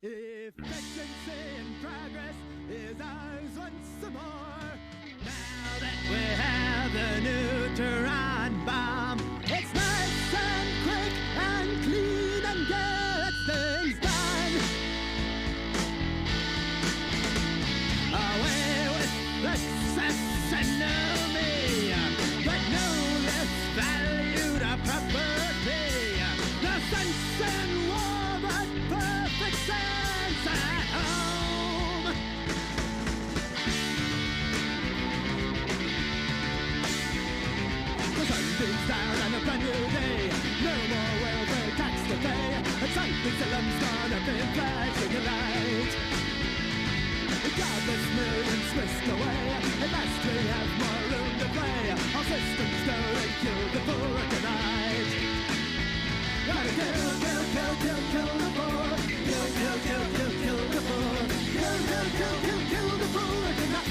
Efficiency and progress is ours once more. Now that we have the neutron bomb, it's nice and quick and clean and gets things done. Away with the cess and no me, but no less valued a property. No sense in war, but perfect sense at home. The sun beams down on a brand new day. No more welfare tax to pay. And something's a lump's gonna be flashing a light. Godless millions whisked away. At last we have more room to play. Our systems go and kill the poor tonight. Gotta kill, kill, kill, kill, kill the poor. Kill, kill, kill, kill, kill the poor. Kill, kill, kill, kill, kill the poor tonight.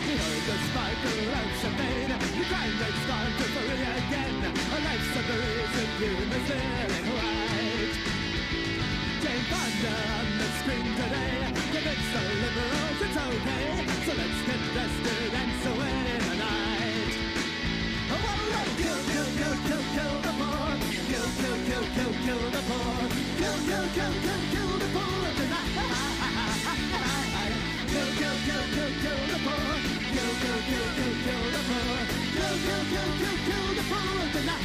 Behold the sparkle of champagne. The crime rate's gone to free again. A life's of the reason humans feeling right. Jane Fonda on the screen today. Convince the liberals it's okay. So let's get dressed to dance away tonight. Oh, well, kill, kill, kill, kill, kill the poor. Kill, kill, kill, kill, kill the poor. Kill, kill, kill, kill, kill the poor tonight. Kill, kill, kill, kill, kill the poor. Kill, kill, kill, kill, kill the poor. Kill, kill, kill, kill, kill the poor tonight.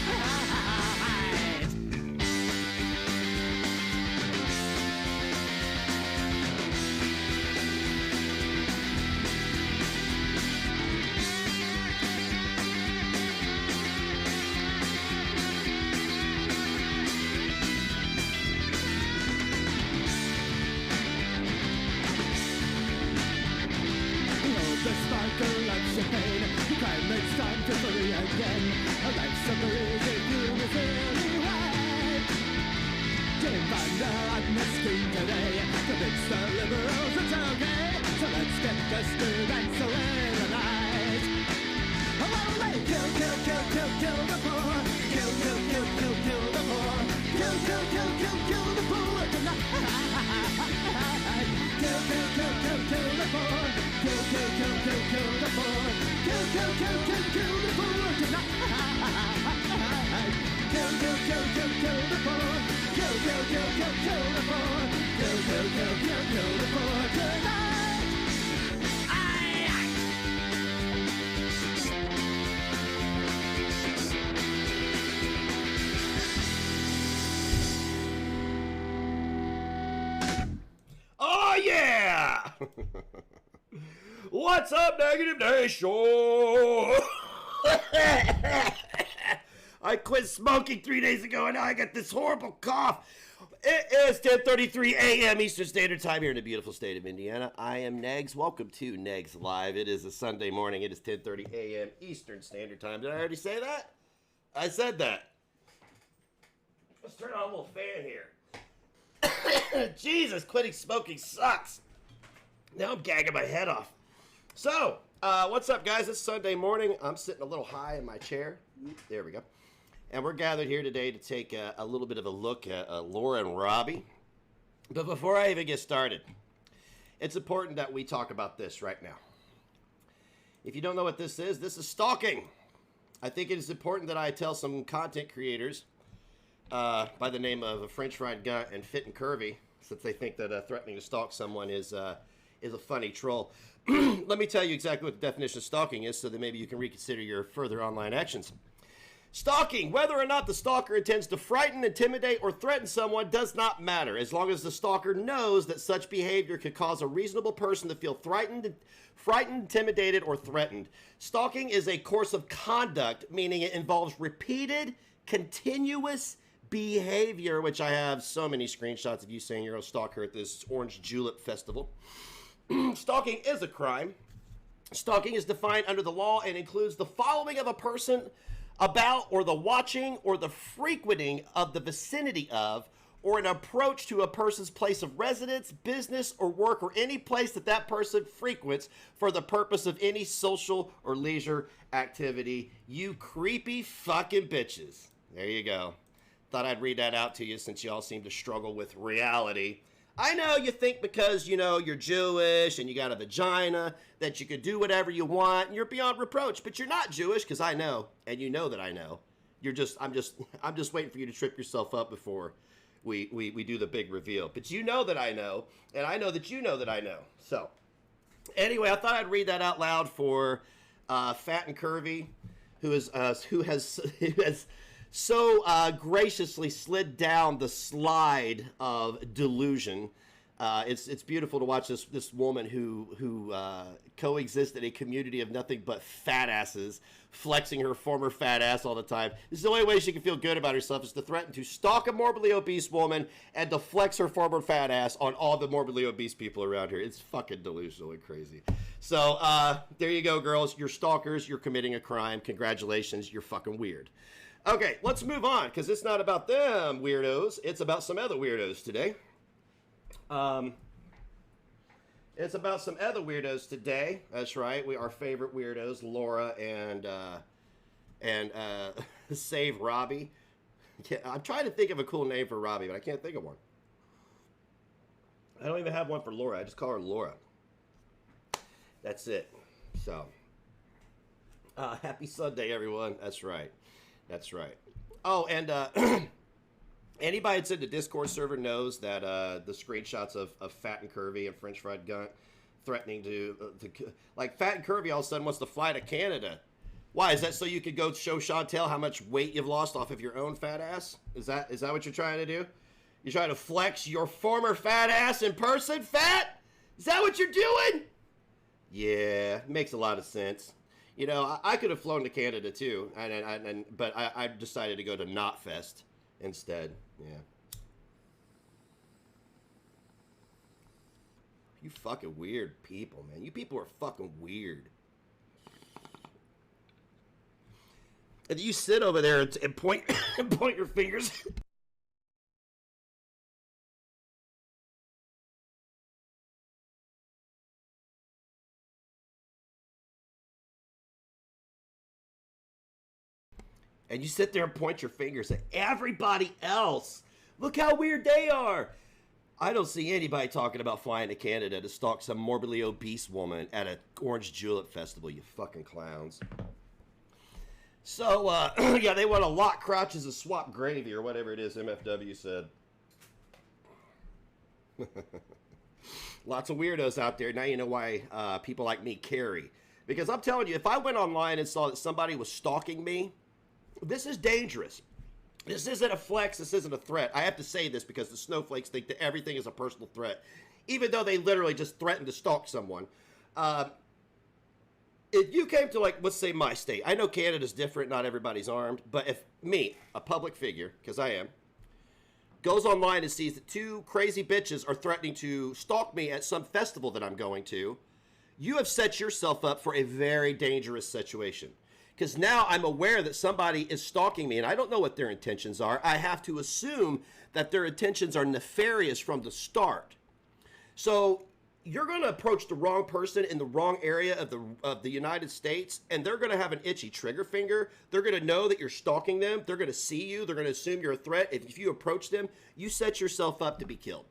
The sparkle of champagne, the crime makes time to free again. A life summary if you is really right. Jane Fonda on the screen today. Convince the liberals it's okay. So let's get dressed to dance away tonight. Oh, well, they kill, kill, kill, kill, kill the poor. Kill, kill, kill, kill, kill the poor. Kill, kill, kill, kill, kill the poor tonight. Kill, kill, kill, kill, kill the poor. Kill, kill, kill, kill, kill the poor. Kill, kill, kill, kill, kill the poor tonight. Kill, kill, kill, kill, kill the poor. Kill, kill, kill, kill, kill the poor. Kill, kill, kill, kill, kill the poor tonight. Aye, aye. Oh yeah! What's up, Negative Nation? I quit smoking 3 days ago and now I got this horrible cough. It is 10:33 a.m. Eastern Standard Time here in the beautiful state of Indiana. I am Negs. Welcome to Negs Live. It is a Sunday morning. It is 10:30 a.m. Eastern Standard Time. Did I already say that? I said that. Let's turn on a little fan here. Jesus, quitting smoking sucks. Now I'm gagging my head off. So, what's up, guys? It's Sunday morning. I'm sitting a little high in my chair. There we go. And we're gathered here today to take a little bit of a look at Laura and Robbie. But before I even get started, it's important that we talk about this right now. If you don't know what this is stalking. I think it is important that I tell some content creators by the name of French Fried Gunt and Fit and Curvy, since they think that threatening to stalk someone is a funny troll. Let me tell you exactly what the definition of stalking is so that maybe you can reconsider your further online actions. Stalking, whether or not the stalker intends to frighten, intimidate, or threaten someone does not matter, as long as the stalker knows that such behavior could cause a reasonable person to feel frightened, intimidated, or threatened. Stalking is a course of conduct, meaning it involves repeated, continuous behavior, which I have so many screenshots of you saying you're a stalker at this Orange Julep Festival. Stalking is a crime. Stalking is defined under the law and includes the following of a person about or the watching or the frequenting of the vicinity of or an approach to a person's place of residence, business, or work, or any place that that person frequents for the purpose of any social or leisure activity. You creepy fucking bitches. There you go. Thought I'd read that out to you since y'all seem to struggle with reality. I know you think because, you know, you're Jewish and you got a vagina that you could do whatever you want and you're beyond reproach, but you're not Jewish, because I know, and you know that I know. I'm just waiting for you to trip yourself up before we do the big reveal. But you know that I know, and I know that you know that I know. So, anyway, I thought I'd read that out loud for Fat and Curvy, who has so graciously slid down the slide of delusion. It's beautiful to watch this woman who coexists in a community of nothing but fat asses, flexing her former fat ass all the time. This is the only way she can feel good about herself, is to threaten to stalk a morbidly obese woman and to flex her former fat ass on all the morbidly obese people around her. It's fucking delusional and crazy. So there you go, girls. You're stalkers. You're committing a crime. Congratulations. You're fucking weird. Okay, let's move on, because it's not about them weirdos. It's about some other weirdos today. It's about some other weirdos today. That's right. Our favorite weirdos, Laura and Save Robbie. I'm trying to think of a cool name for Robbie, but I can't think of one. I don't even have one for Laura. I just call her Laura. That's it. So, happy Sunday, everyone. That's right. That's right. Oh, and anybody that's in the Discord server knows that the screenshots of Fat and Curvy and French Fried Gunt threatening to like, Fat and Curvy all of a sudden wants to fly to Canada. Why? Is that so you could go show Chantel how much weight you've lost off of your own fat ass? Is that what you're trying to do? You're trying to flex your former fat ass in person, Fat? Is that what you're doing? Yeah, makes a lot of sense. You know, I could have flown to Canada too, but I decided to go to Knotfest instead. Yeah. You fucking weird people, man. You people are fucking weird. And you sit over there and point and point your fingers. And you sit there and point your fingers at everybody else. Look how weird they are. I don't see anybody talking about flying to Canada to stalk some morbidly obese woman at an Orange Julep Festival, you fucking clowns. So, yeah, they want to lock crotches and swap gravy, or whatever it is MFW said. Lots of weirdos out there. Now you know why people like me carry. Because I'm telling you, if I went online and saw that somebody was stalking me, this is dangerous. This isn't a flex. This isn't a threat. I have to say this because the snowflakes think that everything is a personal threat, even though they literally just threatened to stalk someone. If you came to, like, let's say my state, I know Canada's different, not everybody's armed, but if me, a public figure, because I am, goes online and sees that two crazy bitches are threatening to stalk me at some festival that I'm going to, you have set yourself up for a very dangerous situation. Because now I'm aware that somebody is stalking me, and I don't know what their intentions are. I have to assume that their intentions are nefarious from the start. So you're going to approach the wrong person in the wrong area of the United States, and they're going to have an itchy trigger finger. They're going to know that you're stalking them. They're going to see you. They're going to assume you're a threat. If you approach them, you set yourself up to be killed.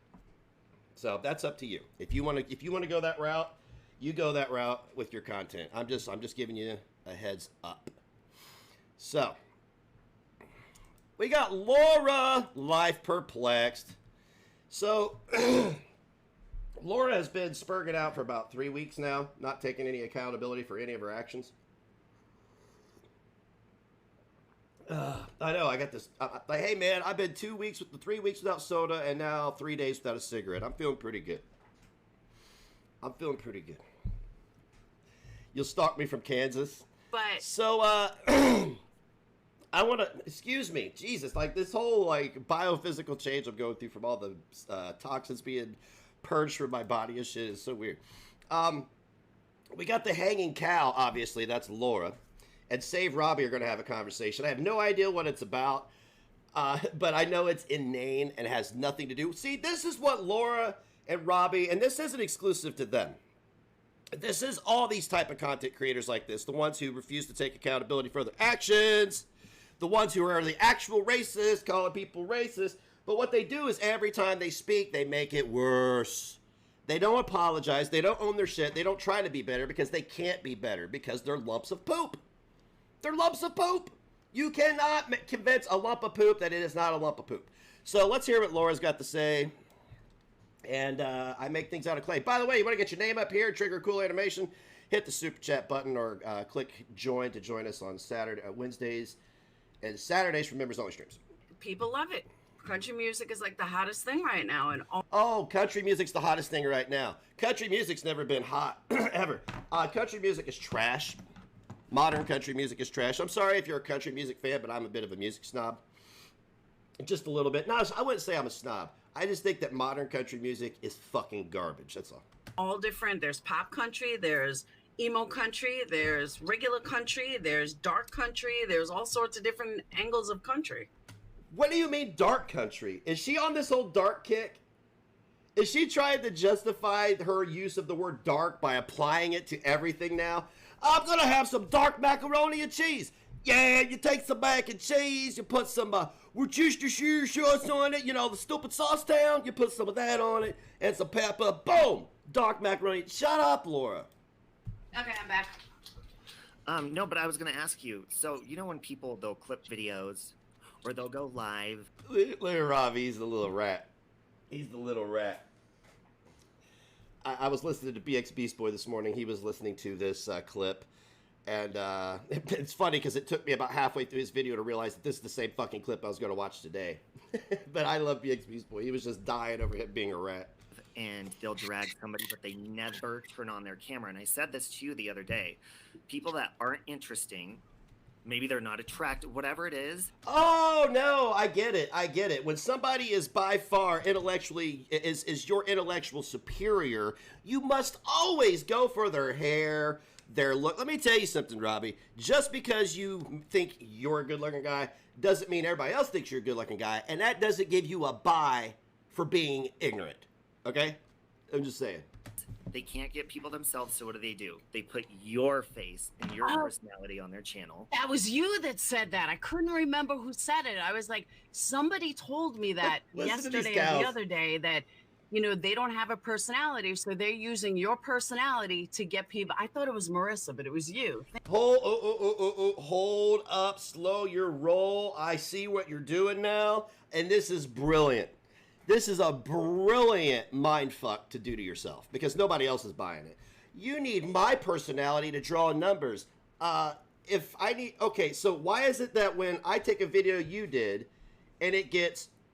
So that's up to you. If you want to go that route, you go that route with your content. I'm just giving you a heads up. So, we got Laura, Life Perplexed. So, Laura has been spurging out for about 3 weeks now, not taking any accountability for any of her actions. I know, I got this, like, hey man, I've been 3 weeks without soda, and now 3 days without a cigarette. I'm feeling pretty good. You'll stalk me from Kansas. But so, I want to, excuse me, Jesus, like this whole like biophysical change I'm going through from all the toxins being purged from my body and shit is so weird. We got the hanging cow, obviously, that's Laura, and Save Robbie are going to have a conversation. I have no idea what it's about. But I know it's inane and has nothing to do. See, this is what Laura and Robbie, and this isn't exclusive to them. This is all these type of content creators like this, the ones who refuse to take accountability for their actions, the ones who are the actual racists, calling people racist. But what they do is every time they speak, they make it worse. They don't apologize. They don't own their shit. They don't try to be better because they can't be better because they're lumps of poop. They're lumps of poop. You cannot convince a lump of poop that it is not a lump of poop. So let's hear what Laura's got to say. And I make things out of clay. By the way, you want to get your name up here, trigger cool animation, hit the super chat button or click join to join us on Wednesdays and Saturdays for members only streams. People love it. Country music is like the hottest thing right now. And oh, country music's the hottest thing right now. Country music's never been hot, ever. Country music is trash. Modern country music is trash. I'm sorry if you're a country music fan, but I'm a bit of a music snob. Just a little bit. No, I wouldn't say I'm a snob. I just think that modern country music is fucking garbage. That's all different. There's pop country, there's emo country, there's regular country, there's dark country, there's all sorts of different angles of country. What do you mean dark country? Is she on this whole dark kick? Is she trying to justify her use of the word dark by applying it to everything now? I'm gonna have some dark macaroni and cheese. Yeah, you take some mac and cheese, you put some Worcestershire sauce on it, you know, the stupid sauce town, you put some of that on it, and some pepper, boom! Dark macaroni. Shut up, Laura. Okay, I'm back. No, but I was gonna ask you, so, you know when people, they'll clip videos, or they'll go live? Look at Robbie, he's the little rat. He's the little rat. I was listening to BX Beast Boy this morning, he was listening to this clip. And it's funny because it took me about halfway through his video to realize that this is the same fucking clip I was going to watch today. But I love BX Beast Boy. He was just dying over him being a rat. And they'll drag somebody, but they never turn on their camera. And I said this to you the other day. People that aren't interesting, maybe they're not attractive, whatever it is. Oh, no, I get it. I get it. When somebody is by far intellectually, is your intellectual superior, you must always go for their hair, their look. Let me tell you something, Robbie. Just because you think you're a good-looking guy doesn't mean everybody else thinks you're a good-looking guy, and that doesn't give you a bye for being ignorant. Okay? I'm just saying. They can't get people themselves, so what do? They put your face and your personality on their channel. That was you that said that. I couldn't remember who said it. I was like, somebody told me that yesterday or the other day that, you know, they don't have a personality, so they're using your personality to get people. I thought it was Marissa, but it was you. Hold up, slow your roll. I see what you're doing now, and this is brilliant. This is a brilliant mindfuck to do to yourself because nobody else is buying it. You need my personality to draw numbers. If I need, okay, so why is it that when I take a video you did and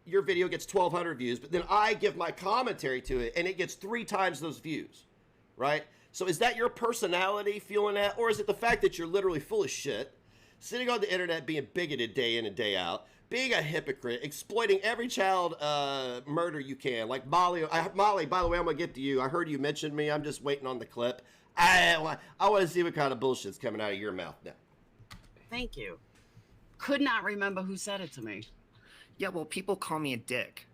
your video gets 1,200 views, but then I give my commentary to it and it gets 3 times those views, right? So is that your personality feeling that, or is it the fact that you're literally full of shit, sitting on the internet being bigoted day in and day out, being a hypocrite, exploiting every child murder you can, like Molly. Molly, by the way, I'm gonna get to you. I heard you mention me. I'm just waiting on the clip. I want to see what kind of bullshit's coming out of your mouth now. Thank you. Could not remember who said it to me. Yeah, well, people call me a dick.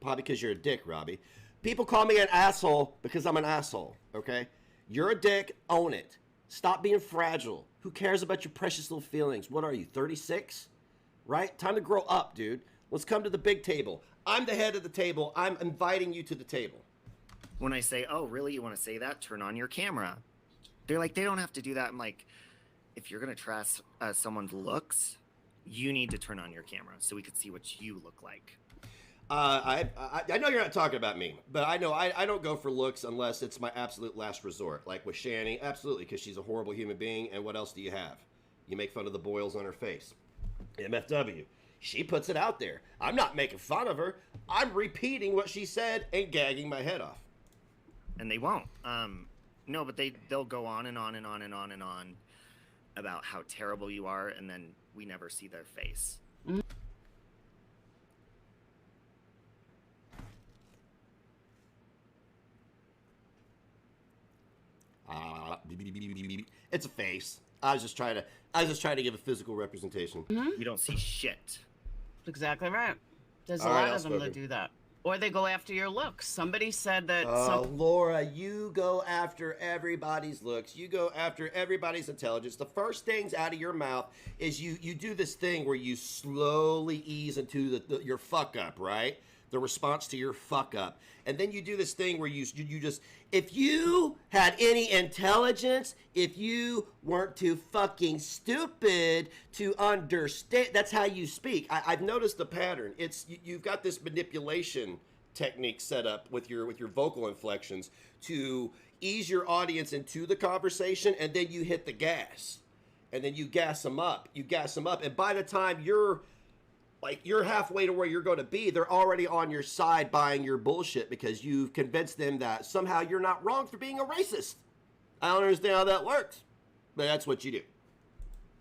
Probably because you're a dick, Robbie. People call me an asshole because I'm an asshole, okay? You're a dick, own it. Stop being fragile. Who cares about your precious little feelings? What are you, 36? Right? Time to grow up, dude. Let's come to the big table. I'm the head of the table. I'm inviting you to the table. When I say, oh, really, you want to say that? Turn on your camera. They're like, they don't have to do that. I'm like, if you're going to trust someone's looks, you need to turn on your camera so we could see what you look like. I know you're not talking about me, but I know I don't go for looks unless it's my absolute last resort. Like with Shani, absolutely, because she's a horrible human being. And what else do you have? You make fun of the boils on her face. MFW. She puts it out there. I'm not making fun of her. I'm repeating what she said and gagging my head off. And they won't. No, but they'll go on and on and on and on and on about how terrible you are, and then we never see their face. Mm-hmm. It's a face. I was just trying to give a physical representation. Mm-hmm. You don't see shit. Exactly right. There's a All right, lot of them that do that. Or they go after your looks. Somebody said that. Laura, you go after everybody's looks. You go after everybody's intelligence. The first things out of your mouth is you do this thing where you slowly ease into your fuck up, right? The response to your fuck up. And then you do this thing where you just, if you had any intelligence, if you weren't too fucking stupid to understand, that's how you speak. I've noticed the pattern. You've got this manipulation technique set up with your vocal inflections to ease your audience into the conversation, and then you hit the gas. And then you gas them up. And by the time you're halfway to where you're going to be, they're already on your side buying your bullshit because you've convinced them that somehow you're not wrong for being a racist. I don't understand how that works, but that's what you do.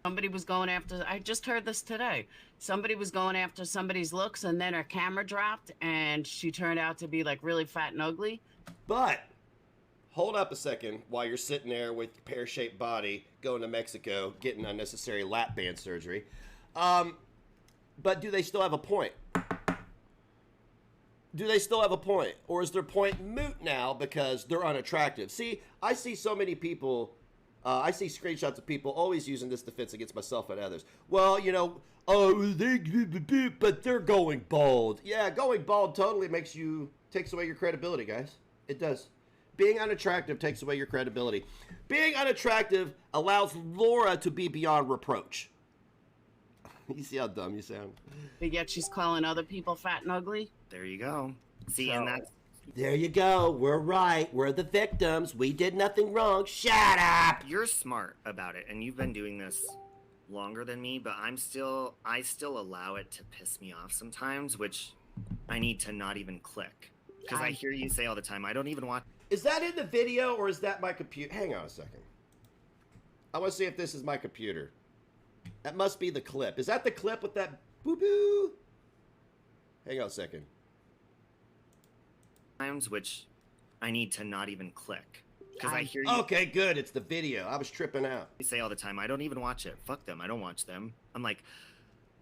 Somebody was going after, I just heard this today. Somebody was going after somebody's looks, and then her camera dropped and she turned out to be like really fat and ugly. But hold up a second while you're sitting there with your pear-shaped body going to Mexico, getting unnecessary lap band surgery. But do they still have a point? Do they still have a point? Or is their point moot now because they're unattractive? See, I see so many people, I see screenshots of people always using this defense against myself and others. Well, you know, but they're going bald. Yeah, going bald totally takes away your credibility, guys. It does. Being unattractive takes away your credibility. Being unattractive allows Laura to be beyond reproach. You see how dumb you sound? But yet she's calling other people fat and ugly? There you go. See, and that's... There you go. We're right. We're the victims. We did nothing wrong. Shut up! You're smart about it, and you've been doing this longer than me, but I still allow it to piss me off sometimes, which I need to not even click. Because I hear you say all the time, I don't even watch... Is that in the video, or is that my computer? Hang on a second. I want to see if this is my computer. That must be the clip. Is that the clip with that boo-boo? Hang on a second. Times which I need to not even click. Because I hear you... Okay, good. It's the video. I was tripping out. You say all the time, I don't even watch it. Fuck them. I don't watch them. I'm like,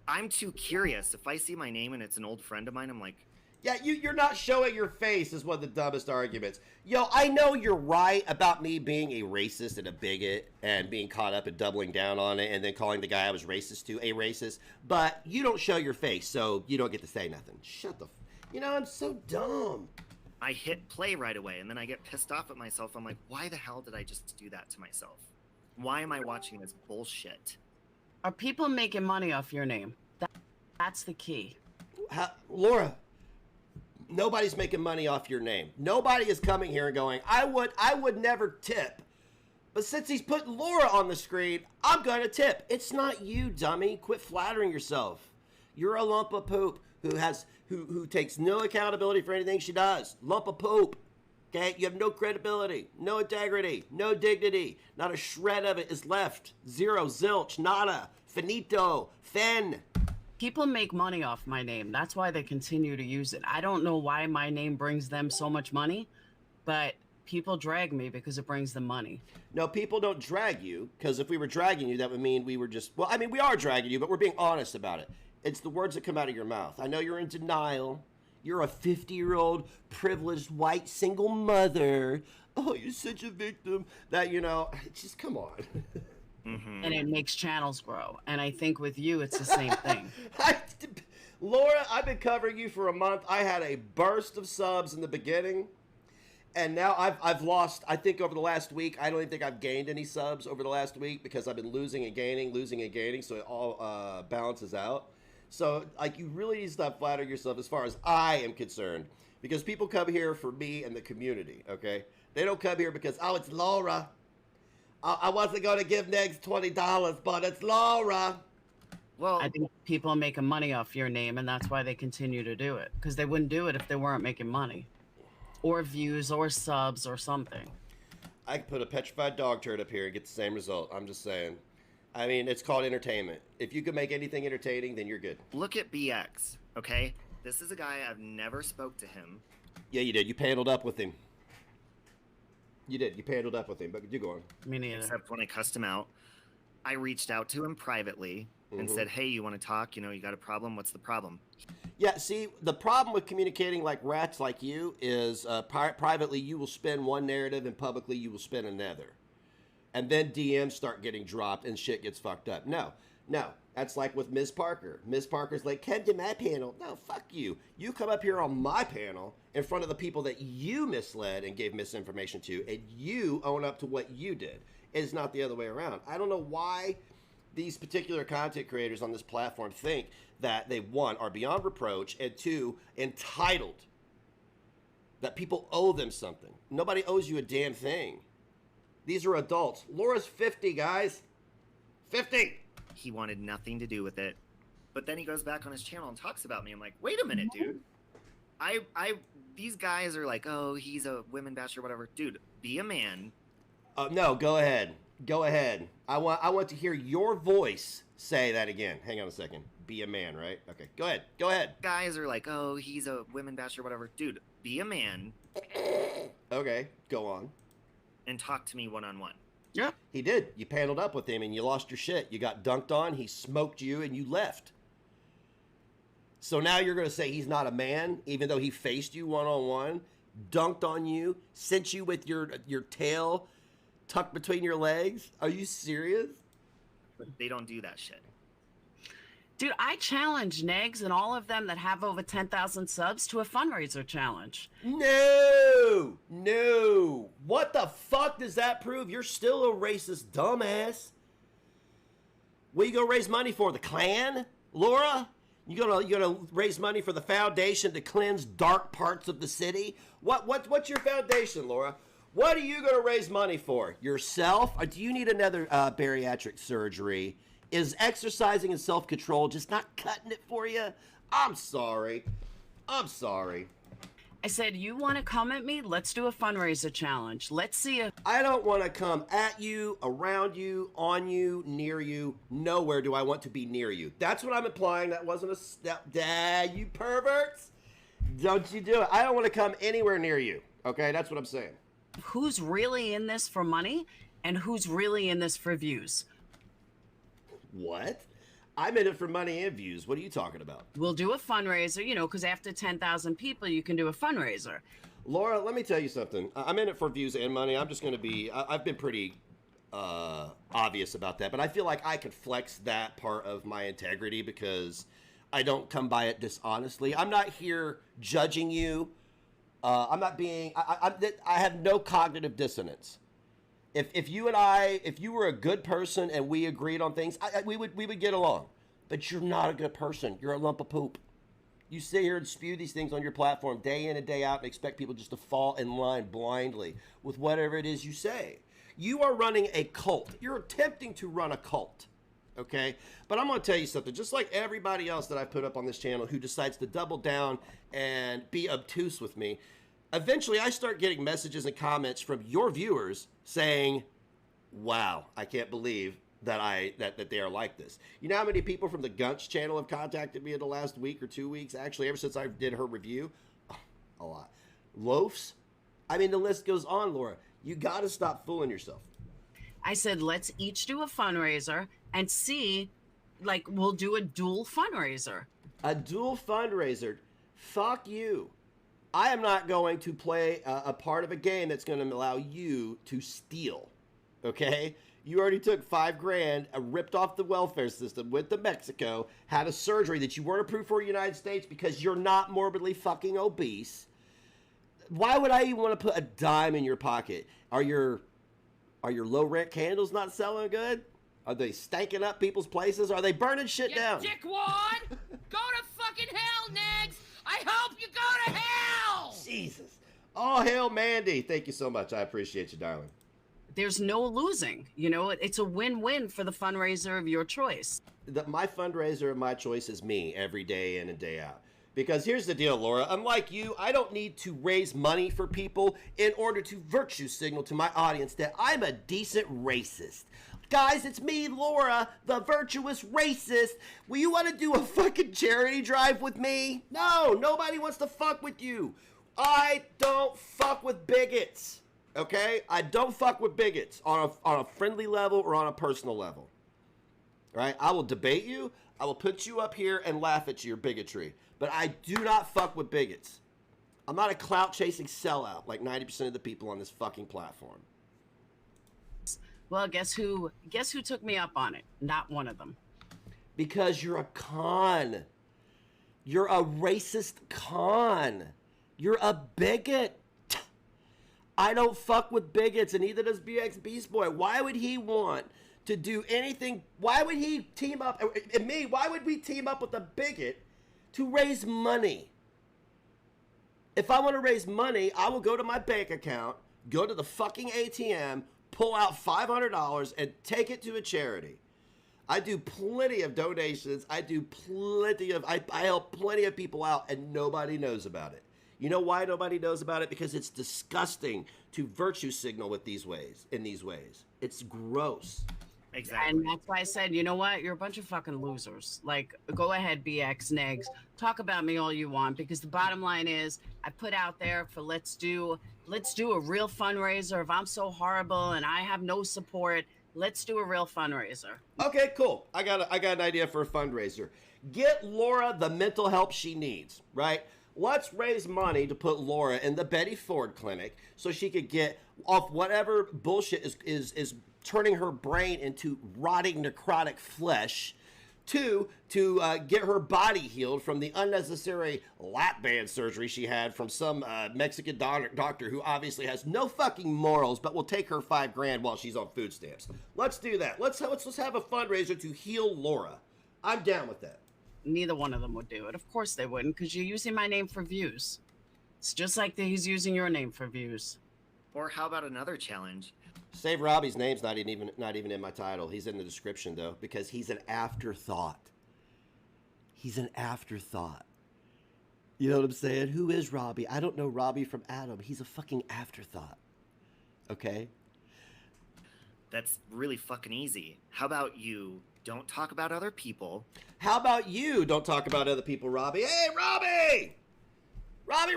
I'm too curious. If I see my name and it's an old friend of mine, I'm like... Yeah, you're not showing your face is one of the dumbest arguments. Yo, I know you're right about me being a racist and a bigot and being caught up and doubling down on it and then calling the guy I was racist to a racist, but you don't show your face, so you don't get to say nothing. Shut the... You know, I'm so dumb. I hit play right away, and then I get pissed off at myself. I'm like, why the hell did I just do that to myself? Why am I watching this bullshit? Are people making money off your name? That's the key. Laura... Nobody's making money off your name. Nobody is coming here and going, I would never tip. But since he's put Laura on the screen, I'm going to tip. It's not you, dummy. Quit flattering yourself. You're a lump of poop who takes no accountability for anything she does. Lump of poop. Okay? You have no credibility, no integrity, no dignity. Not a shred of it is left. Zero, zilch, nada, finito, fen. People make money off my name. That's why they continue to use it. I don't know why my name brings them so much money, but people drag me because it brings them money. No, people don't drag you, because if we were dragging you, that would mean we were just... Well, I mean, we are dragging you, but we're being honest about it. It's the words that come out of your mouth. I know you're in denial. You're a 50-year-old, privileged, white, single mother. Oh, you're such a victim. That, you know, just come on. Mm-hmm. And it makes channels grow. And I think with you, it's the same thing. Laura, I've been covering you for a month. I had a burst of subs in the beginning. And now I've lost, I think over the last week, I don't even think I've gained any subs over the last week because I've been losing and gaining, so it all balances out. So, like, you really need to stop flattering yourself as far as I am concerned. Because people come here for me and the community, okay? They don't come here because, oh, it's Laura. I wasn't going to give Negs $20, but it's Laura. Well, I think people are making money off your name, and that's why they continue to do it. Because they wouldn't do it if they weren't making money. Or views, or subs, or something. I could put a petrified dog turd up here and get the same result. I'm just saying. I mean, it's called entertainment. If you can make anything entertaining, then you're good. look at BX, okay? This is a guy I've never spoke to him. Yeah, you did. You paneled up with him. You did. You paneled up with him, but you go on. Me neither. Except when I cussed him out. I reached out to him privately. and said, hey, you want to talk? You know, you got a problem? What's the problem? Yeah, see, the problem with communicating like rats like you is privately you will spin one narrative and publicly you will spin another. And then DMs start getting dropped and shit gets fucked up. No, that's like with Ms. Parker. Ms. Parker's like, come to my panel. No, fuck you. You come up here on my panel in front of the people that you misled and gave misinformation to, and you own up to what you did. It's not the other way around. I don't know why these particular content creators on this platform think that they, one, are beyond reproach, and two, entitled. That people owe them something. Nobody owes you a damn thing. These are adults. Laura's 50, guys. 50! He wanted nothing to do with it. But then he goes back on his channel and talks about me. I'm like, wait a minute, dude. These guys are like, oh, he's a women basher, whatever. Dude, be a man. No, go ahead. Go ahead. I want to hear your voice say that again. Hang on a second. Be a man, right? Okay, go ahead. Go ahead. Guys are like, oh, he's a women basher, whatever. Dude, be a man. Okay, go on. And talk to me one-on-one. Yeah. He did. You paneled up with him and you lost your shit. You got dunked on, he smoked you, and you left. So now you're going to say he's not a man, even though he faced you one-on-one, dunked on you, sent you with your tail tucked between your legs? Are you serious? But they don't do that shit. Dude, I challenge Negs and all of them that have over 10,000 subs to a fundraiser challenge. No! What the fuck does that prove? You're still a racist dumbass. What are you gonna raise money for? The Klan? Laura? You gonna raise money for the foundation to cleanse dark parts of the city? What's your foundation, Laura? What are you gonna raise money for? Yourself? Or do you need another bariatric surgery? Is exercising and self-control just not cutting it for you? I'm sorry. I said, you want to come at me? Let's do a fundraiser challenge. Let's see if... I don't want to come at you, around you, on you, near you. Nowhere do I want to be near you. That's what I'm implying. That wasn't a step. Dad, you perverts. Don't you do it. I don't want to come anywhere near you. Okay, that's what I'm saying. Who's really in this for money and who's really in this for views? What? I'm in it for money and views. What are you talking about? We'll do a fundraiser, because after 10,000 people, you can do a fundraiser. Laura, let me tell you something. I'm in it for views and money. I'm just going to be, I've been pretty obvious about that, but I feel like I could flex that part of my integrity because I don't come by it dishonestly. I'm not here judging you. I'm not being, I have no cognitive dissonance. If you and I, if you were a good person and we agreed on things, we would get along. But you're not a good person. You're a lump of poop. You sit here and spew these things on your platform day in and day out and expect people just to fall in line blindly with whatever it is you say. You are running a cult. You're attempting to run a cult. Okay? But I'm going to tell you something. Just like everybody else that I've put up on this channel who decides to double down and be obtuse with me, eventually I start getting messages and comments from your viewers saying, wow, I can't believe that they are like this. You know how many people from the Gunch channel have contacted me in the last week or 2 weeks? Actually, ever since I did her review, a lot. Loafs? I mean, the list goes on, Laura. You got to stop fooling yourself. I said, let's each do a fundraiser and see, like, we'll do a dual fundraiser. A dual fundraiser? Fuck you. I am not going to play a part of a game that's going to allow you to steal, okay? You already took $5,000, ripped off the welfare system, went to Mexico, had a surgery that you weren't approved for in the United States because you're not morbidly fucking obese. Why would I even want to put a dime in your pocket? Are your low-rent candles not selling good? Are they stanking up people's places? Are they burning shit down? Dickwad! Go to fucking hell, Negs! I hope you go to hell! Jesus. Oh, hell, Mandy. Thank you so much. I appreciate you, darling. There's no losing. It's a win-win for the fundraiser of your choice. My fundraiser of my choice is me every day in and day out. Because here's the deal, Laura. Unlike you, I don't need to raise money for people in order to virtue signal to my audience that I'm a decent racist. Guys, it's me, Laura, the virtuous racist. Will you want to do a fucking charity drive with me? No, nobody wants to fuck with you. I don't fuck with bigots, okay? I don't fuck with bigots on a friendly level or on a personal level. right? I will debate you. I will put you up here and laugh at your bigotry. But I do not fuck with bigots. I'm not a clout-chasing sellout like 90% of the people on this fucking platform. Well, guess who took me up on it? Not one of them. Because you're a con. You're a racist con. You're a bigot. I don't fuck with bigots, and neither does BX Beast Boy. Why would he want to do anything? Why would he team up, and me, why would we team up with a bigot to raise money? If I want to raise money, I will go to my bank account, go to the fucking ATM, pull out $500 and take it to a charity. I do plenty of donations. I help plenty of people out, and nobody knows about it. You know why nobody knows about it? Because it's disgusting to virtue signal in these ways. It's gross. Exactly. And that's why I said, you know what? You're a bunch of fucking losers. Like, go ahead, BX Negs. Talk about me all you want, because the bottom line is I put out there for let's do a real fundraiser. If I'm so horrible and I have no support, let's do a real fundraiser. Okay, cool. I got an idea for a fundraiser. Get Laura the mental help she needs, right? Let's raise money to put Laura in the Betty Ford clinic so she could get off whatever bullshit is turning her brain into rotting necrotic flesh. Two, to get her body healed from the unnecessary lap band surgery she had from some Mexican doctor who obviously has no fucking morals, but will take her $5,000 while she's on food stamps. Let's do that. Let's have a fundraiser to heal Laura. I'm down with that. Neither one of them would do it. Of course they wouldn't, because you're using my name for views. It's just like he's using your name for views. Or how about another challenge? Save Robbie's name's not even in my title. He's in the description though, because he's an afterthought. He's an afterthought. You know what I'm saying? Who is Robbie? I don't know Robbie from Adam. He's a fucking afterthought. Okay? That's really fucking easy. How about you don't talk about other people? How about you don't talk about other people, Robbie? Hey, Robbie! Robbie!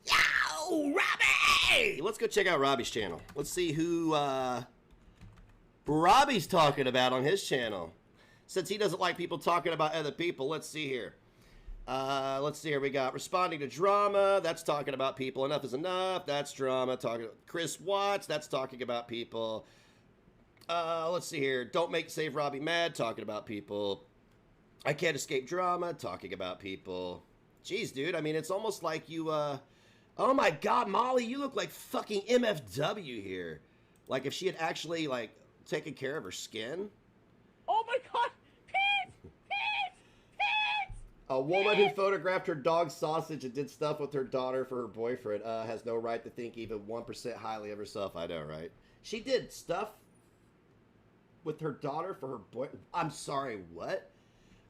Yo, Robbie! Let's go check out Robbie's channel. Let's see who Robbie's talking about on his channel. Since he doesn't like people talking about other people, let's see here. We got responding to drama. That's talking about people. Enough is enough. That's drama. Talking Chris Watts. That's talking about people. Let's see here. Don't make Save Robbie mad. Talking about people. I can't escape drama. Talking about people. Jeez, dude. I mean, it's almost like you. Oh my God, Molly, you look like fucking MFW here. Like if she had actually like taken care of her skin. Oh my God! Pete! A woman who photographed her dog sausage and did stuff with her daughter for her boyfriend has no right to think even 1% highly of herself. I know, right? She did stuff with her daughter for her boy. I'm sorry, what?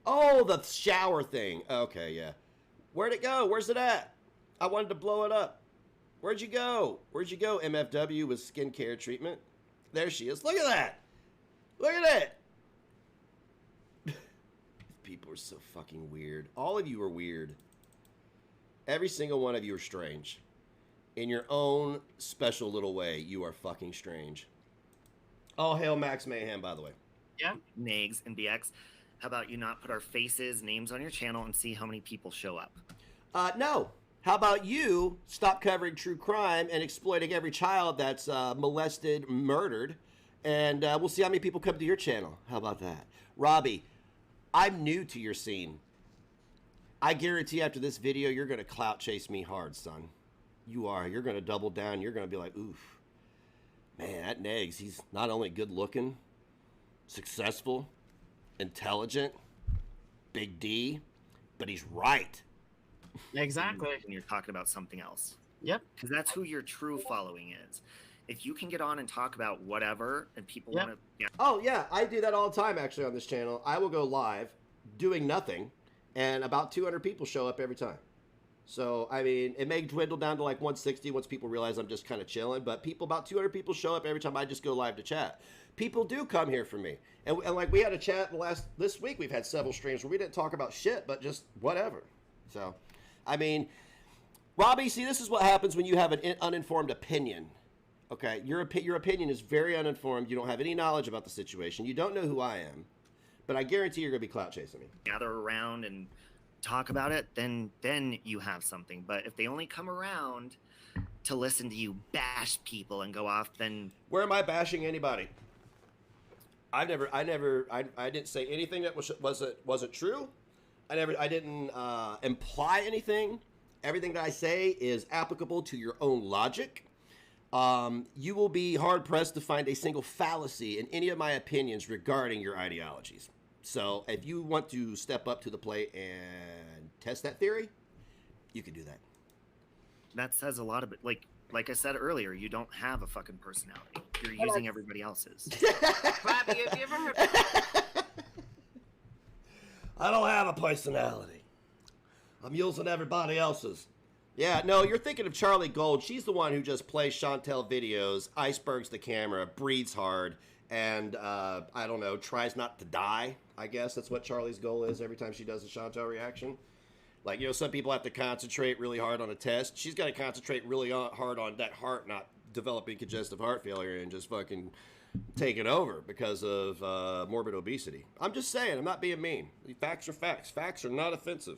Oh, the shower thing. Okay, yeah. Where'd it go? Where's it at? I wanted to blow it up. Where'd you go? Where'd you go, MFW, with skincare treatment? There she is. Look at that. Look at it. People are so fucking weird. All of you are weird. Every single one of you are strange. In your own special little way, you are fucking strange. All hail Max Mayhem, by the way. Yeah. Nags and BX. How about you not put our faces, names on your channel and see how many people show up? No. How about you stop covering true crime and exploiting every child that's molested, murdered, and we'll see how many people come to your channel. How about that? Robbie, I'm new to your scene. I guarantee after this video, you're going to clout chase me hard, son. You are. You're going to double down. You're going to be like, oof. Man, that Negs, he's not only good looking, successful, intelligent, big D, but he's right. Exactly. And you're talking about something else. Yep. Because that's who your true following is. If you can get on and talk about whatever and people want to... Yeah. Oh, yeah. I do that all the time, actually, on this channel. I will go live doing nothing, and about 200 people show up every time. So, I mean, it may dwindle down to like 160 once people realize I'm just kind of chilling, but about 200 people show up every time I just go live to chat. People do come here for me. And like, we had a chat this week, we've had several streams where we didn't talk about shit, but just whatever. So, I mean, Robbie, see, this is what happens when you have an uninformed opinion. Okay, your opinion is very uninformed. You don't have any knowledge about the situation. You don't know who I am, but I guarantee you're gonna be clout chasing me. Gather around and talk about it, then you have something. But if they only come around to listen to you bash people and go off, then where am I bashing anybody? I didn't say anything that wasn't true. I didn't imply anything. Everything that I say is applicable to your own logic. You will be hard-pressed to find a single fallacy in any of my opinions regarding your ideologies. So if you want to step up to the plate and test that theory, you can do that. That says a lot of it. Like I said earlier, you don't have a fucking personality. You're using everybody else's. Bobby, have you ever heard? I don't have a personality. I'm using everybody else's. Yeah, no, you're thinking of Charlie Gold. She's the one who just plays Chantel videos, icebergs the camera, breathes hard, and, I don't know, tries not to die. I guess that's what Charlie's goal is every time she does a Chantel reaction. Like, you know, some people have to concentrate really hard on a test. She's got to concentrate really hard on that heart not developing congestive heart failure and just fucking taking over because of morbid obesity. I'm just saying, I'm not being mean. Facts are facts. Facts are not offensive.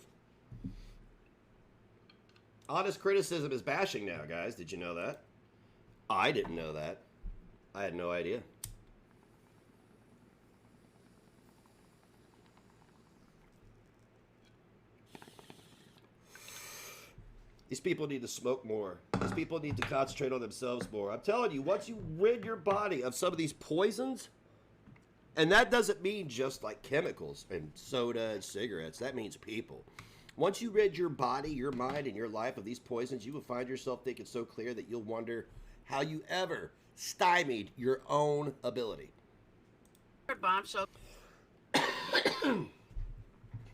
Honest criticism is bashing now, guys. Did you know that? I didn't know that. I had no idea. These people need to smoke more. These people need to concentrate on themselves more. I'm telling you, once you rid your body of some of these poisons, and that doesn't mean just like chemicals and soda and cigarettes. That means people. Once you rid your body, your mind, and your life of these poisons, you will find yourself thinking so clear that you'll wonder how you ever stymied your own ability. Bombshell.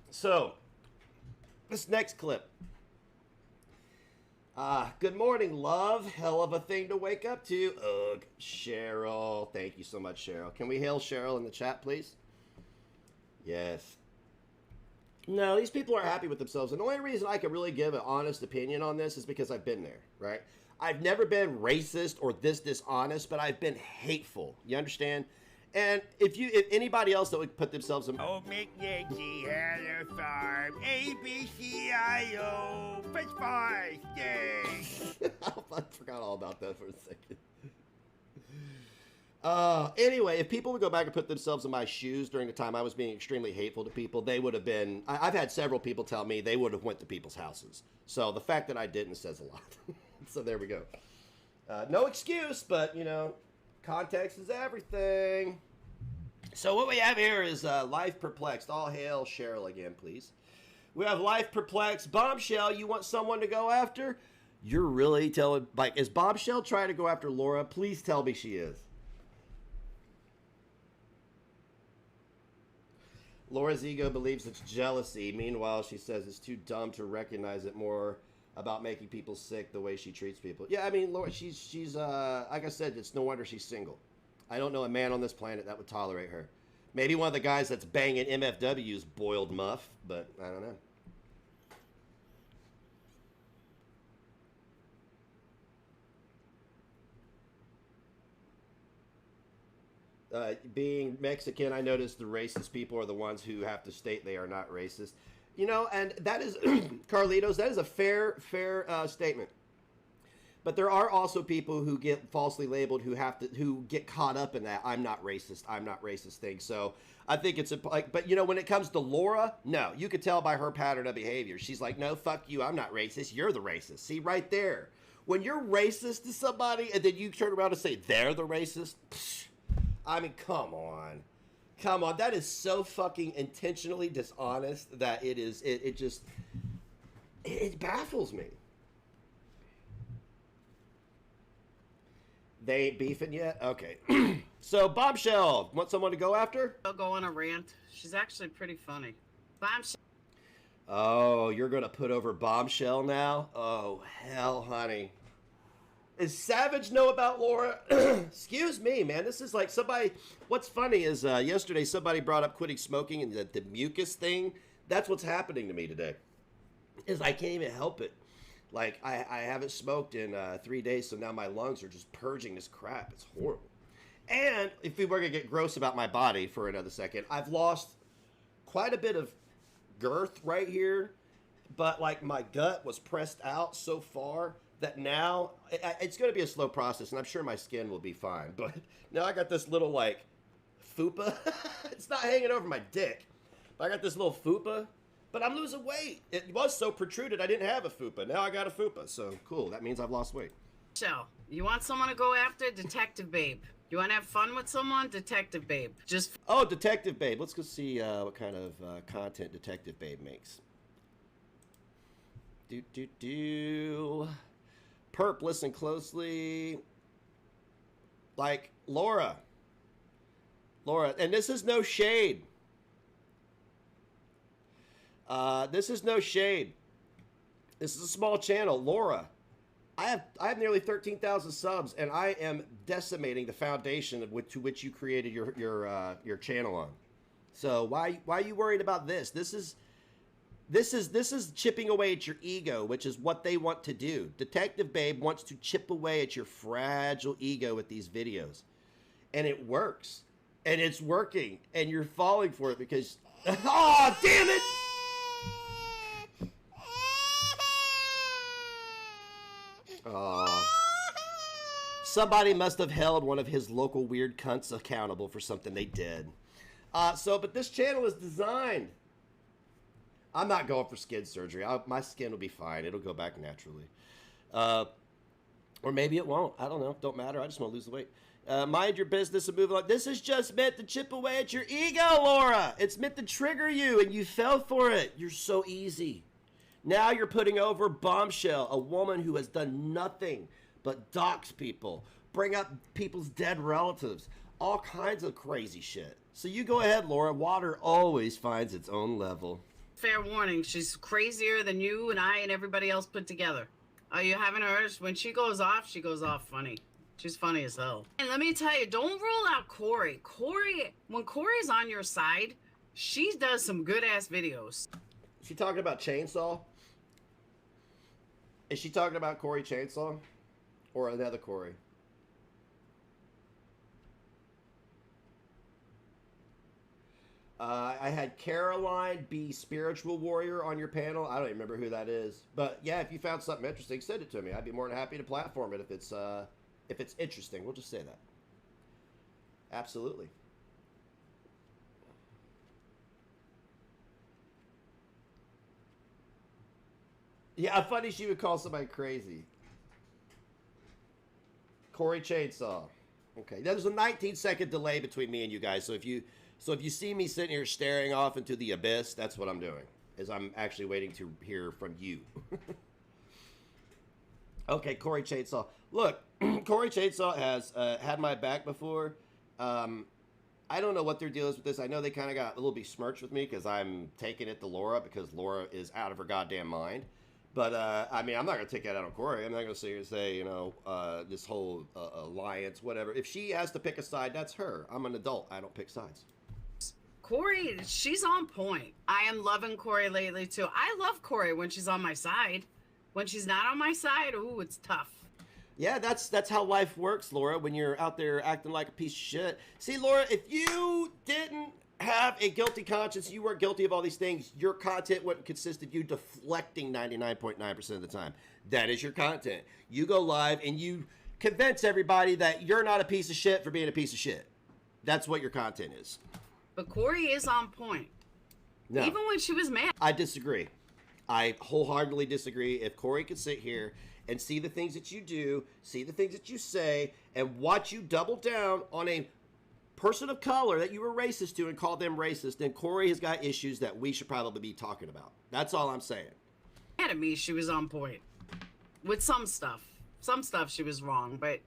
So, this next clip. Good morning, love. Hell of a thing to wake up to. Ugh, Cheryl. Thank you so much, Cheryl. Can we hail Cheryl in the chat, please? Yes. No, these people are happy with themselves. And the only reason I can really give an honest opinion on this is because I've been there, right? I've never been racist or this dishonest, but I've been hateful. You understand? And if anybody else that would put themselves in... Old McNicky had a farm, A-B-C-I-O, French fries, yay! I forgot all about that for a second. Anyway, if people would go back and put themselves in my shoes during the time I was being extremely hateful to people, they would have been... I've had several people tell me they would have went to people's houses. So the fact that I didn't says a lot. So there we go. No excuse, but, you know, context is everything. So what we have here is Life Perplexed. All hail Cheryl again, please. We have Life Perplexed. Bombshell, you want someone to go after? You're really telling... Like, is Bombshell trying to go after Laura? Please tell me she is. Laura's ego believes it's jealousy. Meanwhile, she says it's too dumb to recognize it, more about making people sick the way she treats people. Yeah, I mean, Laura, she's like I said, it's no wonder she's single. I don't know a man on this planet that would tolerate her. Maybe one of the guys that's banging MFW's boiled muff, but I don't know. Being Mexican, I noticed the racist people are the ones who have to state they are not racist. You know, and that is, Carlitos, that is a fair statement. But there are also people who get falsely labeled who get caught up in that I'm not racist thing. So I think it's but you know, when it comes to Laura, no, you could tell by her pattern of behavior. She's like, no, fuck you, I'm not racist. You're the racist. See right there. When you're racist to somebody and then you turn around and say they're the racist, I mean, come on. Come on. That is so fucking intentionally dishonest that it just baffles me. They ain't beefing yet? Okay. So, Bombshell, want someone to go after? I'll go on a rant. She's actually pretty funny. Bombshell. Oh, you're going to put over Bombshell now? Oh, hell, honey. Does Savage know about Laura? Excuse me, man. This is like somebody... What's funny is yesterday somebody brought up quitting smoking and the mucus thing. That's what's happening to me today. Is I can't even help it. Like, I haven't smoked in 3 days, so now my lungs are just purging this crap. It's horrible. And if we were going to get gross about my body for another second, I've lost quite a bit of girth right here, but like my gut was pressed out so far that now it's going to be a slow process, and I'm sure my skin will be fine. But now I got this little like fupa. It's not hanging over my dick, but I got this little fupa. But I'm losing weight. It was so protruded I didn't have a fupa. Now I got a fupa. So cool. That means I've lost weight. So you want someone to go after? Detective Babe. You want to have fun with someone? Detective Babe. Just Detective Babe. Let's go see what kind of content Detective Babe makes. Perp, listen closely. Like Laura, and this is no shade. This is no shade. This is a small channel. Laura, I have nearly 13,000 subs, and I am decimating the foundation to which you created your channel on. So why are you worried about this? This is chipping away at your ego, which is what they want to do. Detective Babe wants to chip away at your fragile ego with these videos, and it works, and it's working, and you're falling for it because oh damn it. Somebody must have held one of his local weird cunts accountable for something they did. But this channel is designed. I'm not going for skin surgery. My skin will be fine. It'll go back naturally. Or maybe it won't. I don't know. Don't matter. I just want to lose the weight. Mind your business and move on. This is just meant to chip away at your ego, Laura. It's meant to trigger you, and you fell for it. You're so easy. Now you're putting over Bombshell, a woman who has done nothing but dox people, bring up people's dead relatives, all kinds of crazy shit. So you go ahead, Laura. Water always finds its own level. fair warning. She's crazier than you and I and everybody else put together. Oh, you haven't heard? When she goes off funny. She's funny as hell. And let me tell you, don't rule out Corey. When Corey's on your side, she does some good-ass videos. Is she talking about Chainsaw? Is she talking about Corey Chainsaw? Or another Corey? I had Caroline B. Spiritual Warrior on your panel. I don't even remember who that is. But yeah, if you found something interesting, send it to me. I'd be more than happy to platform it if it's interesting. We'll just say that. Absolutely. Yeah, funny she would call somebody crazy. Corey Chainsaw. Okay, there's a 19-second delay between me and you guys, so if you see me sitting here staring off into the abyss, that's what I'm doing. Is I'm actually waiting to hear from you. Okay, Corey Chainsaw. Look, Corey Chainsaw has had my back before. I don't know what their deal is with this. I know they kind of got a little besmirched with me because I'm taking it to Laura because Laura is out of her goddamn mind. But, I mean, I'm not going to take that out on Corey. I'm not going to sit here and say, you know, this whole alliance, whatever. If she has to pick a side, that's her. I'm an adult. I don't pick sides. Corey, she's on point. I am loving Corey lately, too. I love Corey when she's on my side. When she's not on my side, ooh, it's tough. Yeah, that's how life works, Laura, when you're out there acting like a piece of shit. See, Laura, if you didn't have a guilty conscience, you weren't guilty of all these things, your content wouldn't consist of you deflecting 99.9% of the time. That is your content. You go live and you convince everybody that you're not a piece of shit for being a piece of shit. That's what your content is. But Corey is on point. No. Even when she was mad. I disagree. I wholeheartedly disagree. If Corey could sit here and see the things that you do, see the things that you say, and watch you double down on a person of color that you were racist to and call them racist, then Corey has got issues that we should probably be talking about. That's all I'm saying. Mad at me, she was on point. With some stuff. Some stuff she was wrong, but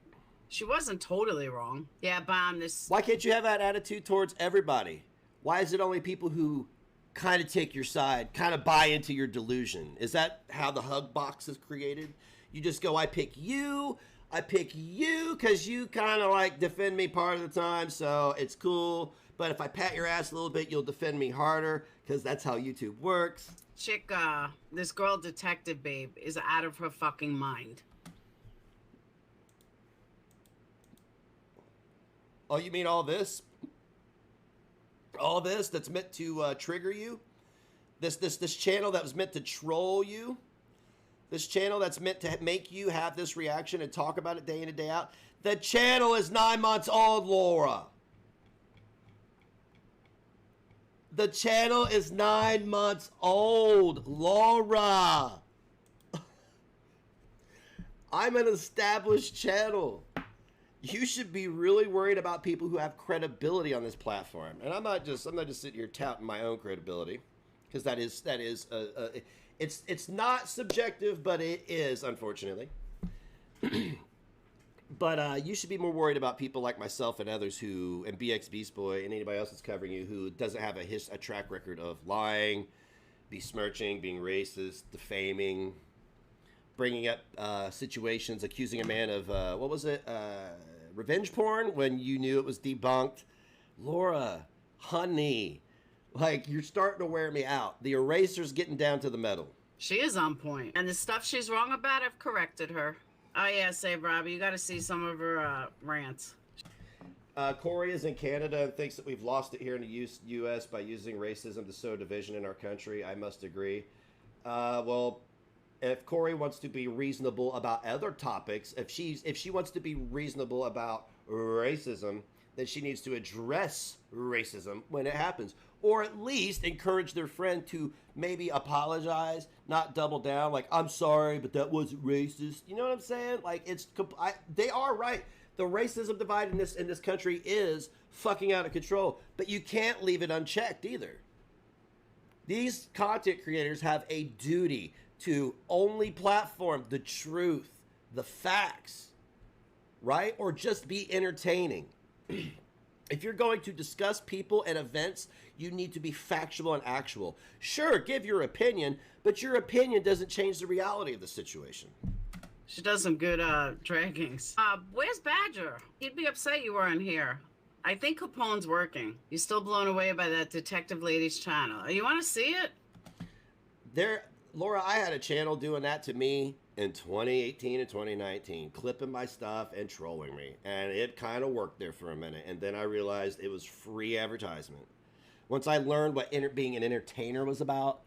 she wasn't totally wrong. Yeah, Bomb, this... Why can't you have that attitude towards everybody? Why is it only people who kind of take your side, kind of buy into your delusion? Is that how the hug box is created? You just go, I pick you because you kind of like defend me part of the time, so it's cool. But if I pat your ass a little bit, you'll defend me harder because that's how YouTube works. chick, this girl detective babe is out of her fucking mind. Oh, you mean all this? All this that's meant to trigger you? This channel that was meant to troll you? This channel that's meant to make you have this reaction and talk about it day in and day out? The channel is 9 months old, Laura. The channel is 9 months old, Laura. I'm an established channel. You should be really worried about people who have credibility on this platform. And I'm not just sitting here touting my own credibility, because it's not subjective, but it is, unfortunately. But you should be more worried about people like myself and others who, and BX Beast Boy and anybody else that's covering you who doesn't have a track record of lying, besmirching, being racist, defaming, bringing up situations, accusing a man of, revenge porn when you knew it was debunked. Laura, honey, like, you're starting to wear me out. The eraser's getting down to the metal. She is on point. And the stuff she's wrong about, I've corrected her. Oh, yeah, Save Robbie, you got to see some of her rants. Corey is in Canada and thinks that we've lost it here in the U.S. by using racism to sow division in our country. I must agree. Well, if Corey wants to be reasonable about other topics, if she wants to be reasonable about racism, then she needs to address racism when it happens, or at least encourage their friend to maybe apologize, not double down, like, I'm sorry, but that wasn't racist. You know what I'm saying? Like, they are right. The racism divide in this country is fucking out of control, but you can't leave it unchecked either. These content creators have a duty to only platform the truth, the facts, right? Or just be entertaining. If you're going to discuss people and events, you need to be factual and actual. Sure, give your opinion, but your opinion doesn't change the reality of the situation. She does some good draggings. Where's Badger? He'd be upset you weren't here. I think Capone's working. He's still blown away by that detective lady's channel. You want to see it? Laura, I had a channel doing that to me in 2018 and 2019, clipping my stuff and trolling me. And it kind of worked there for a minute. And then I realized it was free advertisement. Once I learned what being an entertainer was about,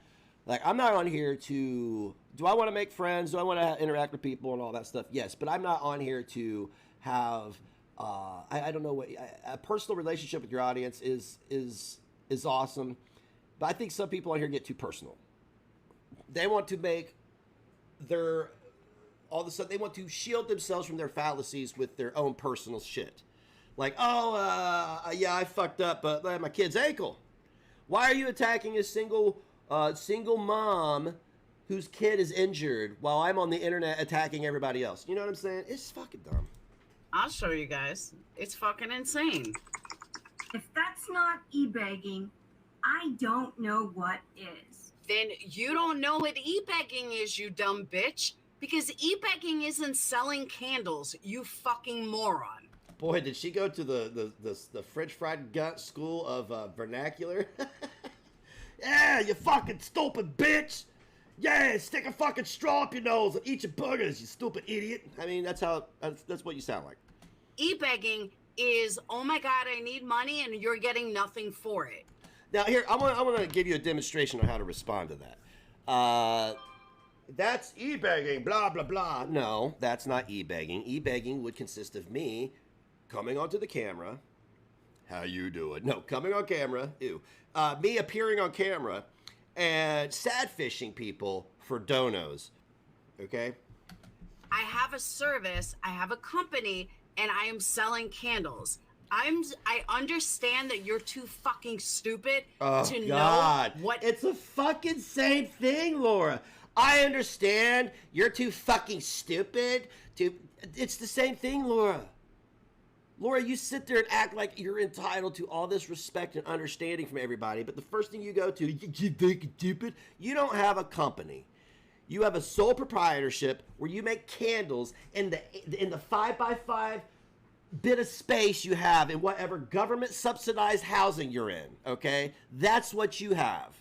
like, I'm not on here to, do I want to make friends? Do I want to interact with people and all that stuff? Yes, but I'm not on here to have, I don't know what, a personal relationship with your audience is awesome. But I think some people on here get too personal. They want to make all of a sudden, they want to shield themselves from their fallacies with their own personal shit. Like, yeah, I fucked up my kid's ankle. Why are you attacking a single mom whose kid is injured while I'm on the internet attacking everybody else? You know what I'm saying? It's fucking dumb. I'll show you guys. It's fucking insane. If that's not e-begging, I don't know what is. Then you don't know what e-begging is, you dumb bitch. Because e-begging isn't selling candles, you fucking moron. Boy, did she go to the French fried gut school of vernacular? Yeah, you fucking stupid bitch. Yeah, stick a fucking straw up your nose and eat your boogers, you stupid idiot. I mean, that's what you sound like. E-begging is, oh my God, I need money, and you're getting nothing for it. Now here, I'm gonna give you a demonstration on how to respond to that. That's e-begging, blah, blah, blah. No, that's not e-begging. E-begging would consist of me coming onto the camera. How you doing? No, coming on camera. Ew. Me appearing on camera and sad fishing people for donos. Okay? I have a service, I have a company, and I am selling candles. I understand that you're too fucking stupid to know what... It's the fucking same thing, Laura. I understand you're too fucking stupid to... It's the same thing, Laura. Laura, you sit there and act like you're entitled to all this respect and understanding from everybody, but the first thing you go to, you fucking stupid, you don't have a company. You have a sole proprietorship where you make candles in the 5x5 bit of space you have in whatever government subsidized housing you're in, okay? That's what you have.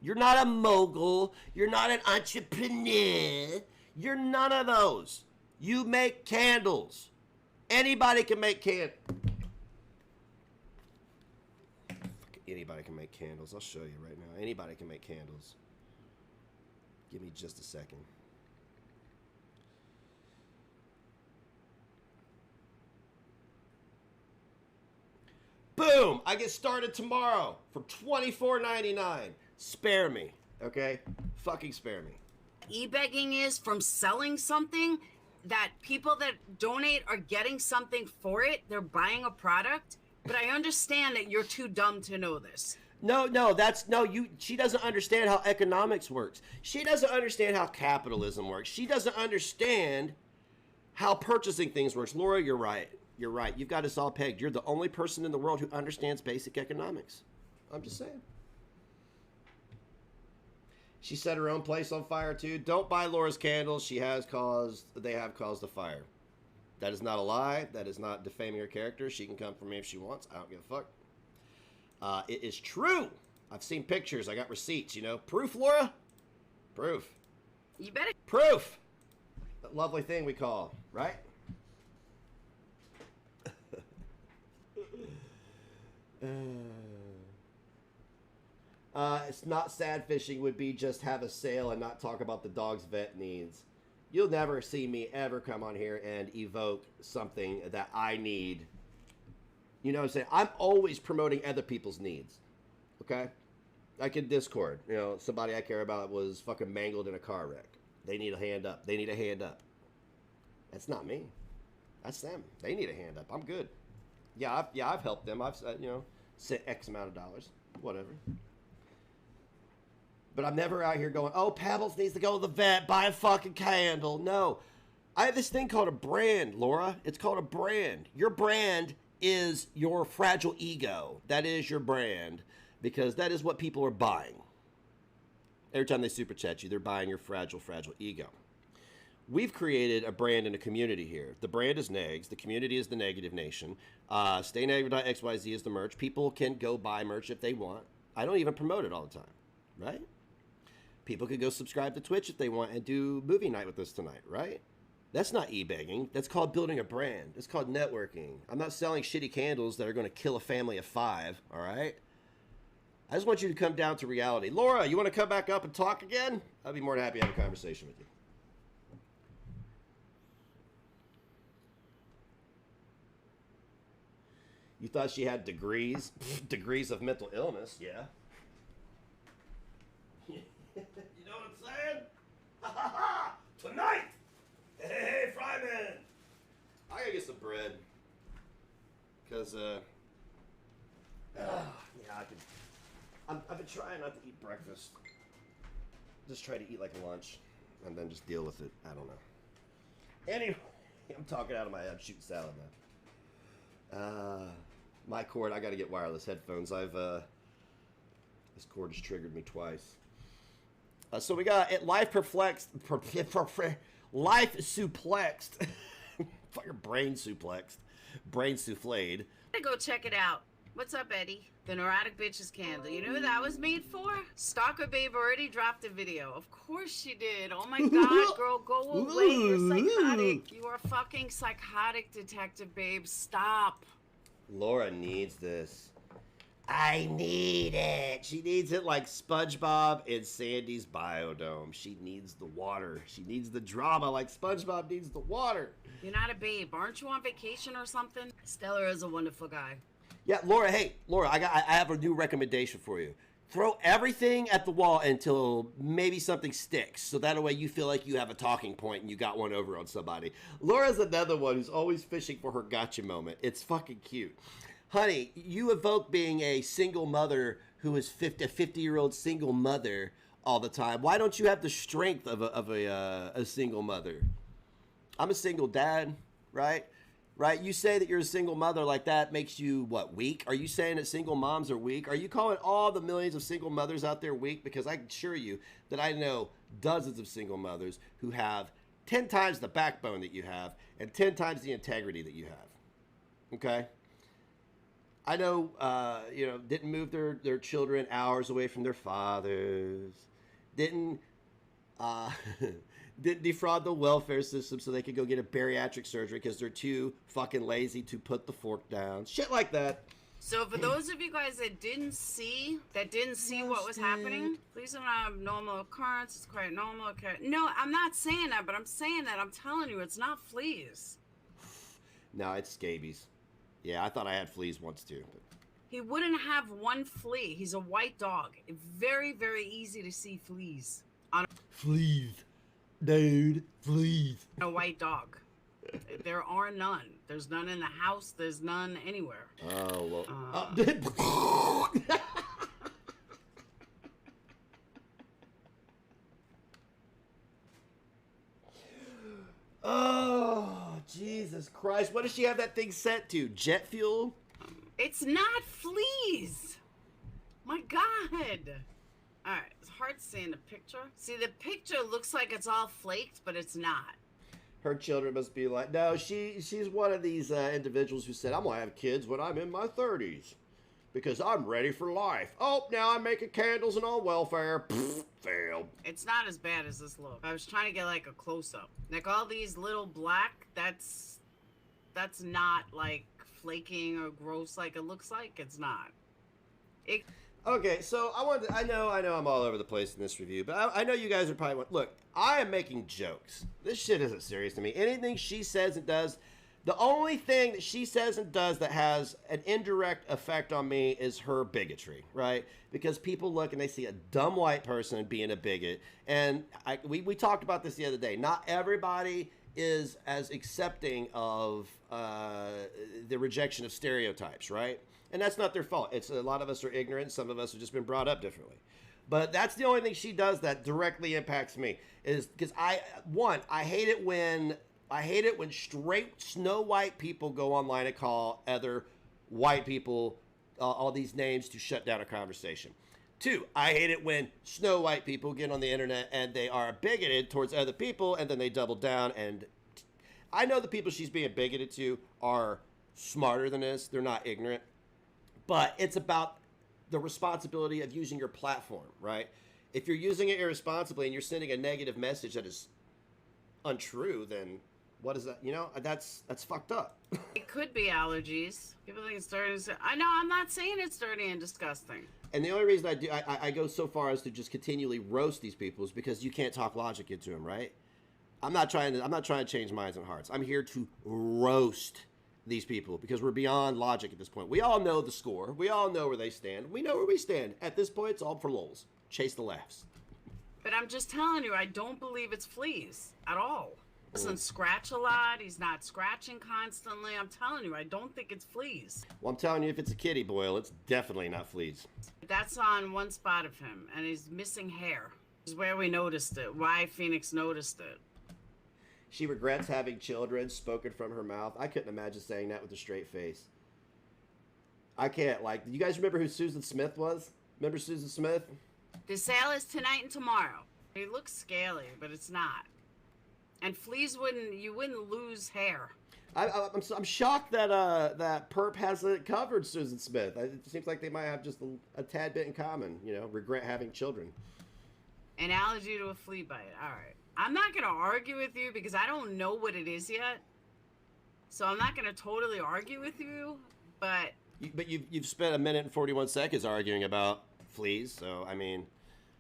You're not a mogul. You're not an entrepreneur. You're none of those. You make candles. Anybody can make candles. Anybody can make candles. I'll show you right now. Anybody can make candles. Give me just a second. Boom! I get started tomorrow for $24.99. Spare me, okay? Fucking spare me. E-begging is from selling something that people that donate are getting something for it. They're buying a product. But I understand that you're too dumb to know this. No, she doesn't understand how economics works. She doesn't understand how capitalism works. She doesn't understand how purchasing things works. Laura, you're right. You're right. You've got us all pegged. You're the only person in the world who understands basic economics. I'm just saying. She set her own place on fire too. Don't buy Laura's candles. They have caused a fire. That is not a lie. That is not defaming her character. She can come for me if she wants. I don't give a fuck. It is true. I've seen pictures. I got receipts, you know. Proof, Laura? Proof. You better. Proof. That lovely thing we call, right? It's not sad fishing would be just have a sale and not talk about the dog's vet needs. You'll never see me ever come on here and evoke something that I need. You know what I'm saying? I'm always promoting other people's needs. Okay? Like in Discord, you know, somebody I care about was fucking mangled in a car wreck. They need a hand up. They need a hand up. That's not me. That's them. They need a hand up. I'm good. Yeah, I've helped them. I've, you know, sent X amount of dollars. Whatever. But I'm never out here going, oh, Pebbles needs to go to the vet, buy a fucking candle. No. I have this thing called a brand, Laura. It's called a brand. Your brand is your fragile ego. That is your brand. Because that is what people are buying. Every time they super chat you, they're buying your fragile ego. We've created a brand and a community here. The brand is Negs. The community is the Negative Nation. StayNegative.xyz is the merch. People can go buy merch if they want. I don't even promote it all the time, right? People could go subscribe to Twitch if they want and do movie night with us tonight, right? That's not e-begging. That's called building a brand. It's called networking. I'm not selling shitty candles that are going to kill a family of 5, all right? I just want you to come down to reality. Laura, you want to come back up and talk again? I'd be more than happy to have a conversation with you. You thought she had degrees? Degrees of mental illness, yeah. You know what I'm saying? Ha ha ha! Tonight! Hey, Fryman! I gotta get some bread. Because, yeah, I've been trying not to eat breakfast. Just try to eat like lunch. And then just deal with it. I don't know. Anyway, I'm talking out of my head. I'm shooting salad now. My cord, I gotta get wireless headphones. This cord has triggered me twice. So we got it life perplexed, life suplexed, fucking brain suplexed, brain souffled. I go check it out. What's up, Eddie? The Neurotic Bitches candle. You know who that was made for? Stalker Babe already dropped a video. Of course she did. Oh my god, girl, go away. You're psychotic. You are fucking psychotic, Detective Babe. Stop. Laura needs this. I need it. She needs it like SpongeBob in Sandy's biodome. She needs the water. She needs the drama like SpongeBob needs the water. You're not a babe. Aren't you on vacation or something? Stellar is a wonderful guy. Yeah, Laura, hey, Laura, I have a new recommendation for you. Throw everything at the wall until maybe something sticks. So that way you feel like you have a talking point and you got one over on somebody. Laura's another one who's always fishing for her gotcha moment. It's fucking cute. Honey, you evoke being a single mother who is a 50-year-old single mother all the time. Why don't you have the strength of a single mother? I'm a single dad, right? Right? You say that you're a single mother like that makes you, what, weak? Are you saying that single moms are weak? Are you calling all the millions of single mothers out there weak? Because I can assure you that I know dozens of single mothers who have 10 times the backbone that you have and 10 times the integrity that you have. Okay? I know, didn't move their children hours away from their fathers. Didn't didn't defraud the welfare system so they could go get a bariatric surgery because they're too fucking lazy to put the fork down. Shit like that. So for those of you guys that didn't see what was happening, please don't have normal occurrence. It's quite normal. Okay. No, I'm not saying that, but I'm saying that I'm telling you it's not fleas. No, it's scabies. Yeah, I thought I had fleas once too. But... He wouldn't have one flea. He's a white dog. Very, very easy to see fleas on fleas, dude, fleas. A white dog. There are none. There's none in the house. There's none anywhere. Oh, well. Oh, Jesus Christ. What does she have that thing set to? Jet fuel? It's not fleas. My God. All right. It's hard to see in the picture. See, the picture looks like it's all flaked, but it's not. Her children must be like, no, she's one of these individuals who said, I'm going to have kids when I'm in my 30s because I'm ready for life. Oh, now I'm making candles and on welfare. Pfft, failed. It's not as bad as this look. I was trying to get like a close-up. Like all these little black, that's not like flaking or gross like it looks like. It's not. Okay, so I know I'm all over the place in this review, but I know you guys are probably, look, I am making jokes. This shit isn't serious to me. Anything she says and does, the only thing that she says and does that has an indirect effect on me is her bigotry, right? Because people look and they see a dumb white person being a bigot, and we talked about this the other day. Not everybody is as accepting of the rejection of stereotypes, right? And that's not their fault. It's a lot of us are ignorant. Some of us have just been brought up differently. But that's the only thing she does that directly impacts me is because I hate it when straight Snow White people go online and call other white people all these names to shut down a conversation. 2, I hate it when Snow White people get on the internet and they are bigoted towards other people and then they double down. And I know the people she's being bigoted to are smarter than this. They're not ignorant. But it's about the responsibility of using your platform, right? If you're using it irresponsibly and you're sending a negative message that is untrue, then what is that? You know, that's fucked up. It could be allergies. People think it's dirty. I know, I'm not saying it's dirty and disgusting. And the only reason I go so far as to just continually roast these people is because you can't talk logic into them, right? I'm not trying to change minds and hearts. I'm here to roast these people because we're beyond logic at this point. We all know the score. We all know where they stand. We know where we stand. At this point, it's all for lulz. Chase the laughs. But I'm just telling you, I don't believe it's fleas at all. He doesn't scratch a lot. He's not scratching constantly. I'm telling you, I don't think it's fleas. Well, I'm telling you, if it's a kitty boil, it's definitely not fleas. That's on one spot of him, and he's missing hair. This is where we noticed it. Why Phoenix noticed it. She regrets having children, spoken from her mouth. I couldn't imagine saying that with a straight face. I can't. Like, you guys remember who Susan Smith was? Remember Susan Smith? The sale is tonight and tomorrow. It looks scaly, but it's not. And fleas you wouldn't lose hair. I'm shocked that that Perp hasn't covered Susan Smith. It seems like they might have just a tad bit in common. You know, regret having children. An allergy to a flea bite. All right. I'm not going to argue with you because I don't know what it is yet. So I'm not going to totally argue with you, but... But you've spent a minute and 41 seconds arguing about fleas, so, I mean,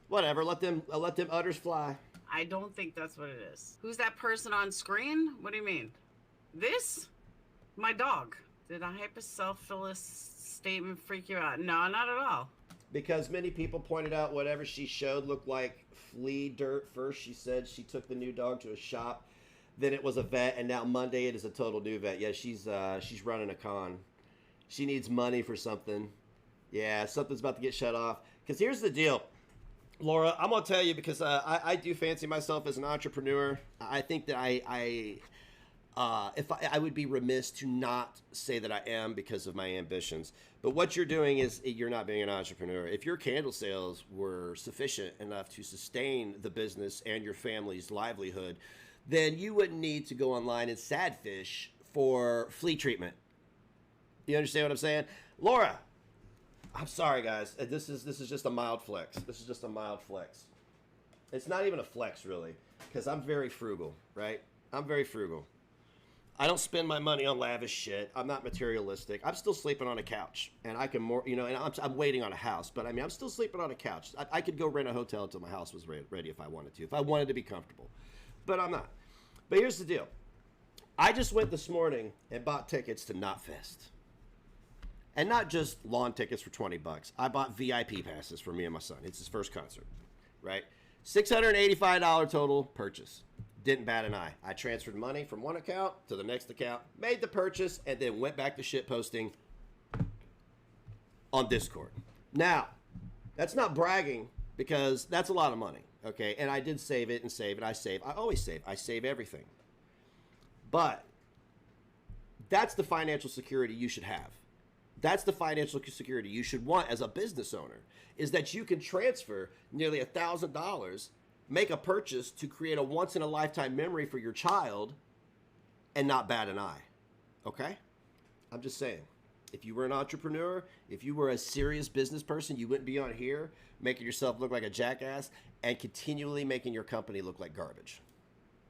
whatever. Let them udders fly. I don't think that's what it is. Who's that person on screen? What do you mean? This? My dog. Did a hyper-self-fillist statement freak you out? No, not at all. Because many people pointed out whatever she showed looked like flea dirt. First, she said she took the new dog to a shop. Then it was a vet, and now Monday it is a total new vet. Yeah, she's running a con. She needs money for something. Yeah, something's about to get shut off. Because here's the deal, Laura. I'm gonna tell you because I do fancy myself as an entrepreneur. I think that I would be remiss to not say that I am because of my ambitions. But what you're doing is you're not being an entrepreneur. If your candle sales were sufficient enough to sustain the business and your family's livelihood, then you wouldn't need to go online and sadfish for flea treatment. You understand what I'm saying? Laura, I'm sorry, guys. This is just a mild flex. This is just a mild flex. It's not even a flex, really, because I'm very frugal, right? I'm very frugal. I don't spend my money on lavish shit. I'm not materialistic. I'm still sleeping on a couch, and I can more, you know. And I'm waiting on a house, but I mean, I'm still sleeping on a couch. I could go rent a hotel until my house was ready if I wanted to, if I wanted to be comfortable, but I'm not. But here's the deal. I just went this morning and bought tickets to Knotfest. And not just lawn tickets for $20. I bought VIP passes for me and my son. It's his first concert, right? $685 total purchase. Didn't bat an eye. I transferred money from one account to the next account, made the purchase, and then went back to shit posting on Discord. Now, that's not bragging because that's a lot of money, okay? And I did save it and save it. I always save. I save everything. But that's the financial security you should have. That's the financial security you should want as a business owner, is that you can transfer nearly $1,000, make a purchase to create a once-in-a-lifetime memory for your child and not bat an eye, okay? I'm just saying, if you were an entrepreneur, if you were a serious business person, you wouldn't be on here making yourself look like a jackass and continually making your company look like garbage.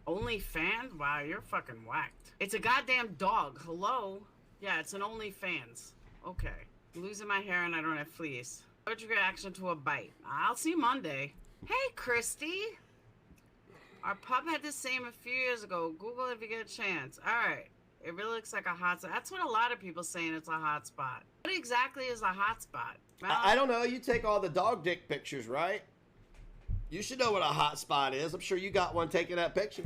OnlyFans? Wow, you're fucking whacked. It's a goddamn dog. Hello? Yeah, it's an OnlyFans. Okay. I'm losing my hair and I don't have fleas. Allergic reaction to a bite. I'll see you Monday. Hey, Christy. Our pup had the same a few years ago. Google if you get a chance. All right. It really looks like a hot spot. That's what a lot of people saying it's a hot spot. What exactly is a hot spot? I don't know. You take all the dog dick pictures, right? You should know what a hot spot is. I'm sure you got one taking that picture.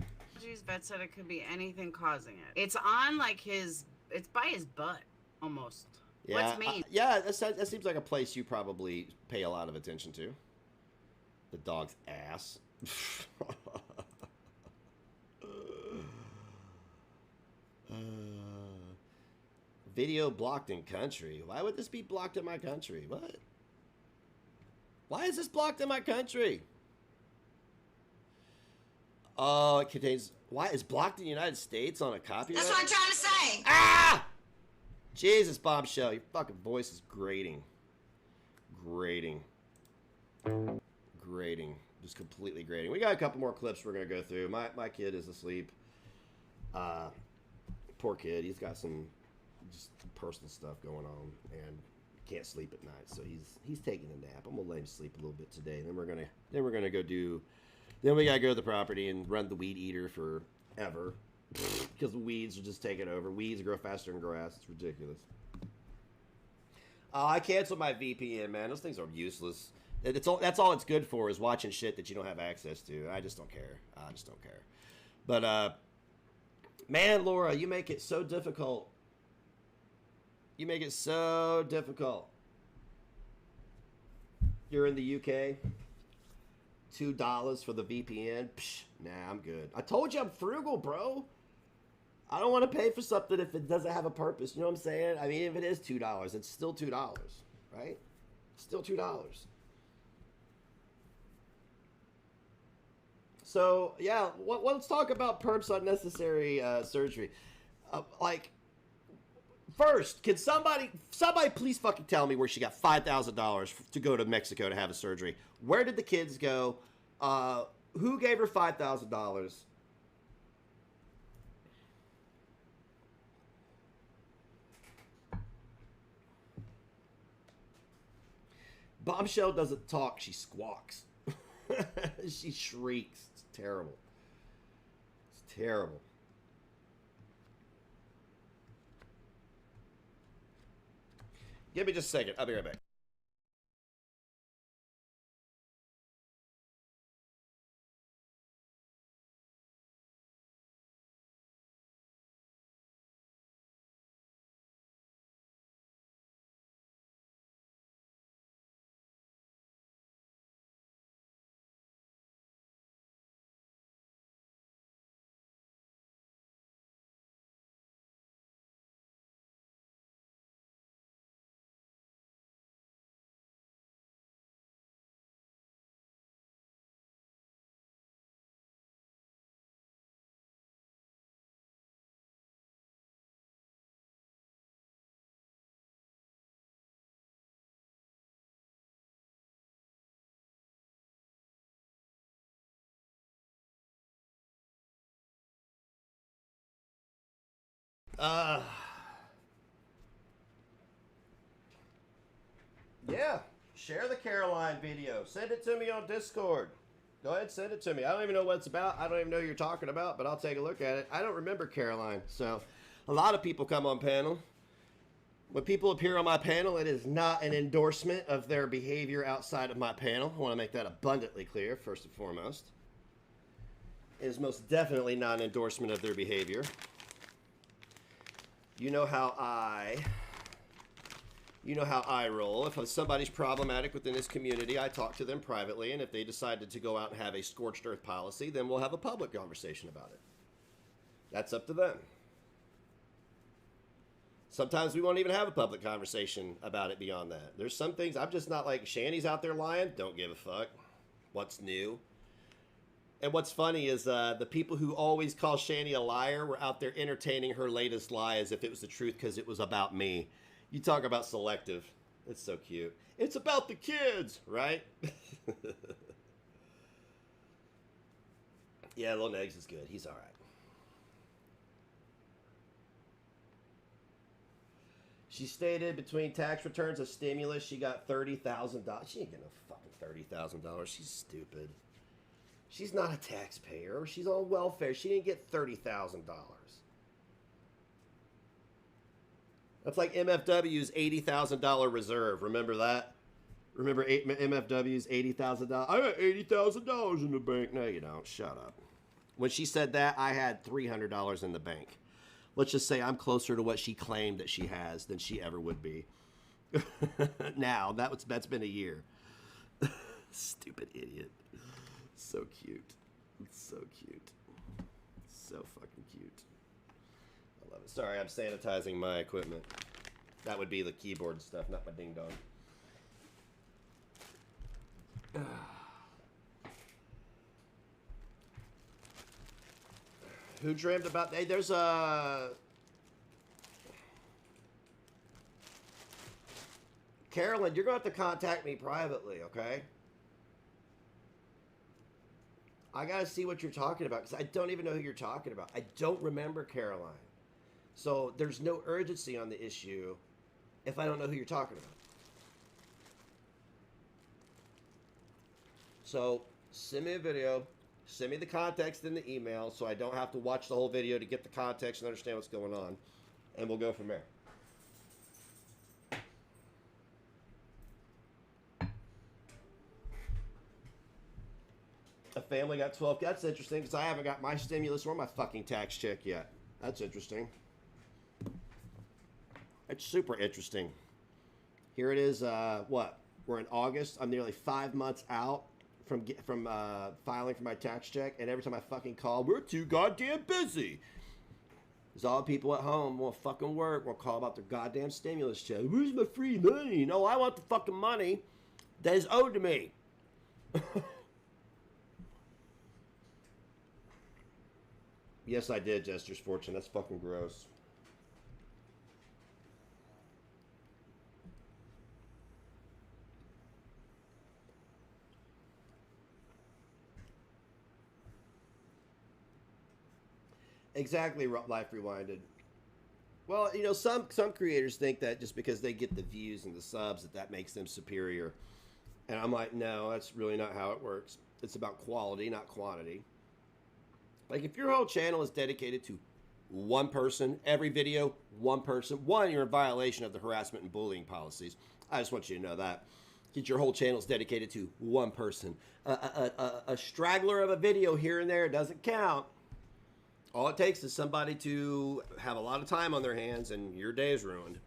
Vet said it could be anything causing it. It's on like it's by his butt almost. Yeah, what's mean? Yeah, that seems like a place you probably pay a lot of attention to. The dog's ass. Video blocked in country. Why would this be blocked in my country? What? Why is this blocked in my country? Oh, it contains... Why? It's blocked in the United States on a copyright? That's what I'm trying to say. Ah! Jesus, Bombshell. Your fucking voice is grating. Grating. Just completely grating. We got a couple more clips we're going to go through. My kid is asleep. Poor kid. He's got some just personal stuff going on and can't sleep at night. So he's taking a nap. I'm going to let him sleep a little bit today. Then we're going to go do... Then we got to go to the property and run the weed eater forever. Because the weeds are just taking over. Weeds grow faster than grass. It's ridiculous. I canceled my VPN, man. Those things are useless. That's all it's good for is watching shit that you don't have access to. I just don't care. But, man, Laura, you make it so difficult. You make it so difficult. You're in the UK. $2 for the VPN. Psh, nah, I'm good. I told you I'm frugal, bro. I don't want to pay for something if it doesn't have a purpose. You know what I'm saying? I mean, if it is $2, it's still $2, right? Still $2. So, yeah, let's talk about Perp's unnecessary surgery. First, can somebody please fucking tell me where she got $5,000 to go to Mexico to have a surgery? Where did the kids go? Who gave her $5,000? Bombshell doesn't talk, she squawks. She shrieks. It's terrible. It's terrible. Give me just a second. I'll be right back. Yeah, share the Caroline video. Send it to me on Discord. Go ahead, send it to me. I don't even know what it's about. I don't even know who you're talking about, but I'll take a look at it. I don't remember Caroline, so a lot of people come on panel. When people appear on my panel, it is not an endorsement of their behavior outside of my panel. I want to make that abundantly clear, first and foremost. It is most definitely not an endorsement of their behavior. You know how I roll. If somebody's problematic within this community, I talk to them privately, and if they decided to go out and have a scorched earth policy, then we'll have a public conversation about it. That's up to them. Sometimes we won't even have a public conversation about it beyond that. There's some things I'm just not like, Shanny's out there lying, don't give a fuck. What's new? And what's funny is the people who always call Shanny a liar were out there entertaining her latest lie as if it was the truth because it was about me. You talk about selective. It's so cute. It's about the kids, right? Yeah, Lil Negs is good. He's all right. She stated between tax returns of stimulus, she got $30,000. She ain't getting no fucking $30,000. She's stupid. She's not a taxpayer. She's on welfare. She didn't get $30,000. That's like MFW's $80,000 reserve. Remember that? Remember MFW's $80,000? I got $80,000 in the bank. No, you don't. Shut up. When she said that, I had $300 in the bank. Let's just say I'm closer to what she claimed that she has than she ever would be. Now, that's been a year. Stupid idiot. So cute. It's so cute. So fucking cute. I love it. Sorry, I'm sanitizing my equipment. That would be the keyboard and stuff, not my ding dong. Who dreamed about... Hey, there's a... Carolyn, you're going to have to contact me privately, okay? I got to see what you're talking about, because I don't even know who you're talking about. I don't remember Caroline. So there's no urgency on the issue if I don't know who you're talking about. So send me a video. Send me the context in the email so I don't have to watch the whole video to get the context and understand what's going on. And we'll go from there. A family got 12. That's interesting because I haven't got my stimulus or my fucking tax check yet. That's interesting. It's super interesting. Here it is. What? We're in August. I'm nearly 5 months out from filing for my tax check, and every time I fucking call, we're too goddamn busy. There's all the people at home won't fucking work, won't call about their goddamn stimulus check. Where's my free money? No, I want the fucking money that is owed to me. Yes, I did, Jester's Fortune. That's fucking gross. Exactly, Life Rewinded. Well, you know, some creators think that just because they get the views and the subs that makes them superior. And I'm like, no, that's really not how it works. It's about quality, not quantity. Like, if your whole channel is dedicated to one person, every video, one person, you're in violation of the harassment and bullying policies. I just want you to know that. Get your whole channel is dedicated to one person. A straggler of a video here and there doesn't count. All it takes is somebody to have a lot of time on their hands and your day is ruined.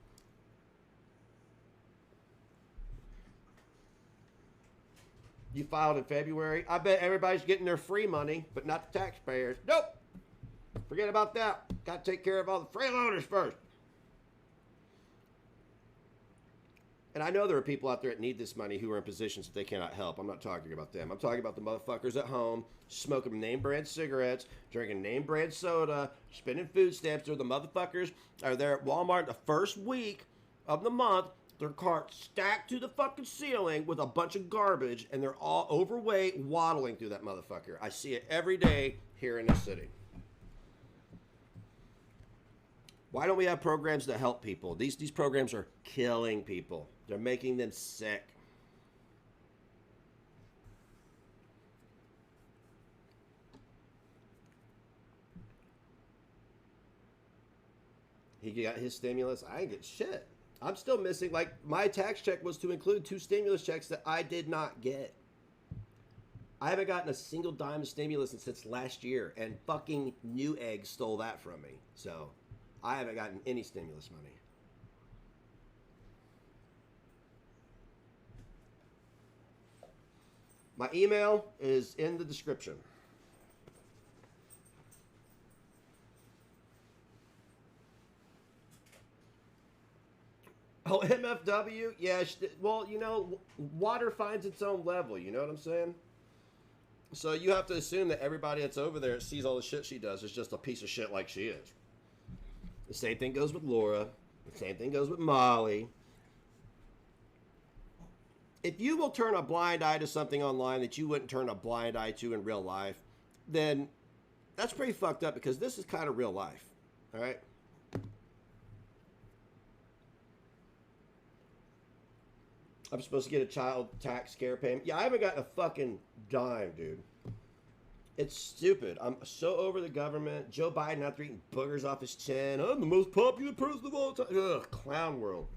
You filed in February. I bet everybody's getting their free money, but not the taxpayers. Nope. Forget about that. Got to take care of all the freeloaders first. And I know there are people out there that need this money who are in positions that they cannot help. I'm not talking about them. I'm talking about the motherfuckers at home smoking name brand cigarettes, drinking name brand soda, spending food stamps. They're the motherfuckers are there at Walmart the first week of the month. Their cart stacked to the fucking ceiling with a bunch of garbage, and they're all overweight, waddling through that motherfucker. I see it every day here in the city. Why don't we have programs that help people? These programs are killing people. They're making them sick. He got his stimulus. I didn't get shit. I'm still missing, like, my tax check was to include 2 stimulus checks that I did not get. I haven't gotten a single dime of stimulus since last year, and fucking Newegg stole that from me. So, I haven't gotten any stimulus money. My email is in the description. Oh, MFW? Yeah, well, you know, water finds its own level, you know what I'm saying? So you have to assume that everybody that's over there sees all the shit she does is just a piece of shit like she is. The same thing goes with Laura. The same thing goes with Molly. If you will turn a blind eye to something online that you wouldn't turn a blind eye to in real life, then that's pretty fucked up, because this is kind of real life, all right? I'm supposed to get a child tax care payment. Yeah, I haven't gotten a fucking dime, dude. It's stupid. I'm so over the government. Joe Biden out there eating boogers off his chin. I'm the most popular person of all time. Ugh, clown world.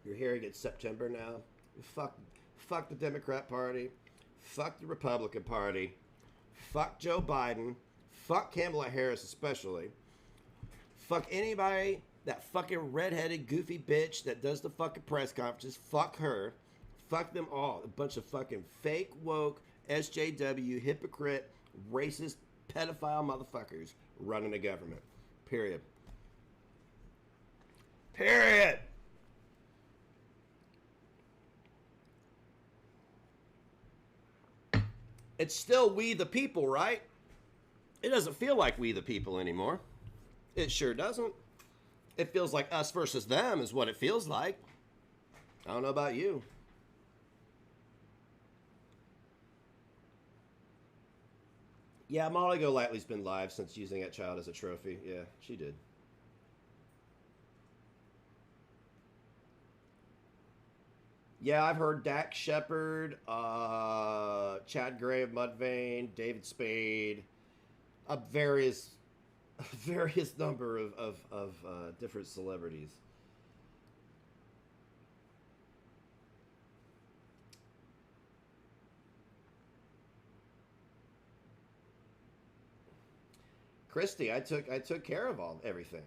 You're hearing it's September now. Fuck the Democrat Party. Fuck the Republican Party. Fuck Joe Biden. Fuck Kamala Harris especially. Fuck anybody, that fucking redheaded goofy bitch that does the fucking press conferences. Fuck her. Fuck them all. A bunch of fucking fake, woke, SJW, hypocrite, racist, pedophile motherfuckers running the government. Period. Period. It's still we the people, right? It doesn't feel like we the people anymore. It sure doesn't. It feels like us versus them is what it feels like. I don't know about you. Yeah, Molly Golightly's been live since using that child as a trophy. Yeah, she did. Yeah, I've heard Dak Shepard, Chad Gray of Mudvayne, David Spade, a various number of different celebrities. Christy, I took care of everything.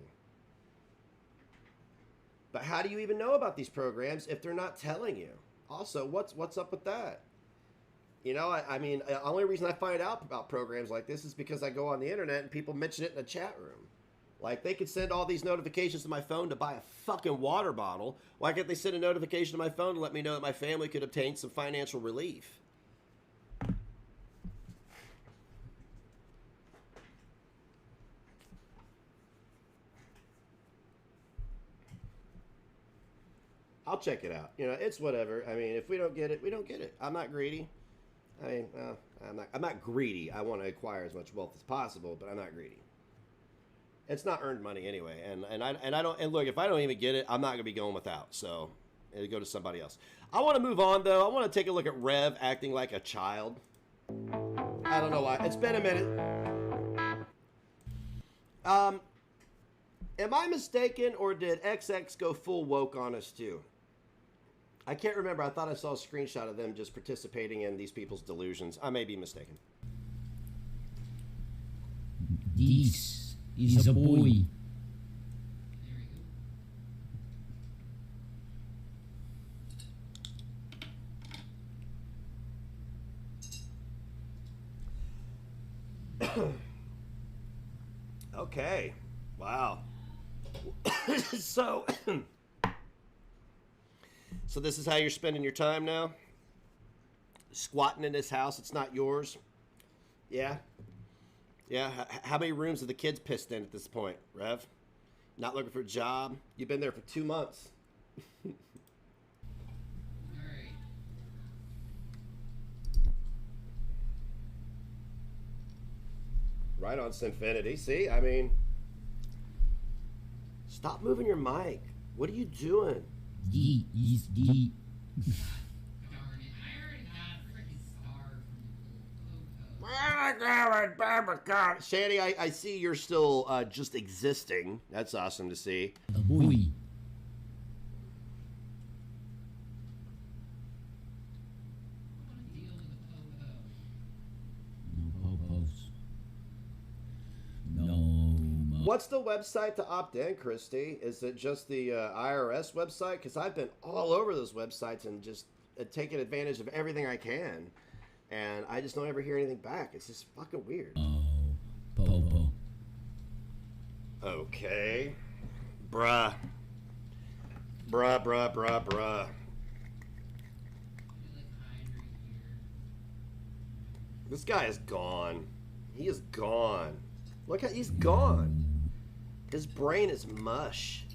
But how do you even know about these programs if they're not telling you? Also, what's up with that? You know, I mean, the only reason I find out about programs like this is because I go on the internet and people mention it in a chat room. Like, they could send all these notifications to my phone to buy a fucking water bottle. Why can't they send a notification to my phone to let me know that my family could obtain some financial relief? I'll check it out. You know, it's whatever. I mean, if we don't get it, we don't get it. I'm not greedy. I mean, I'm not greedy. I want to acquire as much wealth as possible, but I'm not greedy. It's not earned money anyway, and I don't. And look, if I don't even get it, I'm not gonna be going without. So it'll go to somebody else. I want to move on though. I want to take a look at Rev acting like a child. I don't know why. It's been a minute. Am I mistaken, or did XX go full woke on us too? I can't remember. I thought I saw a screenshot of them just participating in these people's delusions. I may be mistaken. This is a boy. Okay. Wow. So this is how you're spending your time now? Squatting in this house, it's not yours? Yeah? Yeah, how many rooms have the kids pissed in at this point, Rev? Not looking for a job? You've been there for 2 months. Right on Sinfinity. See, I mean, stop moving your mic. What are you doing? D is D. Shanny, I see you're still just existing. That's awesome to see. A boy. What's the website to opt in, Christy? Is it just the IRS website? Because I've been all over those websites and just taking advantage of everything I can. And I just don't ever hear anything back. It's just fucking weird. Oh, Popo. Okay. Bruh. This guy is gone. He is gone. Look how he's gone. His brain is mush.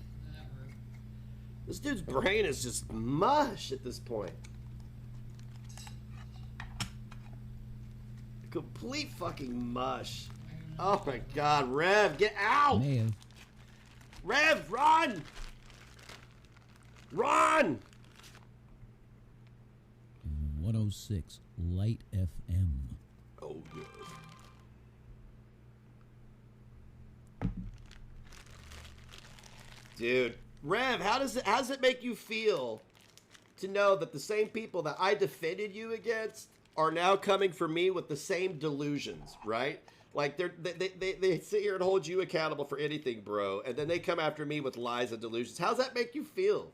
This dude's brain is just mush at this point. Complete fucking mush. Oh my god, Rev, get out! Man. Rev, run! Run! 106 Light FM. Oh good. Dude, Rev, how does it make you feel to know that the same people that I defended you against are now coming for me with the same delusions, right? Like they sit here and hold you accountable for anything, bro, and then they come after me with lies and delusions. How's that make you feel?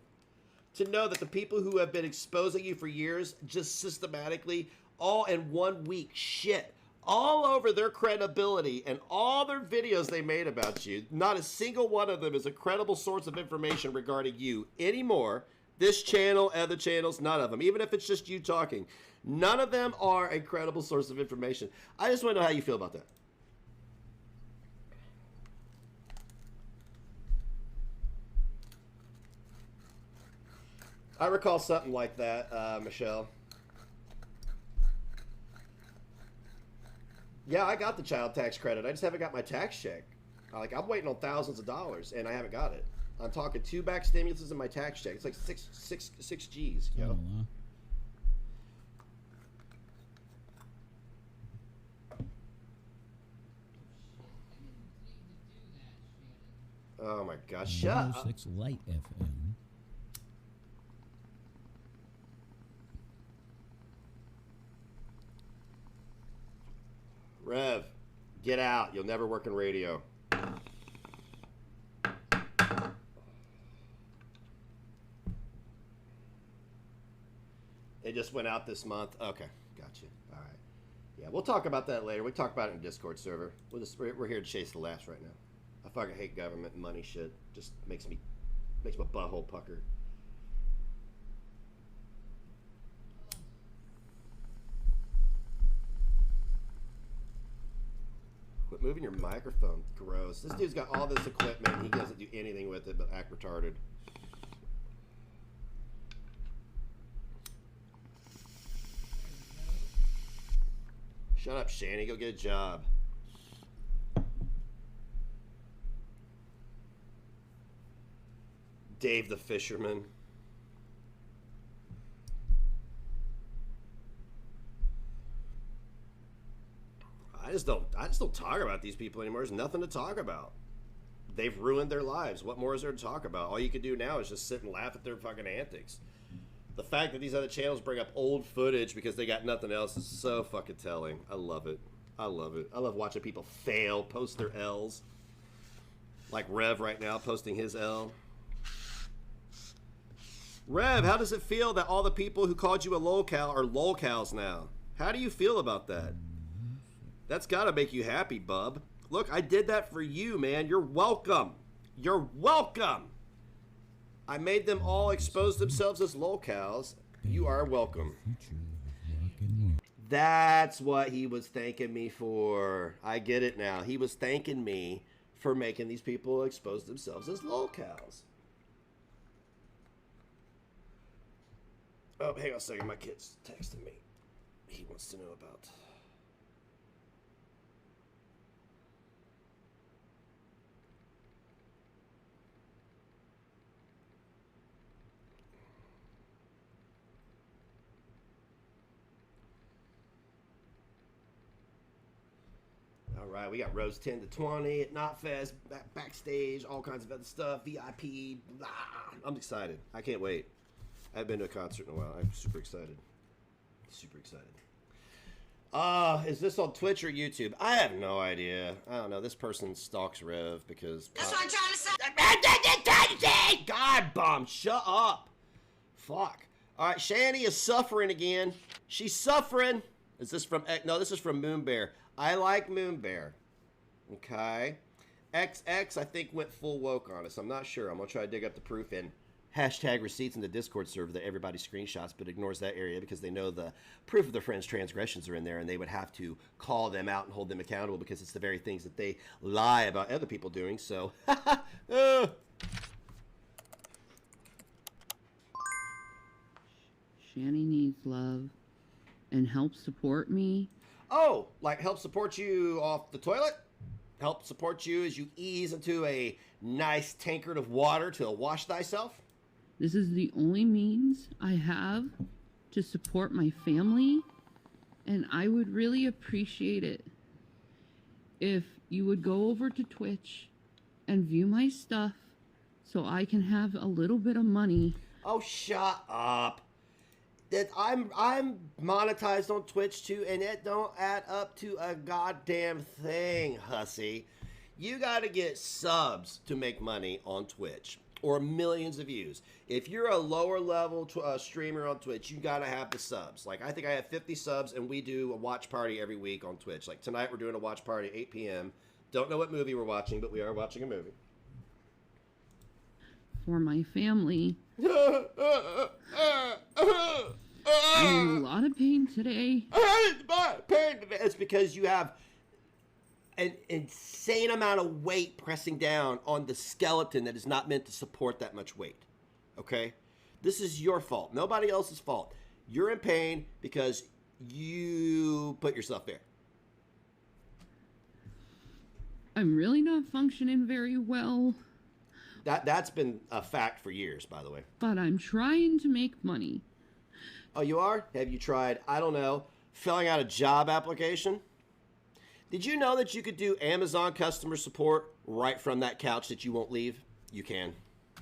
To know that the people who have been exposing you for years just systematically, all in 1 week, shit all over their credibility and all their videos they made about you. Not a single one of them is a credible source of information regarding you anymore. This channel, other channels, none of them. Even if it's just you talking, none of them are a credible source of information. I just want to know how you feel about that. I recall something like that, Michelle. Yeah, I got the child tax credit. I just haven't got my tax check. I'm waiting on thousands of dollars, and I haven't got it. I'm talking 2 back stimuluses and my tax check. It's like six G's, yo. Oh my gosh, shut up. 106 Light FM. Rev, get out. You'll never work in radio. They just went out this month. Okay, gotcha. All right. Yeah, we'll talk about that later. We talk about it in Discord server. We're here to chase the laughs right now. I fucking hate government and money shit. Just makes my butthole pucker. Quit moving your microphone. Gross. This dude's got all this equipment. He doesn't do anything with it but act retarded. Shut up, Shanny. Go get a job. Dave the Fisherman. I just don't talk about these people anymore. There's nothing to talk about. They've ruined their lives. What more is there to talk about? All you can do now is just sit and laugh at their fucking antics. The fact that these other channels bring up old footage because they got nothing else is so fucking telling. I love it. I love it. I love watching people fail, post their L's. Like Rev right now posting his L. Rev, how does it feel that all the people who called you a lolcow are lolcows now? How do you feel about that? That's gotta make you happy, bub. Look, I did that for you, man. You're welcome. You're welcome. I made them all expose themselves as lolcows. You are welcome. That's what he was thanking me for. I get it now. He was thanking me for making these people expose themselves as lolcows. Oh, hang on a second. My kid's texting me. He wants to know about... All right, we got rows 10 to 20 at Knotfest, backstage, all kinds of other stuff, VIP. Blah. I'm excited. I can't wait. I haven't been to a concert in a while. I'm super excited. Super excited. Is this on Twitch or YouTube? I have no idea. I don't know. This person stalks Rev because... That's what I'm trying to say. God bomb, shut up. Fuck. All right, Shani is suffering again. She's suffering. Is this from... No, this is from Moonbear. I like Moonbear. Okay. XX, I think, went full woke on us. I'm not sure. I'm going to try to dig up the proof and hashtag receipts in the Discord server that everybody screenshots but ignores that area because they know the proof of their friends' transgressions are in there and they would have to call them out and hold them accountable because it's the very things that they lie about other people doing. So, Shani needs love and help support me. Oh, like help support you off the toilet? Help support you as you ease into a nice tankard of water to wash thyself? This is the only means I have to support my family, and I would really appreciate it if you would go over to Twitch and view my stuff so I can have a little bit of money. Oh, shut up. That I'm monetized on Twitch too, and it don't add up to a goddamn thing, hussy. You gotta get subs to make money on Twitch, or millions of views. If you're a lower level streamer on Twitch, you gotta have the subs. Like, I think I have 50 subs, and we do a watch party every week on Twitch. Like, tonight we're doing a watch party at 8 p.m. Don't know what movie we're watching, but we are watching a movie. For my family. I'm in a lot of pain today. It's because you have an insane amount of weight pressing down on the skeleton that is not meant to support that much weight. Okay? This is your fault. Nobody else's fault. You're in pain because you put yourself there. I'm really not functioning very well. That's been a fact for years, by the way. But I'm trying to make money. Oh, you are? Have you tried, I don't know, filling out a job application? Did you know that you could do Amazon customer support right from that couch that you won't leave? You can.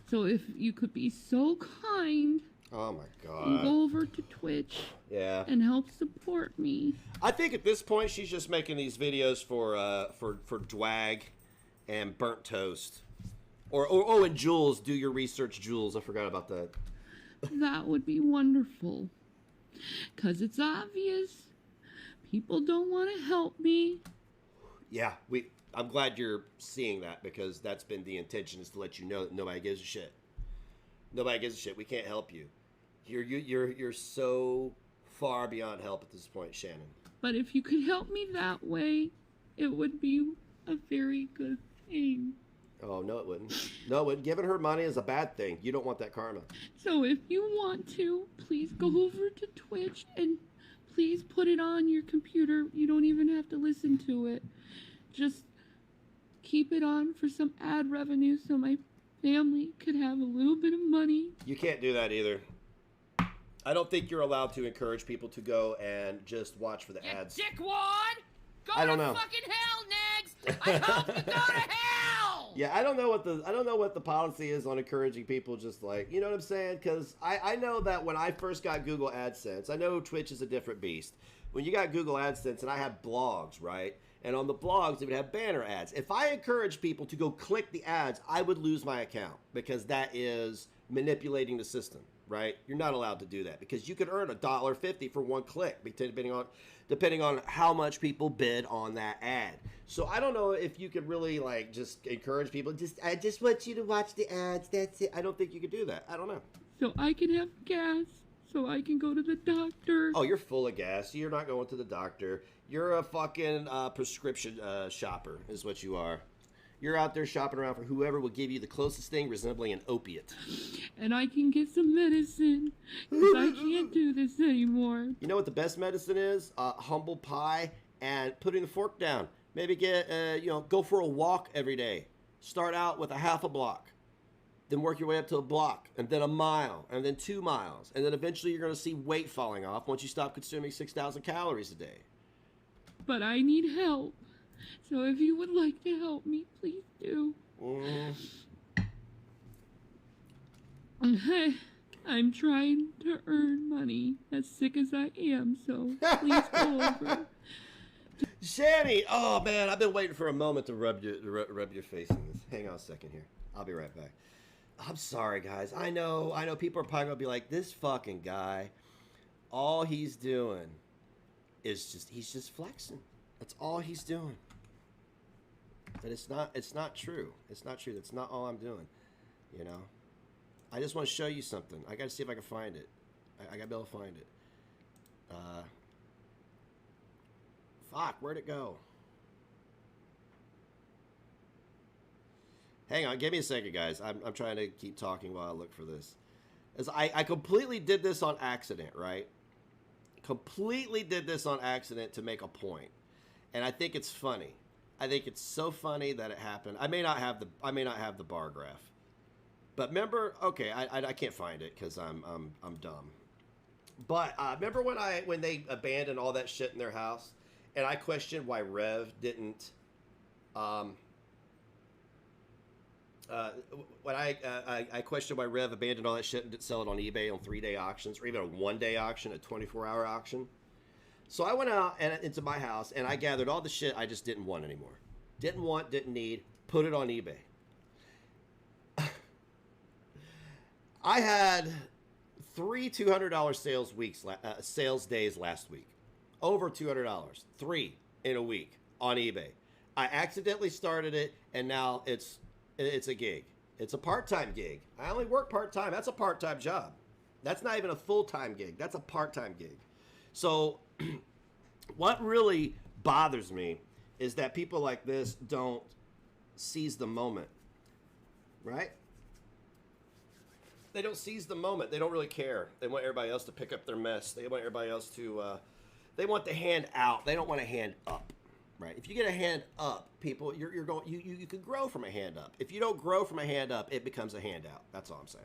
So if you could be so kind... Oh, my God. And go over to Twitch. Yeah. And help support me. I think at this point, she's just making these videos for Dwag and Burnt Toast. Oh, and Jules, do your research, Jules. I forgot about that. That would be wonderful. Because it's obvious. People don't want to help me. Yeah, I'm glad you're seeing that because that's been the intention, is to let you know that nobody gives a shit. Nobody gives a shit. We can't help you. You're so far beyond help at this point, Shannon. But if you could help me that way, it would be a very good thing. Oh, no, it wouldn't. No, it wouldn't. Giving her money is a bad thing. You don't want that karma. So if you want to, please go over to Twitch and please put it on your computer. You don't even have to listen to it. Just keep it on for some ad revenue so my family could have a little bit of money. You can't do that either. I don't think you're allowed to encourage people to go and just watch for the ads. Dickwad! Go I don't to know. fucking hell, Negs! I hope you go to hell! Yeah, I don't know what the policy is on encouraging people, just like, you know what I'm saying? Because I know that when I first got Google AdSense, I know Twitch is a different beast. When you got Google AdSense, and I had blogs, right? And on the blogs, it would have banner ads. If I encouraged people to go click the ads, I would lose my account because that is manipulating the system, right? You're not allowed to do that because you could earn $1.50 for one click, depending on how much people bid on that ad. So I don't know if you could really like just encourage people. I just want you to watch the ads. That's it. I don't think you could do that. I don't know. So I can have gas. So I can go to the doctor. Oh, you're full of gas. You're not going to the doctor. You're a fucking prescription shopper is what you are. You're out there shopping around for whoever will give you the closest thing resembling an opiate. And I can get some medicine, because I can't do this anymore. You know what the best medicine is? Humble pie and putting the fork down. Maybe get, go for a walk every day. Start out with a half a block. Then work your way up to a block, and then a mile, and then 2 miles. And then eventually you're going to see weight falling off once you stop consuming 6,000 calories a day. But I need help. So if you would like to help me, please do. I'm trying to earn money, as sick as I am, so please go over. Shani! Oh, man, I've been waiting for a moment to rub your face in this. Hang on a second here. I'll be right back. I'm sorry, guys. I know people are probably going to be like, this fucking guy, all he's doing is he's just flexing. That's all he's doing. But it's not true. It's not true. That's not all I'm doing. You know? I just want to show you something. I got to see if I can find it. I got to be able to find it. Fuck, where'd it go? Hang on, give me a second, guys. I'm trying to keep talking while I look for this. As I completely did this on accident, right? Completely did this on accident to make a point. And I think it's funny. I think it's so funny that it happened. I may not have the bar graph. But remember, okay, I can't find it because I'm dumb. But remember when they abandoned all that shit in their house, and I questioned why Rev didn't. When I questioned why Rev abandoned all that shit and didn't sell it on eBay on 3-day auctions, or even a 1-day auction, a 24-hour auction. So I went out into my house and I gathered all the shit I just didn't want anymore. Didn't want, didn't need, put it on eBay. I had 3 $200 sales days last week. Over $200. 3 in a week on eBay. I accidentally started it, and now it's a gig. It's a part-time gig. I only work part-time. That's a part-time job. That's not even a full-time gig. That's a part-time gig. So what really bothers me is that people like this don't seize the moment, right? They don't seize the moment. They don't really care. They want everybody else to pick up their mess. They want everybody else to, they want the hand out. They don't want a hand up, right? If you get a hand up, people, you can grow from a hand up. If you don't grow from a hand up, it becomes a handout. That's all I'm saying.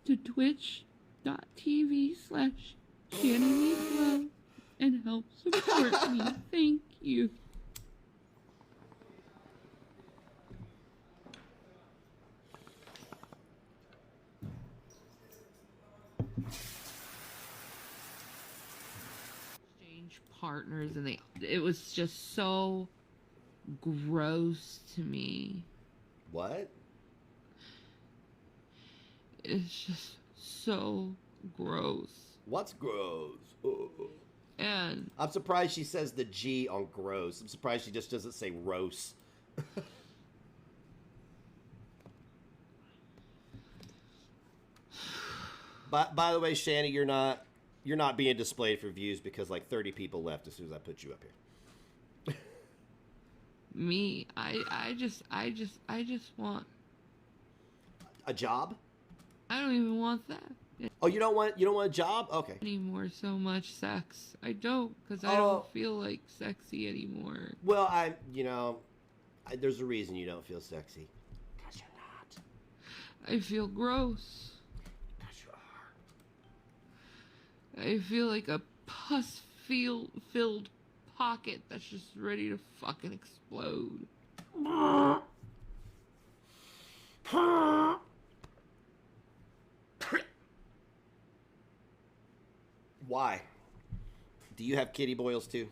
To twitch.tv/ChannelNeedsLove and help support me. Thank you. Exchange partners, and it was just so gross to me. What? It's just so gross. What's gross? Oh. And I'm surprised she says the G on gross. I'm surprised she just doesn't say roast. By the way, Shani, you're not being displayed for views because like 30 people left as soon as I put you up here. me, I just want a job. I don't even want that. Oh, you don't want a job? Okay. Anymore, so much sex. I don't, because I don't feel like sexy anymore. Well, there's a reason you don't feel sexy. Because you're not. I feel gross. Because you are. I feel like a pus-filled pocket that's just ready to fucking explode. Why? Do you have kitty boils too?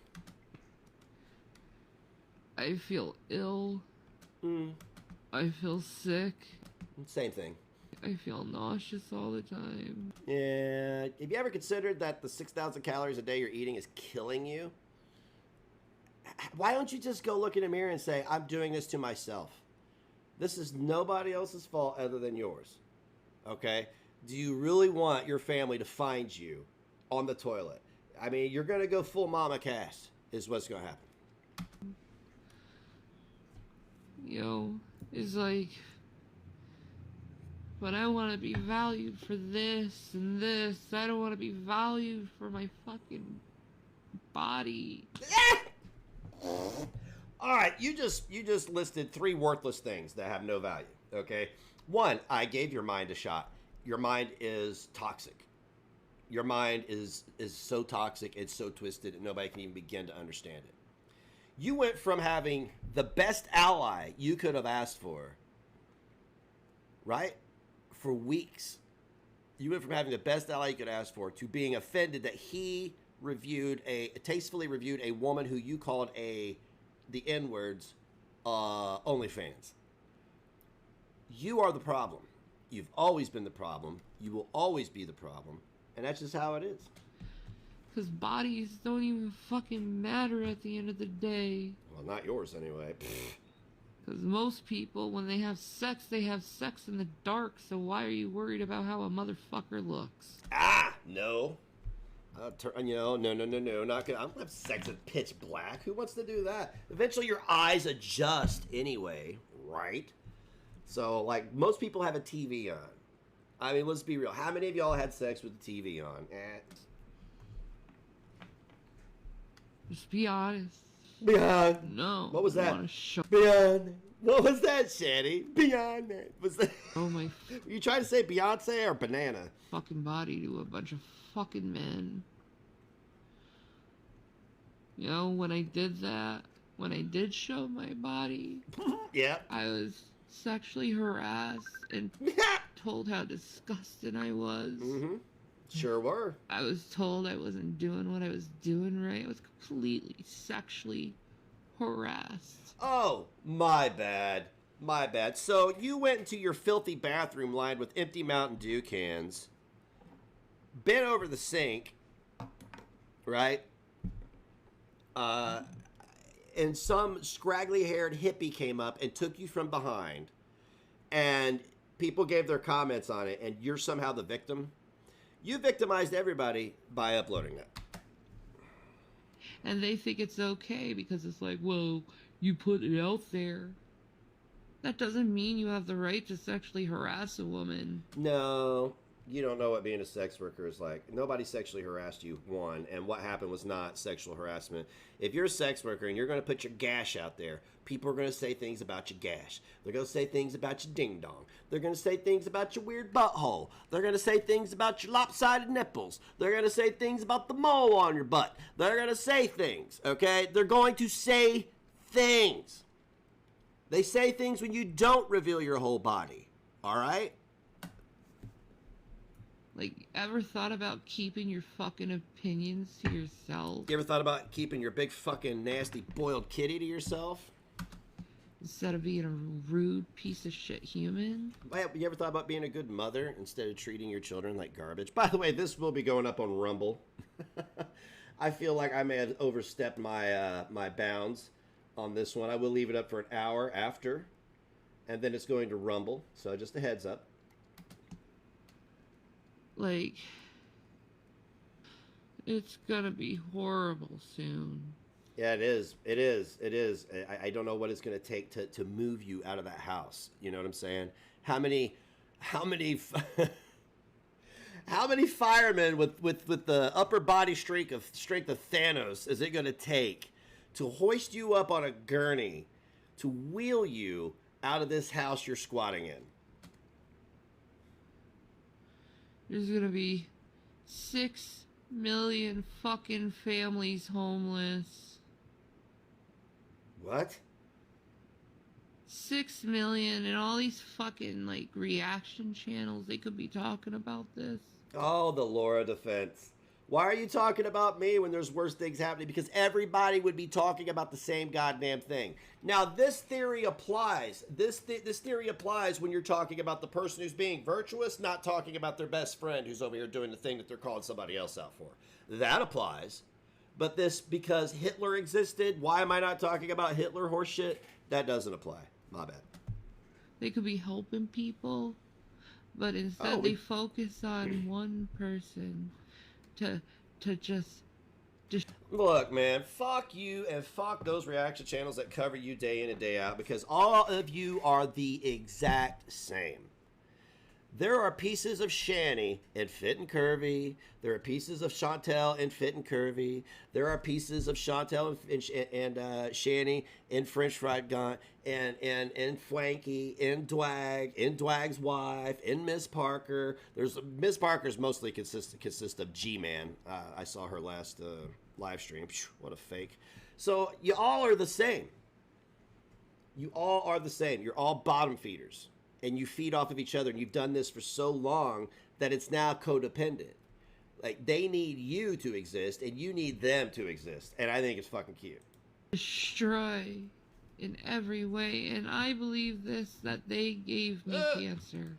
I feel ill. I feel sick. Same thing. I feel nauseous all the time. Yeah. Have you ever considered that the 6,000 calories a day you're eating is killing you? Why don't you just go look in the mirror and say, I'm doing this to myself? This is nobody else's fault other than yours. Okay? Do you really want your family to find you on the toilet? I mean, you're going to go full mama cast is what's going to happen. Yo, is like, but I want to be valued for this and this. I don't want to be valued for my fucking body. All right, you just listed 3 worthless things that have no value. Okay, 1, I gave your mind a shot. Your mind is toxic. Your mind is so toxic, it's so twisted, and nobody can even begin to understand it. You went from having the best ally you could have asked for, right, for weeks. You went from having the best ally you could ask for to being offended that he tastefully reviewed a woman who you called the N-words, OnlyFans. You are the problem. You've always been the problem. You will always be the problem. And that's just how it is. Because bodies don't even fucking matter at the end of the day. Well, not yours anyway. Because most people, when they have sex in the dark. So why are you worried about how a motherfucker looks? No. No. Not gonna. I don't have sex in pitch black. Who wants to do that? Eventually, your eyes adjust anyway, right? So, like, most people have a TV on. I mean, let's be real. How many of y'all had sex with the TV on? Just be honest. Beyond. No. What was that? Beyond. What was that, Shanny? Beyond that. Was that? Oh my. Were you trying to say Beyonce or banana? Fucking body to a bunch of fucking men. You know, when I did that, when I did show my body, Yeah. I was sexually harassed and told how disgusted I was. Mm-hmm. Sure were. I was told I wasn't doing what I was doing right. I was completely sexually harassed. Oh, my bad. My bad. So you went into your filthy bathroom lined with empty Mountain Dew cans, bent over the sink, right? And some scraggly-haired hippie came up and took you from behind, and people gave their comments on it, and you're somehow the victim. You victimized everybody by uploading that. And they think it's okay because it's like, well, you put it out there. That doesn't mean you have the right to sexually harass a woman. No, you don't know what being a sex worker is like. Nobody sexually harassed you, one, and what happened was not sexual harassment. If you're a sex worker and you're going to put your gash out there, people are going to say things about your gash. They're going to say things about your ding-dong. They're going to say things about your weird butthole. They're going to say things about your lopsided nipples. They're going to say things about the mole on your butt. They're going to say things, okay? They're going to say things. They say things when you don't reveal your whole body, all right? Like, ever thought about keeping your fucking opinions to yourself? You ever thought about keeping your big fucking nasty boiled kitty to yourself? Instead of being a rude piece of shit human? You ever thought about being a good mother instead of treating your children like garbage? By the way, this will be going up on Rumble. I feel like I may have overstepped my my bounds on this one. I will leave it up for an hour after, and then it's going to Rumble, so just a heads up. Like, it's gonna be horrible soon. Yeah, it is. It is. It is. I don't know what it's going to take to move you out of that house. You know what I'm saying? How many firemen with the upper body strength of Thanos is it going to take to hoist you up on a gurney to wheel you out of this house you're squatting in? There's gonna be 6 million fucking families homeless. What? 6 million, and all these fucking, like, reaction channels, they could be talking about this. Oh, the Laura defense. Why are you talking about me when there's worse things happening? Because everybody would be talking about the same goddamn thing. Now, this theory applies. This theory applies when you're talking about the person who's being virtuous, not talking about their best friend who's over here doing the thing that they're calling somebody else out for. That applies. But this, because Hitler existed, why am I not talking about Hitler horseshit? That doesn't apply. My bad. They could be helping people, but instead they focus on one person to just Look, man, fuck you and fuck those reaction channels that cover you day in and day out, because all of you are the exact same. There are pieces of Shani in Fit and Curvy. There are pieces of Chantel in Fit and Curvy. There are pieces of Chantel and Shani in French Fried Gaunt, and Fwanky, in Dwag, in Dwag's wife, in Miss Parker. There's Miss Parker's mostly consist of G-Man. I saw her last live stream. What a fake. So you all are the same. You all are the same. You're all bottom feeders. And you feed off of each other, and you've done this for so long that it's now codependent. Like, they need you to exist, and you need them to exist. And I think it's fucking cute. Destroy in every way, and I believe this, that they gave me cancer.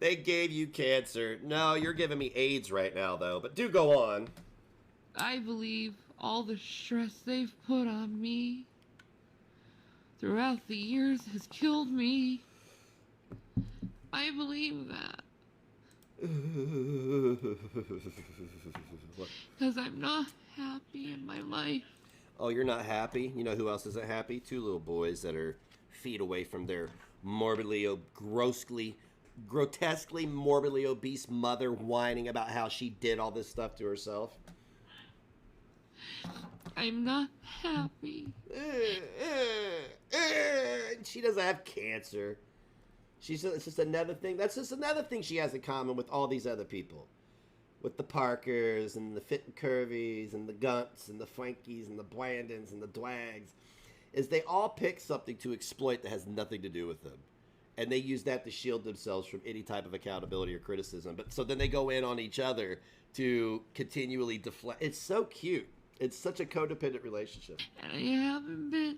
They gave you cancer. No, you're giving me AIDS right now, though. But do go on. I believe all the stress they've put on me throughout the years has killed me. I believe that. Because I'm not happy in my life. Oh, you're not happy? You know who else isn't happy? Two little boys that are feet away from their grotesquely, morbidly obese mother whining about how she did all this stuff to herself. I'm not happy. She doesn't have cancer. It's just another thing. That's just another thing she has in common with all these other people. With the Parkers and the Fit and Curvies and the Gunts and the Frankies and the Blandons and the Dwags, is they all pick something to exploit that has nothing to do with them. And they use that to shield themselves from any type of accountability or criticism. But so then they go in on each other to continually deflect. It's so cute. It's such a codependent relationship. And I haven't been.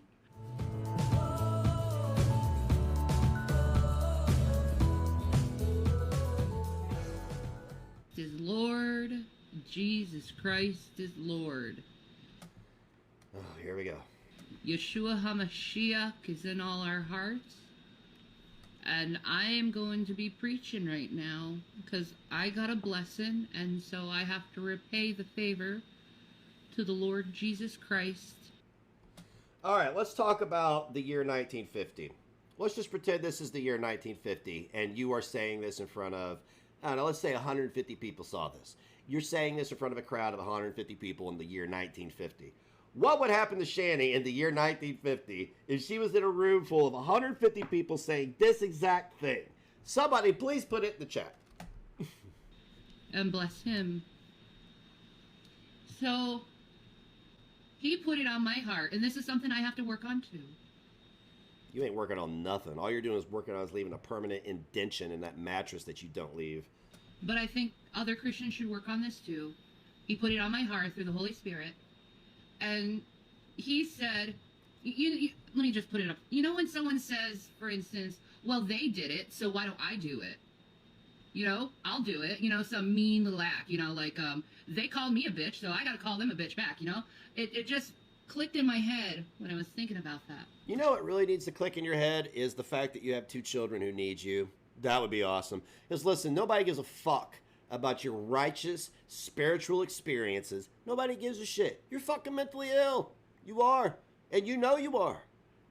Is Lord. Jesus Christ is Lord. Oh, here we go. Yeshua HaMashiach is in all our hearts. And I am going to be preaching right now because I got a blessing, and so I have to repay the favor to the Lord Jesus Christ. All right, let's talk about the year 1950. Let's just pretend this is the year 1950, and you are saying this in front of, I don't know, let's say 150 people saw this. You're saying this in front of a crowd of 150 people in the year 1950. What would happen to Shani in the year 1950 if she was in a room full of 150 people saying this exact thing? Somebody please put it in the chat. And bless him. So, he put it on my heart, and this is something I have to work on too. You ain't working on nothing. All you're doing is working on leaving a permanent indention in that mattress that you don't leave. But I think other Christians should work on this too. He put it on my heart through the Holy Spirit. And he said, let me just put it up. You know when someone says, for instance, well, they did it, so why don't I do it? You know, I'll do it. You know, some mean little act, you know, like, they called me a bitch, so I gotta call them a bitch back, you know? It just clicked in my head when I was thinking about that. You know what really needs to click in your head is the fact that you have 2 children who need you. That would be awesome. Because listen, nobody gives a fuck about your righteous spiritual experiences. Nobody gives a shit. You're fucking mentally ill. You are. And you know you are.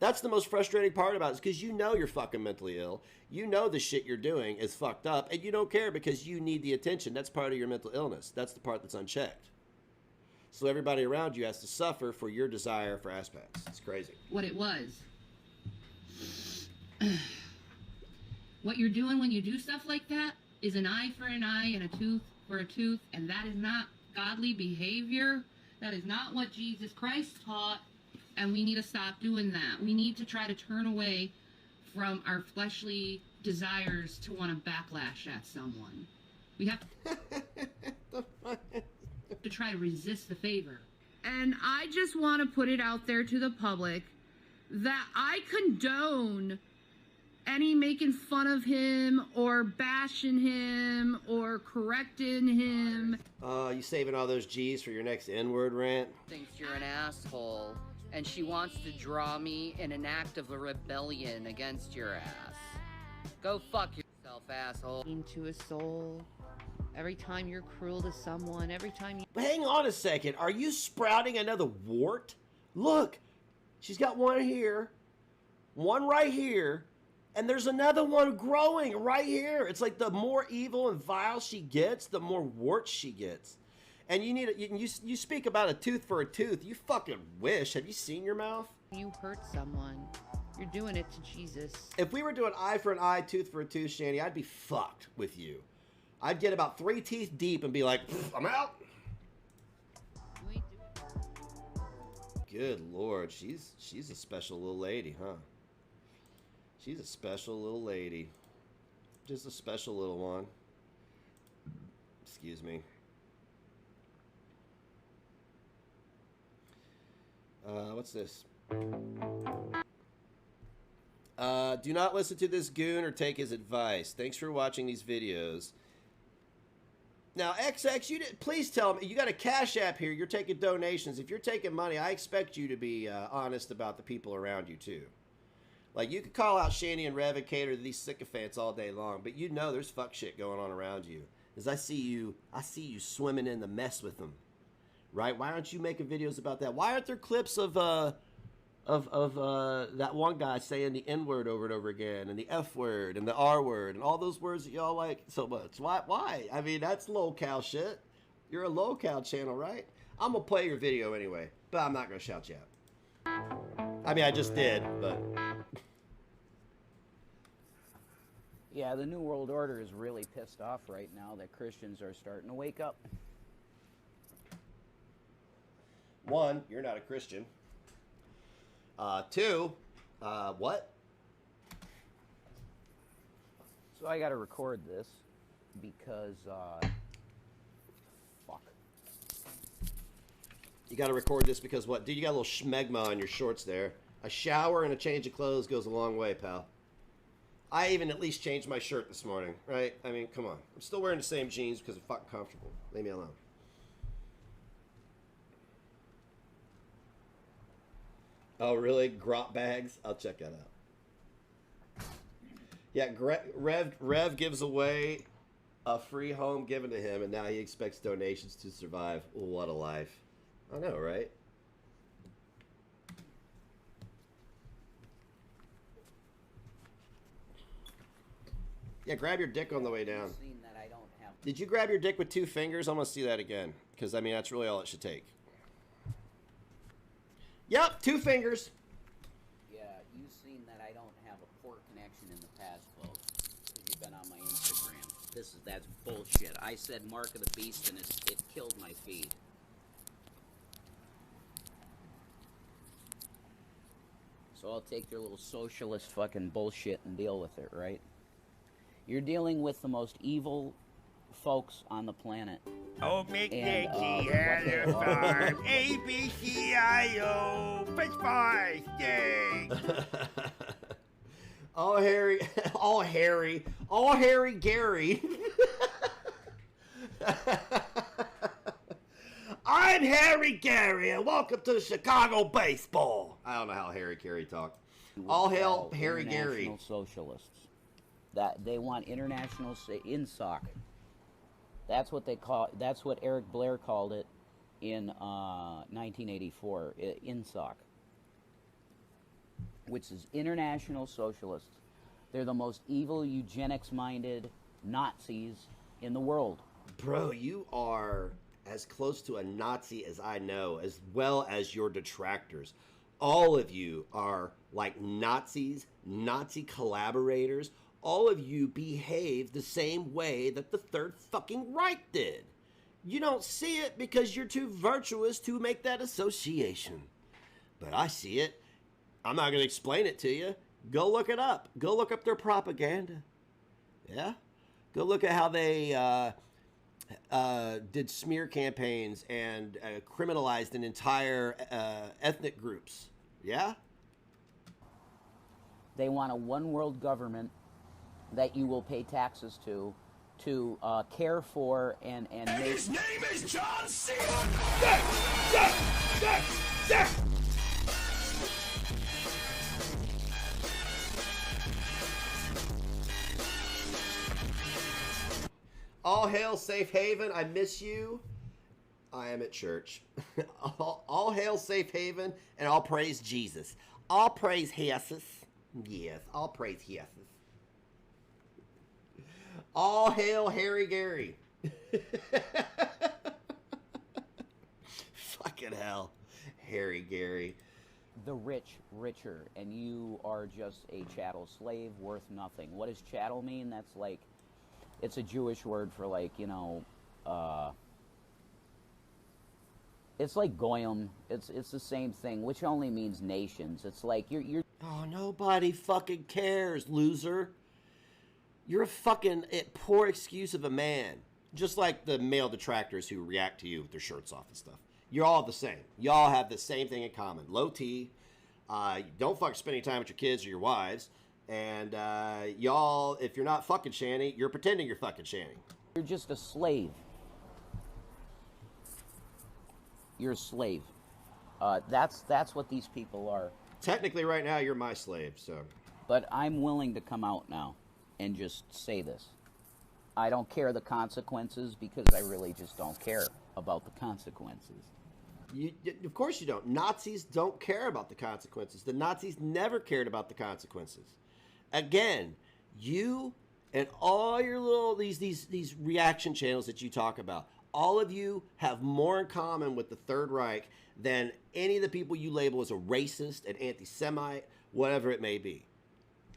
That's the most frustrating part about it, is because you know you're fucking mentally ill. You know the shit you're doing is fucked up, and you don't care because you need the attention. That's part of your mental illness. That's the part that's unchecked. So everybody around you has to suffer for your desire for aspects. It's crazy. What it was. What you're doing when you do stuff like that is an eye for an eye and a tooth for a tooth, and that is not godly behavior. That is not what Jesus Christ taught, and we need to stop doing that. We need to try to turn away from our fleshly desires to want to backlash at someone. We have to try to resist the favor. And I just want to put it out there to the public that I condone any making fun of him or bashing him or correcting him. You saving all those G's for your next N-word rant? Thinks you're an asshole, and she wants to draw me in an act of a rebellion against your ass. Go fuck yourself, asshole. Into a soul. Every time you're cruel to someone, every time you... But hang on a second. Are you sprouting another wart? Look, she's got one here, one right here, and there's another one growing right here. It's like the more evil and vile she gets, the more warts she gets. And you need you speak about a tooth for a tooth. You fucking wish. Have you seen your mouth? You hurt someone. You're doing it to Jesus. If we were doing eye for an eye, tooth for a tooth, Shanny, I'd be fucked with you. I'd get about 3 teeth deep and be like, I'm out. You ain't doing it. Good Lord, she's a special little lady, huh? She's a special little lady. Just a special little one. Excuse me. What's this? Do not listen to this goon or take his advice. Thanks for watching these videos. Now, XX, please tell me, you got a Cash App here. You're taking donations. If you're taking money, I expect you to be honest about the people around you, too. Like, you could call out Shanny and Rev and cater to these sycophants all day long, but you know there's fuck shit going on around you. As I see you swimming in the mess with them. Right? Why aren't you making videos about that? Why aren't there clips of that one guy saying the N-word over and over again, and the F-word, and the R-word, and all those words that y'all like so much? Why? I mean, that's low-cal shit. You're a low-cal channel, right? I'm gonna play your video anyway, but I'm not gonna shout you out. I mean, I just did, but... Yeah, the New World Order is really pissed off right now that Christians are starting to wake up. One, you're not a Christian. Two, what? So I gotta record this because, fuck. You gotta record this because what? Dude, you got a little schmegma on your shorts there. A shower and a change of clothes goes a long way, pal. I even at least changed my shirt this morning, right? I mean, come on. I'm still wearing the same jeans because they're fucking comfortable. Leave me alone. Oh, really? Grot bags? I'll check that out. Yeah, Rev gives away a free home given to him, and now he expects donations to survive. What a life. I know, right? Yeah, grab your dick on the way down. Did you grab your dick with 2 fingers? I'm going to see that again. Because, I mean, that's really all it should take. Yep, 2 fingers. Yeah, you've seen that I don't have a poor connection in the past, folks. Because you've been on my Instagram. That's bullshit. I said Mark of the Beast and it killed my feed. So I'll take your little socialist fucking bullshit and deal with it, right? You're dealing with the most evil folks on the planet. Old McNicky had a farm. A-B-C-I-O. Fish fry, sting. all Harry Gary. I'm Harry Gary, and welcome to Chicago baseball. I don't know how Harry Gary talked. All hail Harry Gary. International socialists. That they want international INSOC. That's what they call. That's what Eric Blair called it in 1984. INSOC, which is international socialists. They're the most evil, eugenics-minded Nazis in the world. Bro, you are as close to a Nazi as I know, as well as your detractors. All of you are like Nazis, Nazi collaborators. All of you behave the same way that the Third fucking Reich did. You don't see it because you're too virtuous to make that association. But I see it. I'm not going to explain it to you. Go look it up. Go look up their propaganda. Yeah? Go look at how they did smear campaigns and criminalized an entire ethnic groups. Yeah? They want a one-world government that you will pay taxes to care for and make... His name is John C. All hail Safe Haven. I miss you. I am at church. All hail Safe Haven, and all praise Jesus. All praise Jesus. Yes, all praise Jesus. All hail Harry Gary. Fucking hell. Harry Gary. The rich richer, and you are just a chattel slave worth nothing. What does chattel mean? That's like, it's a Jewish word for like, you know, it's like goyim. It's the same thing, which only means nations. It's like you're. Oh, nobody fucking cares, loser. You're a fucking poor excuse of a man. Just like the male detractors who react to you with their shirts off and stuff. You're all the same. Y'all have the same thing in common. Low T. Don't fuck spending time with your kids or your wives. And y'all, if you're not fucking Shanny, you're pretending you're fucking Shanny. You're just a slave. You're a slave. That's what these people are. Technically, right now, you're my slave, so. But I'm willing to come out now and just say this. I don't care the consequences because I really just don't care about the consequences. Of course you don't. Nazis don't care about the consequences. The Nazis never cared about the consequences. Again, you and all your little these reaction channels that you talk about, all of you have more in common with the Third Reich than any of the people you label as a racist, an anti-Semite, whatever it may be.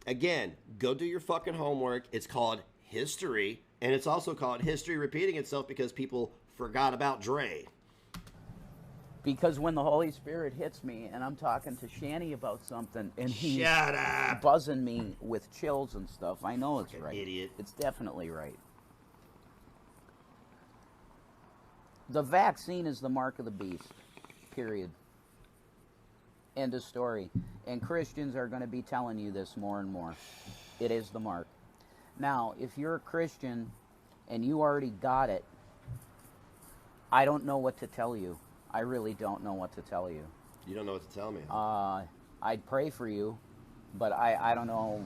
Again, go do your fucking homework. It's called history, and it's also called history repeating itself because people forgot about Dre. Because when the Holy Spirit hits me and I'm talking to Shanny about something and he's Shut up. buzzing me with chills and stuff, I know it's Fucking right. idiot. It's definitely right. The vaccine is the mark of the beast, period. End of story. And Christians are going to be telling you this more and more. It is the mark. Now, if you're a Christian and you already got it, I don't know what to tell you. I really don't know what to tell you. You don't know what to tell me. I'd pray for you, but I don't know.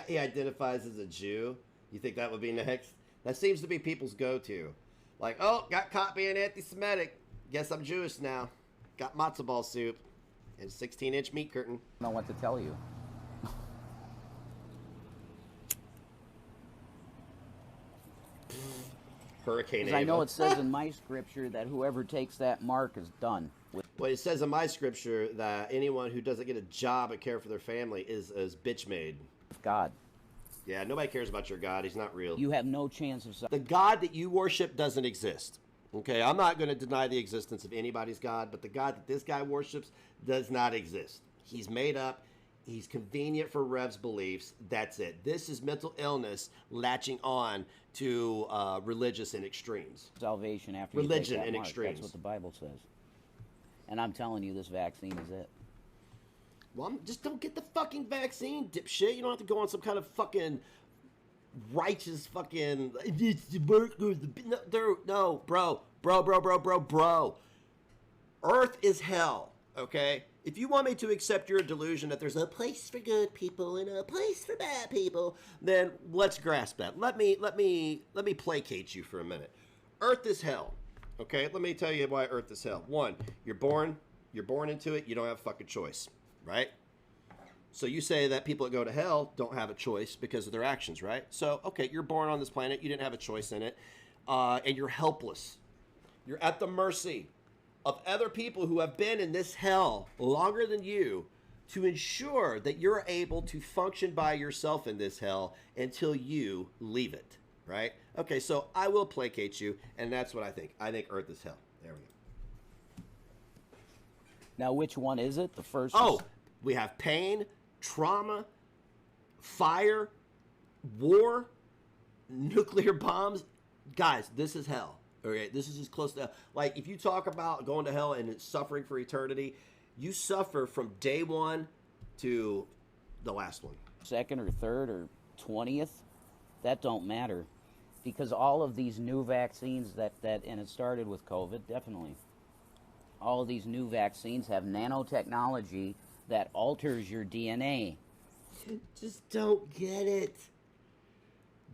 He identifies as a Jew. You think that would be next? That seems to be people's go-to. Like, oh, got caught being anti-Semitic. Guess I'm Jewish now. Got matzo ball soup and a 16-inch meat curtain. I don't know what to tell you. Hurricane Because I know Ava. it says in my scripture that whoever takes that mark is done. Well, it says in my scripture that anyone who doesn't get a job and care for their family is bitch made. God. Yeah, nobody cares about your God. He's not real. You have no chance of... The God that you worship doesn't exist. Okay, I'm not going to deny the existence of anybody's God, but the God that this guy worships does not exist. He's made up. He's convenient for Rev's beliefs. That's it. This is mental illness latching on to religious in extremes. Salvation after religion you take that in mark. extremes. That's what the Bible says. And I'm telling you, this vaccine is it. Well, just don't get the fucking vaccine, dipshit. You don't have to go on some kind of fucking righteous fucking... No, bro. Earth is hell, okay? If you want me to accept your delusion that there's a place for good people and a place for bad people, then let's grasp that. Let me placate you for a minute. Earth is hell, okay? Let me tell you why Earth is hell. One, you're born into it. You don't have a fucking choice, right? So you say that people that go to hell don't have a choice because of their actions, right? So, okay, you're born on this planet. You didn't have a choice in it, and you're helpless. You're at the mercy of other people who have been in this hell longer than you to ensure that you're able to function by yourself in this hell until you leave it, right? Okay, so I will placate you, and that's what I think. I think Earth is hell. There we go. Now, which one is it? The first Oh, we have pain, trauma, fire, war, nuclear bombs. Guys, this is hell. Okay, this is as close to, like, if you talk about going to hell and suffering for eternity, you suffer from day one to the last one. Second or third or 20th, that don't matter. Because all of these new vaccines and it started with COVID, definitely. All of these new vaccines have nanotechnology that alters your DNA. Just don't get it.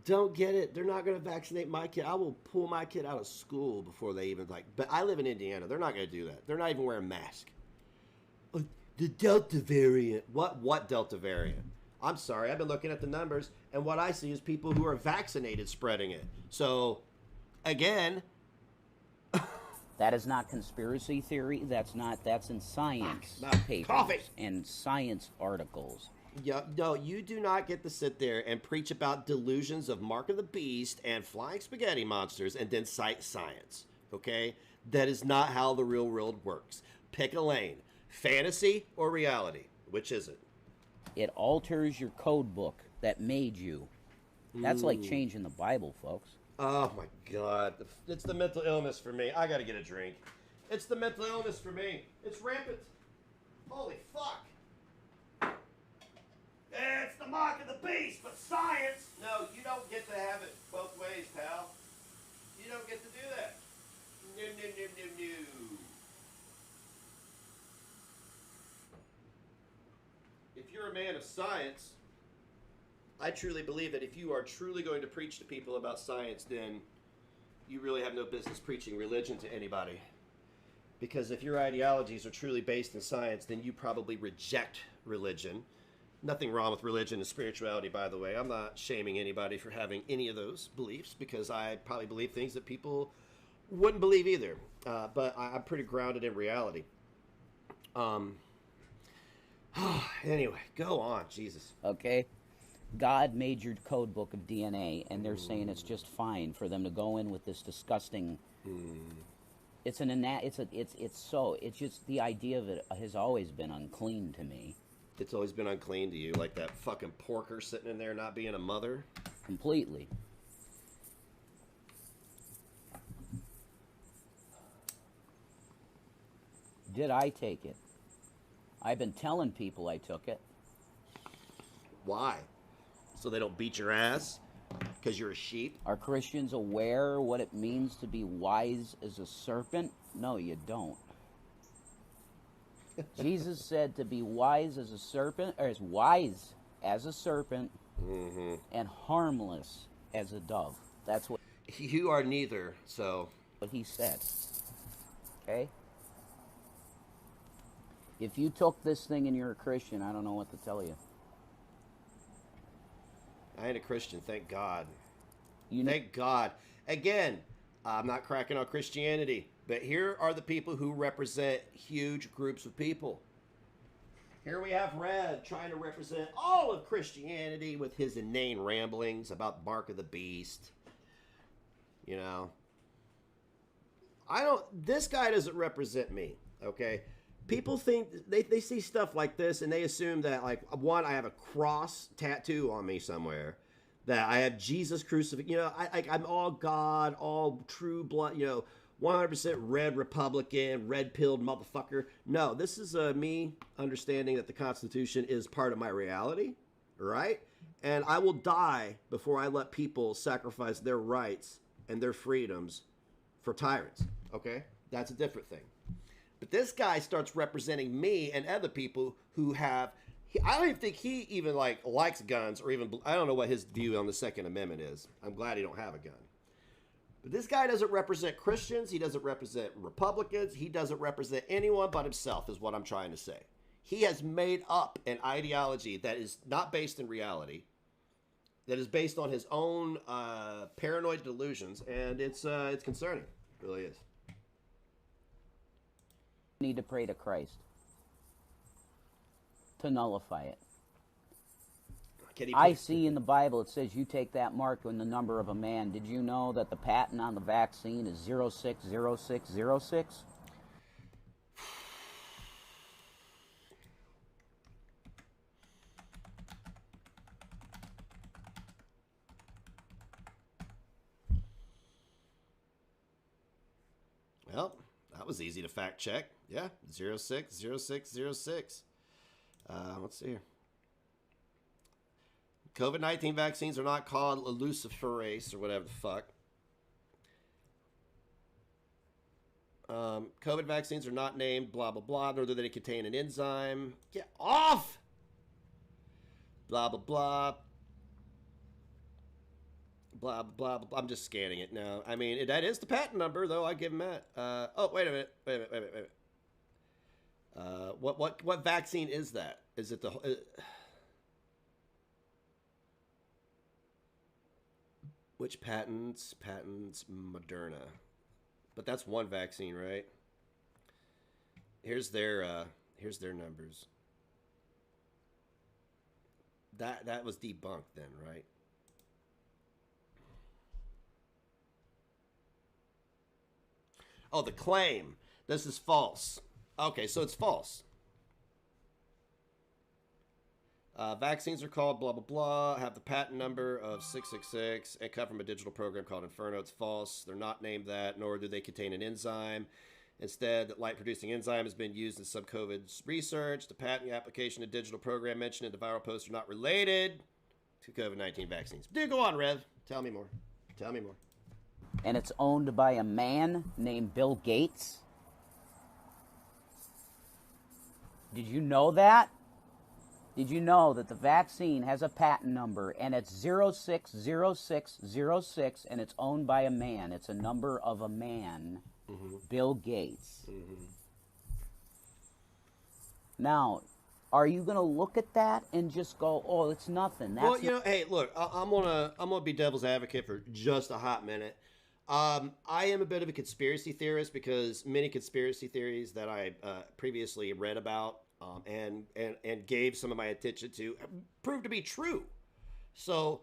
don't get it. They're not going to vaccinate my kid. I will pull my kid out of school before they even like. But I live in Indiana. They're not going to do that. They're not even wearing masks. The Delta variant. What Delta variant? I'm sorry. I've been looking at the numbers, and what I see is people who are vaccinated spreading it. So, again. That is not conspiracy theory. That's in science papers coffee. And science articles. Yeah, no, you do not get to sit there and preach about delusions of Mark of the Beast and flying spaghetti monsters and then cite science, okay? That is not how the real world works. Pick a lane. Fantasy or reality? Which is it? It alters your code book that made you. That's like changing the Bible, folks. Oh, my God. It's the mental illness for me. I got to get a drink. It's the mental illness for me. It's rampant. Holy fuck. It's the mark of the beast, but science. No, you don't get to have it both ways, pal. You don't get to do that. No, no, no, no, no. If you're a man of science, I truly believe that if you are truly going to preach to people about science, then you really have no business preaching religion to anybody. Because if your ideologies are truly based in science, then you probably reject religion. Nothing wrong with religion and spirituality, by the way. I'm not shaming anybody for having any of those beliefs, because I probably believe things that people wouldn't believe either. But I'm pretty grounded in reality. Anyway, go on, Jesus. Okay. God made your code book of DNA, and they're saying it's just fine for them to go in with this disgusting. It's just the idea of it has always been unclean to me. It's always been unclean to you, like that fucking porker sitting in there not being a mother? Completely. Did I take it? I've been telling people I took it. Why? So they don't beat your ass? Because you're a sheep? Are Christians aware what it means to be wise as a serpent? No, you don't. Jesus said to be wise as a serpent, or as wise as a serpent, and harmless as a dove. That's what you are neither. So what he said. Okay. If you took this thing and you're a Christian, I don't know what to tell you. I ain't a Christian, thank God. Thank God. Again, I'm not cracking on Christianity. But here are the people who represent huge groups of people. Here we have Red trying to represent all of Christianity with his inane ramblings about Mark of the Beast. You know. This guy doesn't represent me, okay? People think, they see stuff like this and they assume that, like, one, I have a cross tattoo on me somewhere. That I have Jesus crucified. You know, I'm all God, all true blood, you know, 100% red Republican, red-pilled motherfucker. No, this is me understanding that the Constitution is part of my reality, right? And I will die before I let people sacrifice their rights and their freedoms for tyrants, okay? That's a different thing. But this guy starts representing me and other people who have... I don't even think he even likes guns, or even... I don't know what his view on the Second Amendment is. I'm glad he don't have a gun. But this guy doesn't represent Christians. He doesn't represent Republicans. He doesn't represent anyone but himself, is what I'm trying to say. He has made up an ideology that is not based in reality, that is based on his own paranoid delusions, and it's concerning. It really is. You need to pray to Christ to nullify it. I see in the Bible it says you take that mark in the number of a man. Did you know that the patent on the vaccine is 060606? Well, that was easy to fact check. Yeah, 060606. Let's see here. COVID-19 vaccines are not called luciferase or whatever the fuck. COVID vaccines are not named blah, blah, blah, nor do they contain an enzyme. Get off! Blah, blah, blah. blah, blah, blah. I'm just scanning it now. I mean, that is the patent number, though. I give him that. Oh, wait a minute. Wait a minute. What vaccine is that? Is it the... which patents? Patents, Moderna. But that's one vaccine, right? Here's their numbers. That was debunked then, right? Oh, the claim. This is false. Okay, so it's false. Vaccines are called blah, blah, blah, have the patent number of 666, and come from a digital program called Inferno. It's false. They're not named that, nor do they contain an enzyme. Instead, that light-producing enzyme has been used in some COVID research. The patent application and digital program mentioned in the viral post are not related to COVID-19 vaccines. Dude, go on, Rev. Tell me more. Tell me more. And it's owned by a man named Bill Gates. Did you know that? Did you know that the vaccine has a patent number and it's 060606 and it's owned by a man? It's a number of a man, Bill Gates. Now, are you going to look at that and just go, "Oh, it's nothing"? That's well, you know, hey, look, I'm gonna be devil's advocate for just a hot minute. I am a bit of a conspiracy theorist because many conspiracy theories that I previously read about and gave some of my attention to proved to be true. So,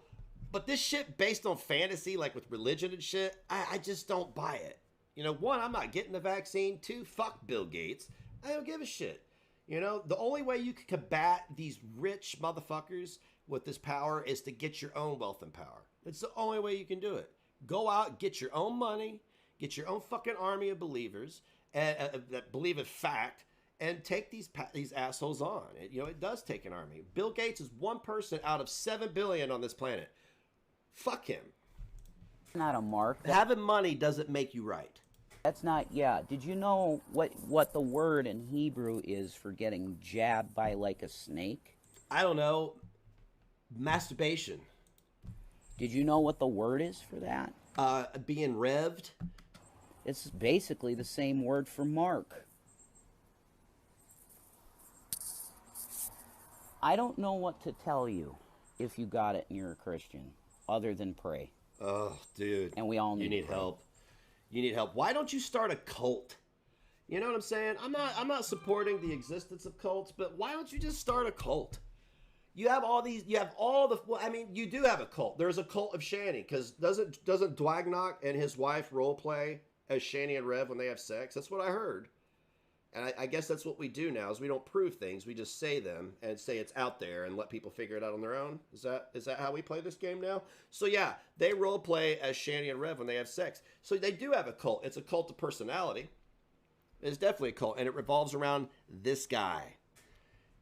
but this shit based on fantasy, like with religion and shit, I just don't buy it. You know, one, I'm not getting the vaccine. Two, fuck Bill Gates. I don't give a shit. You know, the only way you can combat these rich motherfuckers with this power is to get your own wealth and power. It's the only way you can do it. Go out, get your own money, get your own fucking army of believers that believe in fact, and take these assholes on. It does take an army. Bill Gates is one person out of 7 billion on this planet. Fuck him. not a mark. Having money doesn't make you right. That's not, yeah. Did you know what the word in Hebrew is for getting jabbed by like a snake? I don't know. Masturbation. Did you know what the word is for that? Being revved. It's basically the same word for mark. I don't know what to tell you if you got it and you're a Christian, other than pray. Oh, dude. And we all need help. You need help. Why don't you start a cult? You know what I'm saying? I'm not supporting the existence of cults, but why don't you just start a cult? You have all these. You have all the. Well, I mean, you do have a cult. There's a cult of Shani, because doesn't Dwagnock and his wife role play as Shani and Rev when they have sex? That's what I heard. And I guess that's what we do now, is we don't prove things. We just say them and say it's out there and let people figure it out on their own. Is that how we play this game now? So yeah, they role play as Shani and Rev when they have sex. So they do have a cult. It's a cult of personality. It's definitely a cult. And it revolves around this guy.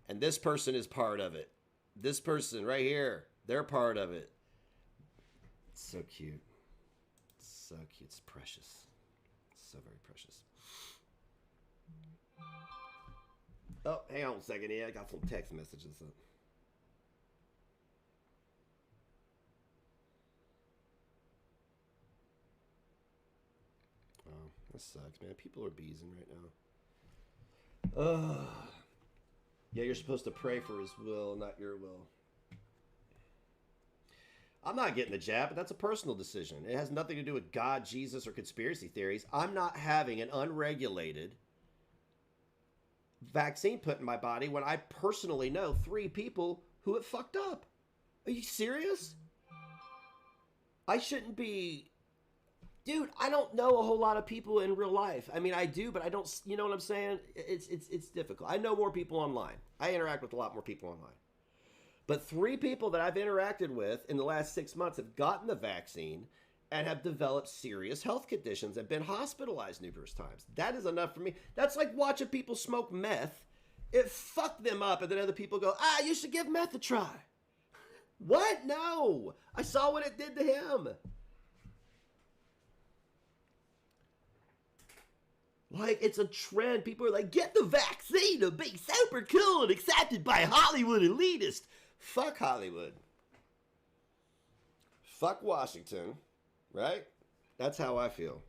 And this person is part of it. This person right here, they're part of it. It's so cute. It's so cute. It's precious. It's so very precious. Oh, hang on a second here. I got some text messages up. Oh, that sucks, man. People are beesing right now. Ugh. Yeah, you're supposed to pray for his will, not your will. I'm not getting the jab, but that's a personal decision. It has nothing to do with God, Jesus, or conspiracy theories. I'm not having an unregulated vaccine put in my body when I personally know 3 people who it fucked up. Are you serious? I shouldn't be... Dude, I don't know a whole lot of people in real life. I mean, I do, but I don't... You know what I'm saying? It's difficult. I know more people online. I interact with a lot more people online. But 3 people that I've interacted with in the last 6 months have gotten the vaccine and have developed serious health conditions and been hospitalized numerous times. That is enough for me. That's like watching people smoke meth. It fucked them up, and then other people go, you should give meth a try. What? No. I saw what it did to him. Like, it's a trend. People are like, get the vaccine to be super cool and accepted by Hollywood elitists. Fuck Hollywood. fuck Washington, right? That's how I feel.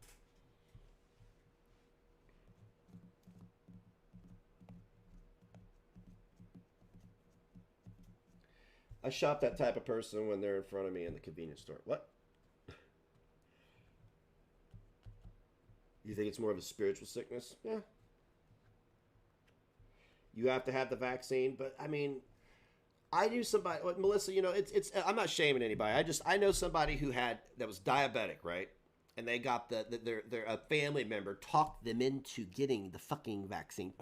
I shop that type of person when they're in front of me in the convenience store. What? You think it's more of a spiritual sickness? Yeah. You have to have the vaccine, but I mean, I knew somebody, Melissa, you know, it's I'm not shaming anybody. I know somebody that was diabetic, right? And they got their a family member talked them into getting the fucking vaccine.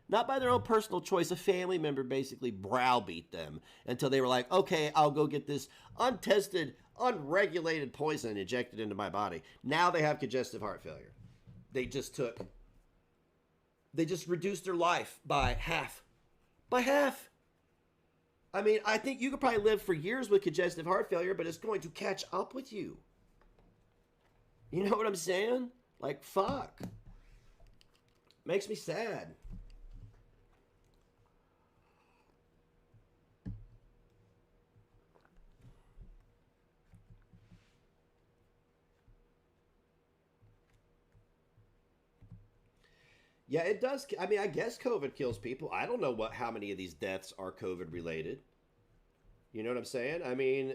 Not by their own personal choice. A family member basically browbeat them until they were like, okay, I'll go get this untested, unregulated poison injected into my body. Now they have congestive heart failure. They just reduced their life by half. By half. I mean, I think you could probably live for years with congestive heart failure, but it's going to catch up with you. You know what I'm saying? Like, fuck. Makes me sad. Yeah, it does. I mean, I guess COVID kills people. I don't know how many of these deaths are COVID related. You know what I'm saying? I mean,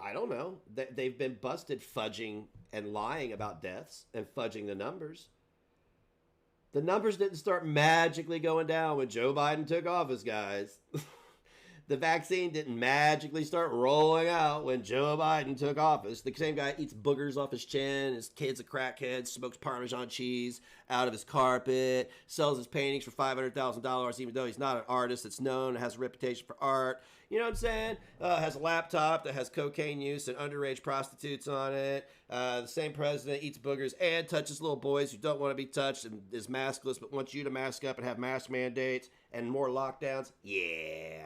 I don't know. They've been busted fudging and lying about deaths and fudging the numbers. The numbers didn't start magically going down when Joe Biden took office, guys. The vaccine didn't magically start rolling out when Joe Biden took office. The same guy eats boogers off his chin, his kid's a crackhead, smokes Parmesan cheese out of his carpet, sells his paintings for $500,000 even though he's not an artist that's known, has a reputation for art. You know what I'm saying? Has a laptop that has cocaine use and underage prostitutes on it. The same president eats boogers and touches little boys who don't want to be touched and is maskless but wants you to mask up and have mask mandates and more lockdowns. Yeah.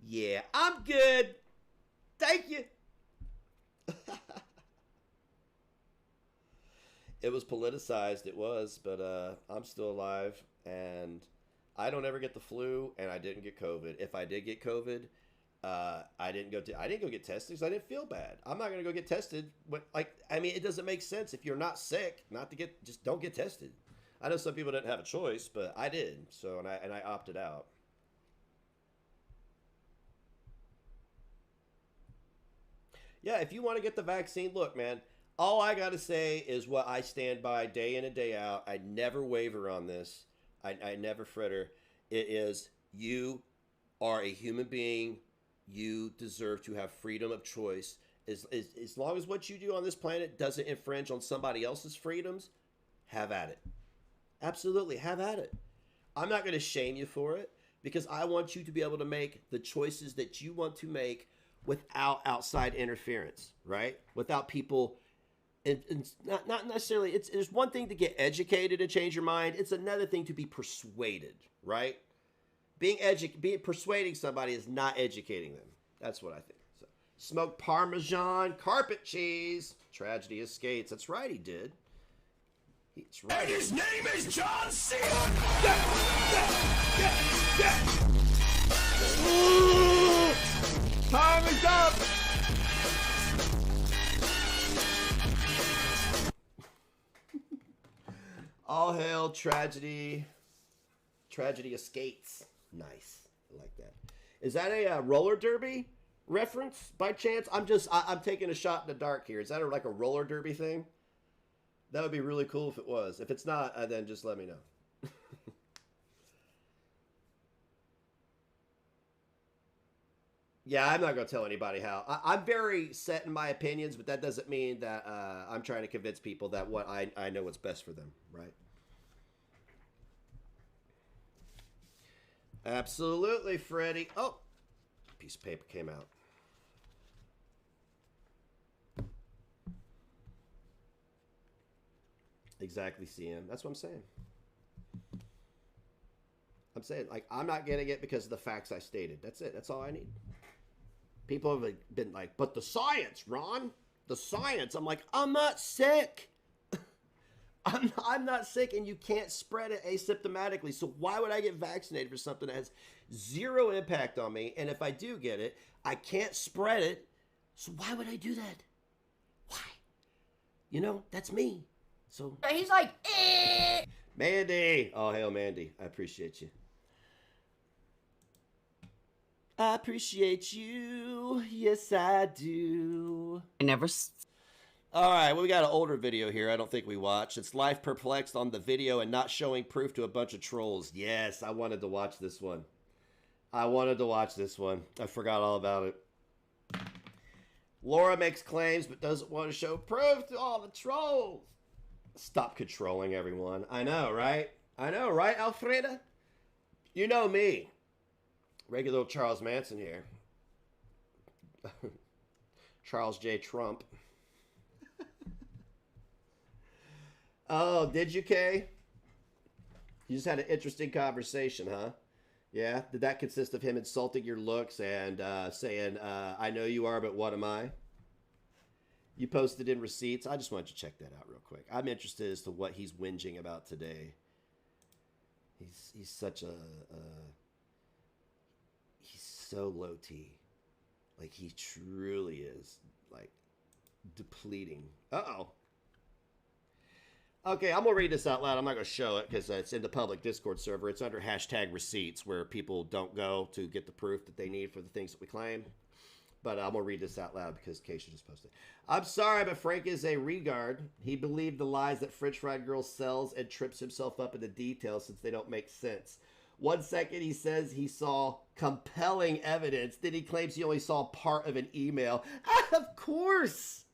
Yeah, I'm good. Thank you. It was politicized, it was, but I'm still alive, and I don't ever get the flu, and I didn't get COVID. If I did get COVID, I didn't go get tested because I didn't feel bad. I'm not gonna go get tested. It doesn't make sense if you're not sick not to just don't get tested. I know some people didn't have a choice, but I did. So and I opted out. Yeah, if you want to get the vaccine, look, man, all I got to say is what I stand by day in and day out. I never waver on this. I never fritter. It is, you are a human being. You deserve to have freedom of choice. As long as what you do on this planet doesn't infringe on somebody else's freedoms, have at it. Absolutely, have at it. I'm not going to shame you for it because I want you to be able to make the choices that you want to make without outside interference, right? Without people, and not necessarily, it's one thing to get educated and change your mind. It's another thing to be persuaded, right? Persuading somebody is not educating them. That's what I think. So, smoked Parmesan carpet cheese. Tragedy of skates. That's right, he did. It's right. And his name is John C. Time is up! All hail tragedy. Tragedy of skates. Nice. I like that. Is that a roller derby reference by chance? I'm taking a shot in the dark here. Is that like a roller derby thing? That would be really cool if it was. If it's not, then just let me know. Yeah, I'm not going to tell anybody how. I'm very set in my opinions, but that doesn't mean that I'm trying to convince people that what I know what's best for them, right? Absolutely, Freddie. Oh, piece of paper came out. Exactly, CM. That's what I'm saying. I'm saying, like, I'm not getting it because of the facts I stated. That's it. That's all I need. People have been like, but the science, Ron, the science. I'm like, I'm not sick. I'm not sick, and you can't spread it asymptomatically. So why would I get vaccinated for something that has zero impact on me? And if I do get it, I can't spread it So why would I do that? Why? You know, that's me. So he's like, eh. Mandy. Oh, hell, Mandy. I appreciate you. I appreciate you. Yes, I do. I never... All right, well, we got an older video here I don't think we watched. It's Life Perplexed on the video and not showing proof to a bunch of trolls. Yes, I wanted to watch this one. I forgot all about it. Laura makes claims but doesn't want to show proof to all the trolls. Stop controlling everyone. I know, right? Alfreda? You know me. Regular old Charles Manson here. Charles J. Trump. Oh, did you, Kay? You just had an interesting conversation, huh? Yeah? Did that consist of him insulting your looks and saying, I know you are, but what am I? You posted in receipts. I just wanted to check that out real quick. I'm interested as to what he's whinging about today. He's such a... he's so low T. Like, he truly is, like, depleting. Uh-oh. Okay, I'm going to read this out loud. I'm not going to show it because it's in the public Discord server. It's under #receipts where people don't go to get the proof that they need for the things that we claim. But I'm going to read this out loud because Keisha just posted. I'm sorry, but Frank is a regard. He believed the lies that French Fried Girl sells and trips himself up into details since they don't make sense. 1 second he says he saw compelling evidence. Then he claims he only saw part of an email. Of course.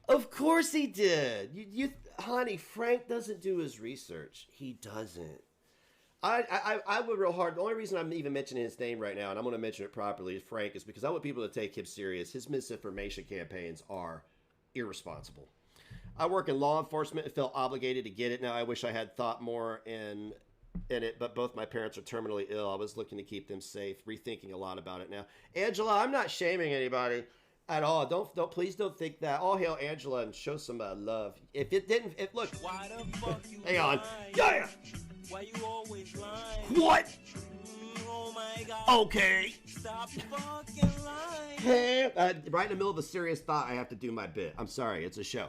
Of course he did. Honey, Frank doesn't do his research. He doesn't. I would real hard. The only reason I'm even mentioning his name right now, and I'm going to mention it properly, is Frank, is because I want people to take him serious. His misinformation campaigns are irresponsible. I work in law enforcement and felt obligated to get it. Now, I wish I had thought more in it, but both my parents are terminally ill. I was looking to keep them safe, rethinking a lot about it now. Angela, I'm not shaming anybody at all. Please don't think that. All hail Angela and show some love. If it didn't, look. Why the fuck you hang on. lying? Yeah. Why you always lying? What? Oh my God. Okay. Stop fucking lying. Hey, right in the middle of a serious thought, I have to do my bit. I'm sorry, it's a show.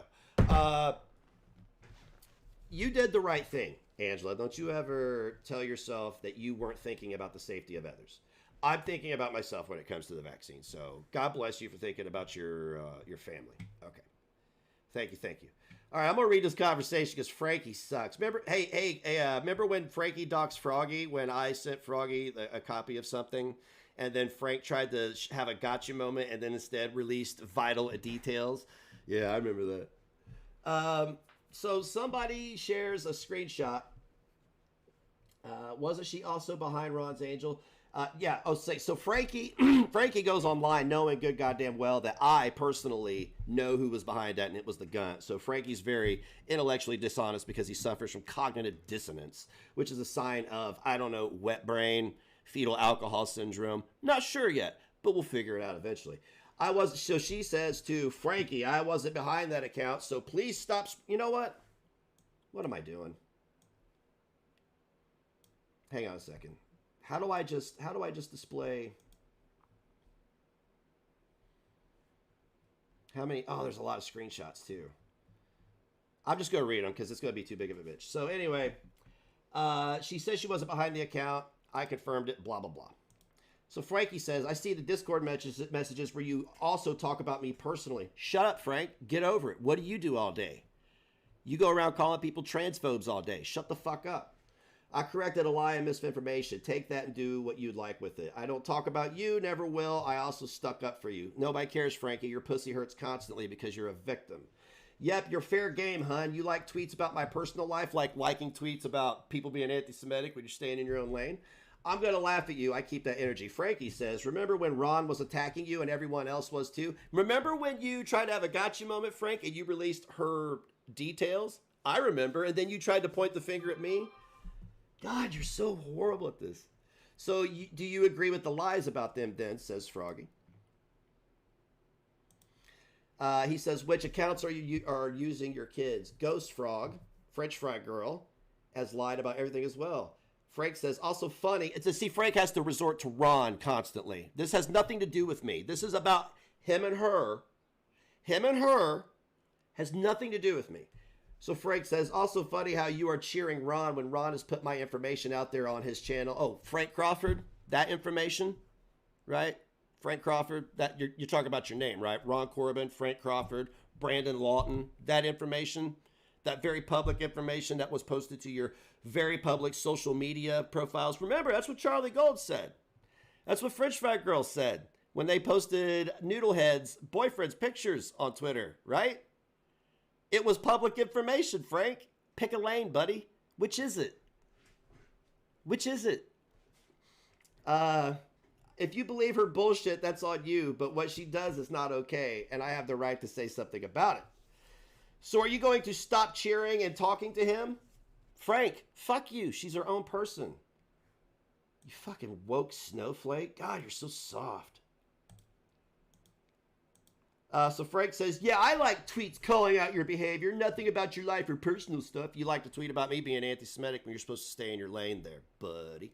You did the right thing, Angela. Don't you ever tell yourself that you weren't thinking about the safety of others. I'm thinking about myself when it comes to the vaccine. So God bless you for thinking about your family. Okay. Thank you. All right, I'm gonna read this conversation because Frankie sucks. Remember, remember when Frankie doxed Froggy when I sent Froggy a copy of something, and then Frank tried to have a gotcha moment and then instead released vital details? Yeah, I remember that. So somebody shares a screenshot. Wasn't she also behind Ron's Angel? Yeah. Oh, so Frankie goes online knowing good goddamn well that I personally know who was behind that, and it was the gun. So Frankie's very intellectually dishonest because he suffers from cognitive dissonance, which is a sign of, I don't know, wet brain, fetal alcohol syndrome. Not sure yet, but we'll figure it out eventually. So she says to Frankie, I wasn't behind that account, so please stop. You know what? What am I doing? Hang on a second. How do I just display how many? Oh, there's a lot of screenshots too. I'm just going to read them because it's going to be too big of a bitch. So anyway, she says she wasn't behind the account. I confirmed it, blah, blah, blah. So Frankie says, I see the Discord messages where you also talk about me personally. Shut up, Frank. Get over it. What do you do all day? You go around calling people transphobes all day. Shut the fuck up. I corrected a lie and misinformation. Take that and do what you'd like with it. I don't talk about you, never will. I also stuck up for you. Nobody cares, Frankie. Your pussy hurts constantly because you're a victim. Yep, you're fair game, hun. You like tweets about my personal life, like liking tweets about people being anti-Semitic when you're staying in your own lane. I'm going to laugh at you. I keep that energy. Frankie says, remember when Ron was attacking you and everyone else was too? Remember when you tried to have a gotcha moment, Frank, and you released her details? I remember. And then you tried to point the finger at me? God, you're so horrible at this. So do you agree with the lies about them then, says Froggy. He says, which accounts are using your kids? Ghost Frog, French Fry Girl, has lied about everything as well. Frank says, also funny. See, Frank has to resort to Ron constantly. This has nothing to do with me. This is about him and her has nothing to do with me. So Frank says, also funny how you are cheering Ron when Ron has put my information out there on his channel. Oh, Frank Crawford, that information, right? Frank Crawford, that you're talking about your name, right? Ron Corbin, Frank Crawford, Brandon Lawton, that information, that very public information that was posted to your very public social media profiles. Remember, that's what Charlie Gold said. That's what French Fry Girl said when they posted Noodlehead's boyfriend's pictures on Twitter, right? It was public information, Frank. Pick a lane, buddy. Which is it? Which is it? If you believe her bullshit, that's on you, but what she does is not okay, and I have the right to say something about it. So are you going to stop cheering and talking to him? Frank, fuck you. She's her own person. You fucking woke snowflake. God, you're so soft. So Frank says, yeah, I like tweets calling out your behavior. Nothing about your life or personal stuff. You like to tweet about me being anti-Semitic when you're supposed to stay in your lane there, buddy.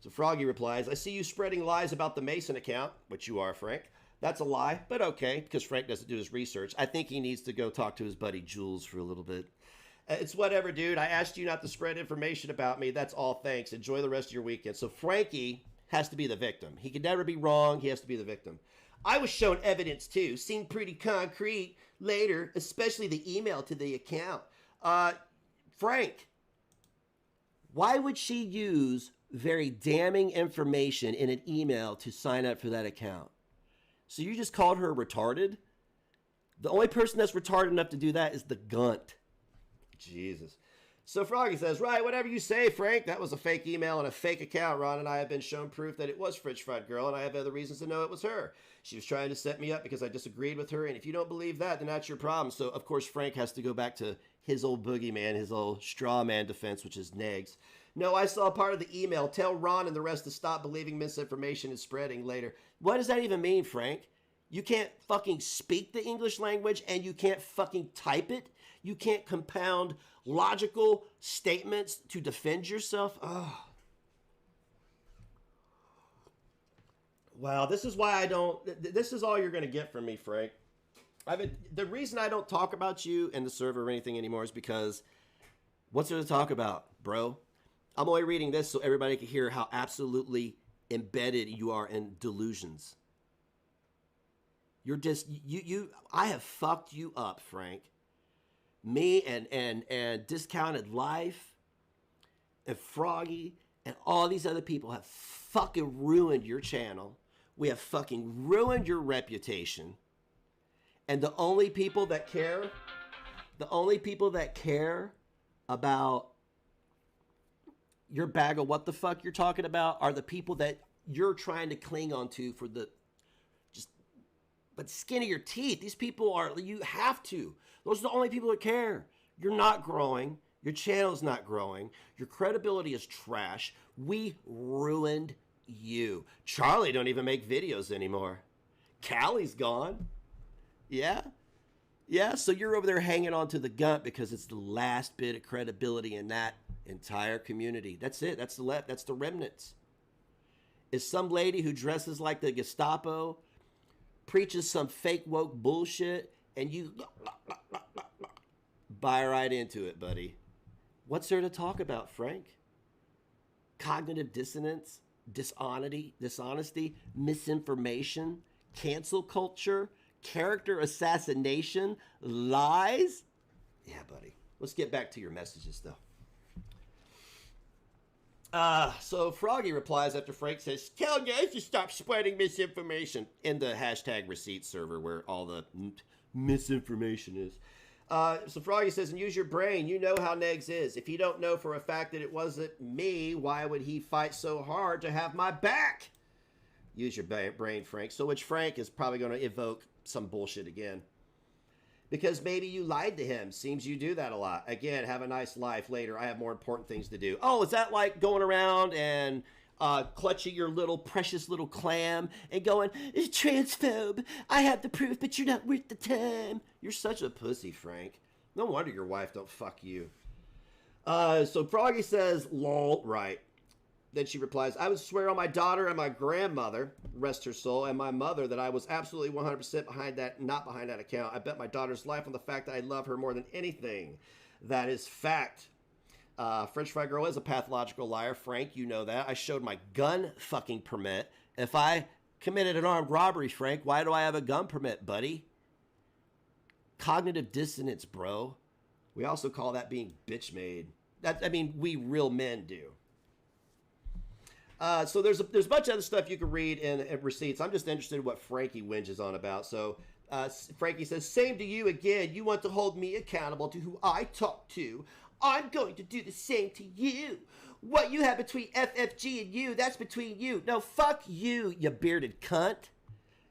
So Froggy replies, I see you spreading lies about the Mason account, which you are, Frank. That's a lie, but okay, because Frank doesn't do his research. I think he needs to go talk to his buddy Jules for a little bit. It's whatever, dude. I asked you not to spread information about me. That's all, thanks. Enjoy the rest of your weekend. So Frankie has to be the victim. He can never be wrong. He has to be the victim. I was shown evidence, too. Seemed pretty concrete later, especially the email to the account. Frank, why would she use very damning information in an email to sign up for that account? So you just called her retarded? The only person that's retarded enough to do that is the gunt. Jesus. So Froggy says, right, whatever you say, Frank. That was a fake email and a fake account. Ron and I have been shown proof that it was French Fried Girl, and I have other reasons to know it was her. She was trying to set me up because I disagreed with her, and if you don't believe that, then that's your problem. So, of course, Frank has to go back to his old boogeyman, his old straw man defense, which is Negs. No, I saw part of the email. Tell Ron and the rest to stop believing misinformation is spreading later. What does that even mean, Frank? You can't fucking speak the English language and you can't fucking type it? You can't compound logical statements to defend yourself? Oh. Wow, this is why I don't... This is all you're going to get from me, Frank. The reason I don't talk about you in the server or anything anymore is because what's there to talk about, bro? I'm only reading this so everybody can hear how absolutely embedded you are in delusions. You're just... I have fucked you up, Frank. Me and Discounted Life and Froggy and all these other people have fucking ruined your channel. We have fucking ruined your reputation. And the only people that care about your bag of what the fuck you're talking about are the people that you're trying to cling on to for the but skin of your teeth. These people are, you have to. Those are the only people that care. You're not growing. Your channel's not growing. Your credibility is trash. We ruined you. Charlie don't even make videos anymore. Callie's gone. Yeah. Yeah, so you're over there hanging on to the gun because it's the last bit of credibility in that entire community. That's it. That's the remnants. Is some lady who dresses like the Gestapo, preaches some fake woke bullshit, and you buy right into it, buddy. What's there to talk about, Frank? Cognitive dissonance, dishonesty, misinformation, cancel culture, character assassination, lies? Yeah, buddy. Let's get back to your messages, though. So Froggy replies after Frank says, tell guys to stop spreading misinformation in the hashtag receipt server where all the misinformation is. So Froggy says, and use your brain. You know how Negs is. If you don't know for a fact that it wasn't me, why would he fight so hard to have my back? Use your brain, Frank. So which Frank is probably going to evoke some bullshit again. Because maybe you lied to him. Seems you do that a lot. Again, have a nice life later. I have more important things to do. Oh, is that like going around and clutching your little precious little clam and going, transphobe, I have the proof, but you're not worth the time. You're such a pussy, Frank. No wonder your wife don't fuck you. So Froggy says, lol, right. Then she replies, I would swear on my daughter and my grandmother, rest her soul, and my mother that I was absolutely 100% behind that, not behind that account. I bet my daughter's life on the fact that I love her more than anything. That is fact. French Fry Girl is a pathological liar. Frank, you know that. I showed my gun fucking permit. If I committed an armed robbery, Frank, why do I have a gun permit, buddy? Cognitive dissonance, bro. We also call that being bitch made. We real men do. So there's a bunch of other stuff you can read in receipts. I'm just interested in what Frankie whinges on about. So Frankie says, same to you again. You want to hold me accountable to who I talk to. I'm going to do the same to you. What you have between FFG and you, that's between you. No, fuck you, you bearded cunt.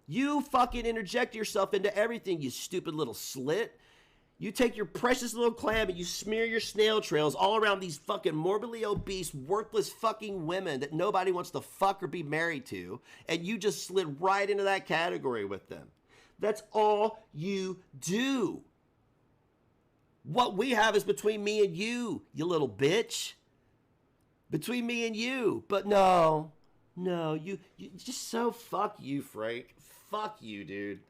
You fucking interject yourself into everything, you stupid little slit. You take your precious little clam and you smear your snail trails all around these fucking morbidly obese, worthless fucking women that nobody wants to fuck or be married to, and you just slid right into that category with them. That's all you do. What we have is between me and you little bitch. Between me and you. But no, you just so fuck you, Frank. Fuck you, dude.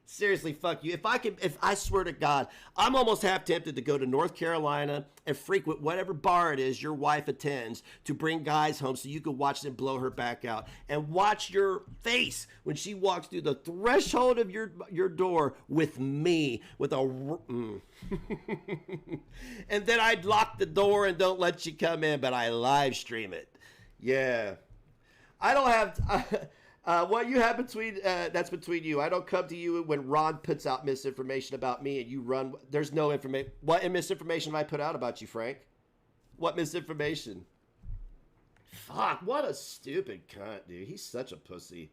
Seriously, fuck you. If I swear to God, I'm almost half tempted to go to North Carolina and frequent whatever bar it is your wife attends to bring guys home so you can watch them blow her back out. And watch your face when she walks through the threshold of your door with me, with a... And then I'd lock the door and don't let you come in, but I live stream it. Yeah. I don't have... what you have between, that's between you. I don't come to you when Ron puts out misinformation about me and you run. There's no information. What misinformation have I put out about you, Frank? What misinformation? Fuck, what a stupid cunt, dude. He's such a pussy.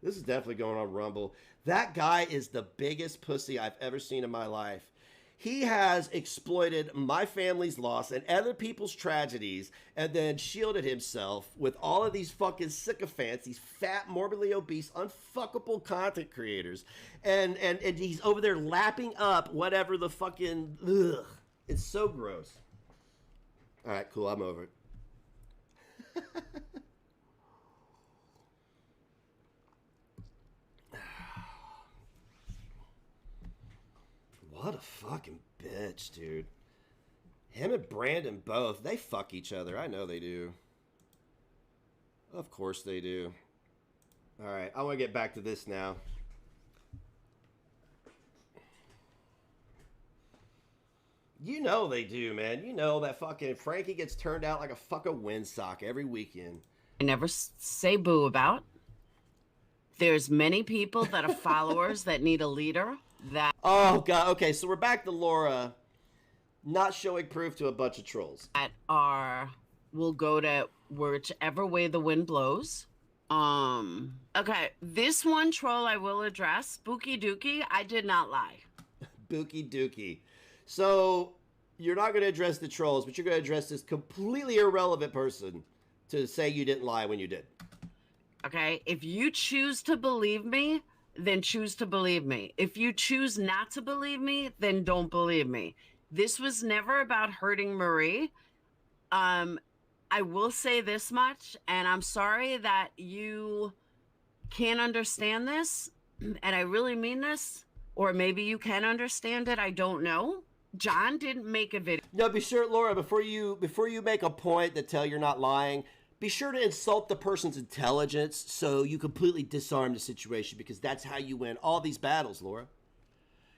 This is definitely going on Rumble. That guy is the biggest pussy I've ever seen in my life. He has exploited my family's loss and other people's tragedies and then shielded himself with all of these fucking sycophants, these fat, morbidly obese, unfuckable content creators. And he's over there lapping up whatever the fucking... Ugh. It's so gross. All right, cool. I'm over it. What a fucking bitch, dude. Him and Brandon both, they fuck each other. I know they do. Of course they do. All right, I want to get back to this now. You know they do, man. You know that fucking Frankie gets turned out like a fucking windsock every weekend. I never say boo about. There's many people that are followers that need a leader. That oh god, okay, so we're back to Laura not showing proof to a bunch of trolls that will go to whichever way the wind blows. Okay, this one troll I will address, Spooky Dookie. I did not lie. Spooky Dookie. So you're not going to address the trolls, but you're going to address this completely irrelevant person to say you didn't lie when you did. Okay, if you choose to believe me, then choose to believe me. If you choose not to believe me, then don't believe me. This was never about hurting Marie. I will say this much, and I'm sorry that you can't understand this, and I really mean this, or maybe you can understand it, I don't know. John didn't make a video. No, be sure, Laura, before you make a point that tell you're not lying, be sure to insult the person's intelligence so you completely disarm the situation, because that's how you win all these battles, Laura.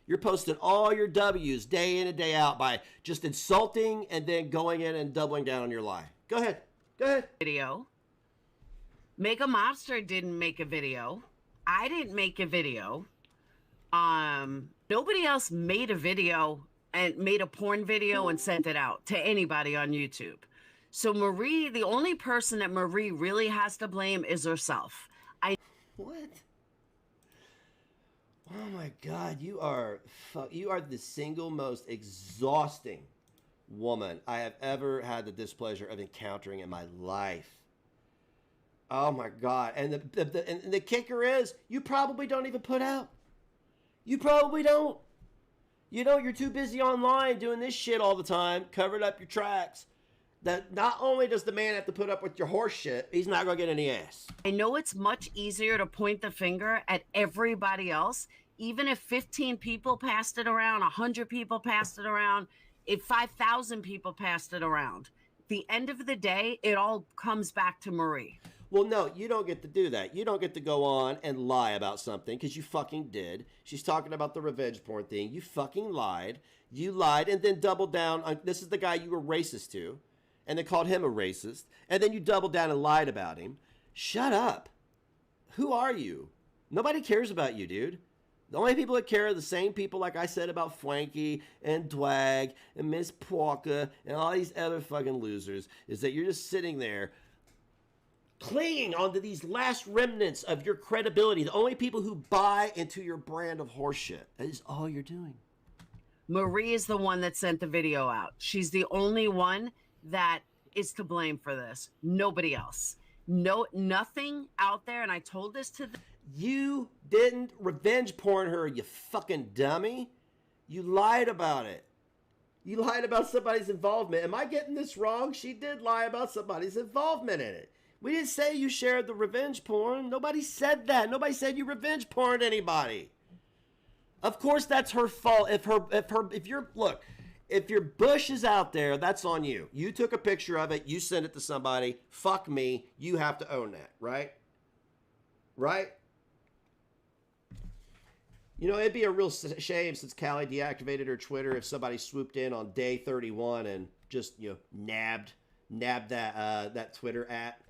You're posting all your W's day in and day out by just insulting and then going in and doubling down on your lie. Go ahead. Go ahead. Video. Make a Mobster didn't make a video. I didn't make a video. Nobody else made a video and made a porn video and sent it out to anybody on YouTube. So Marie, the only person that Marie really has to blame is herself. What? Oh my God, you are the single most exhausting woman I have ever had the displeasure of encountering in my life. Oh my God, and the kicker is, you probably don't even put out. You probably don't. You know, you're too busy online doing this shit all the time, covering up your tracks. that not only does the man have to put up with your horse shit, he's not going to get any ass. I know it's much easier to point the finger at everybody else, even if 15 people passed it around, 100 people passed it around, if 5,000 people passed it around. At the end of the day, it all comes back to Marie. Well, no, you don't get to do that. You don't get to go on and lie about something because you fucking did. She's talking about the revenge porn thing. You fucking lied. You lied and then doubled down on this is the guy you were racist to, and then called him a racist, and then you doubled down and lied about him. Shut up. Who are you? Nobody cares about you, dude. The only people that care are the same people like I said about Frankie and Dwag and Miss Porker and all these other fucking losers, is that you're just sitting there clinging onto these last remnants of your credibility. The only people who buy into your brand of horseshit. That is all you're doing. Marie is the one that sent the video out. She's the only one that is to blame for this. Nobody else. No, nothing out there. And I told this to You didn't revenge porn her, you fucking dummy. You lied about it. You lied about somebody's involvement. Am I getting this wrong? She did lie about somebody's involvement in it. We didn't say you shared the revenge porn. Nobody said that. Nobody said you revenge porned anybody. Of course that's her fault. If your bush is out there, that's on you. You took a picture of it, you sent it to somebody. Fuck me. You have to own that, right? Right? You know, it'd be a real shame since Callie deactivated her Twitter if somebody swooped in on day 31 and just, nabbed that Twitter app.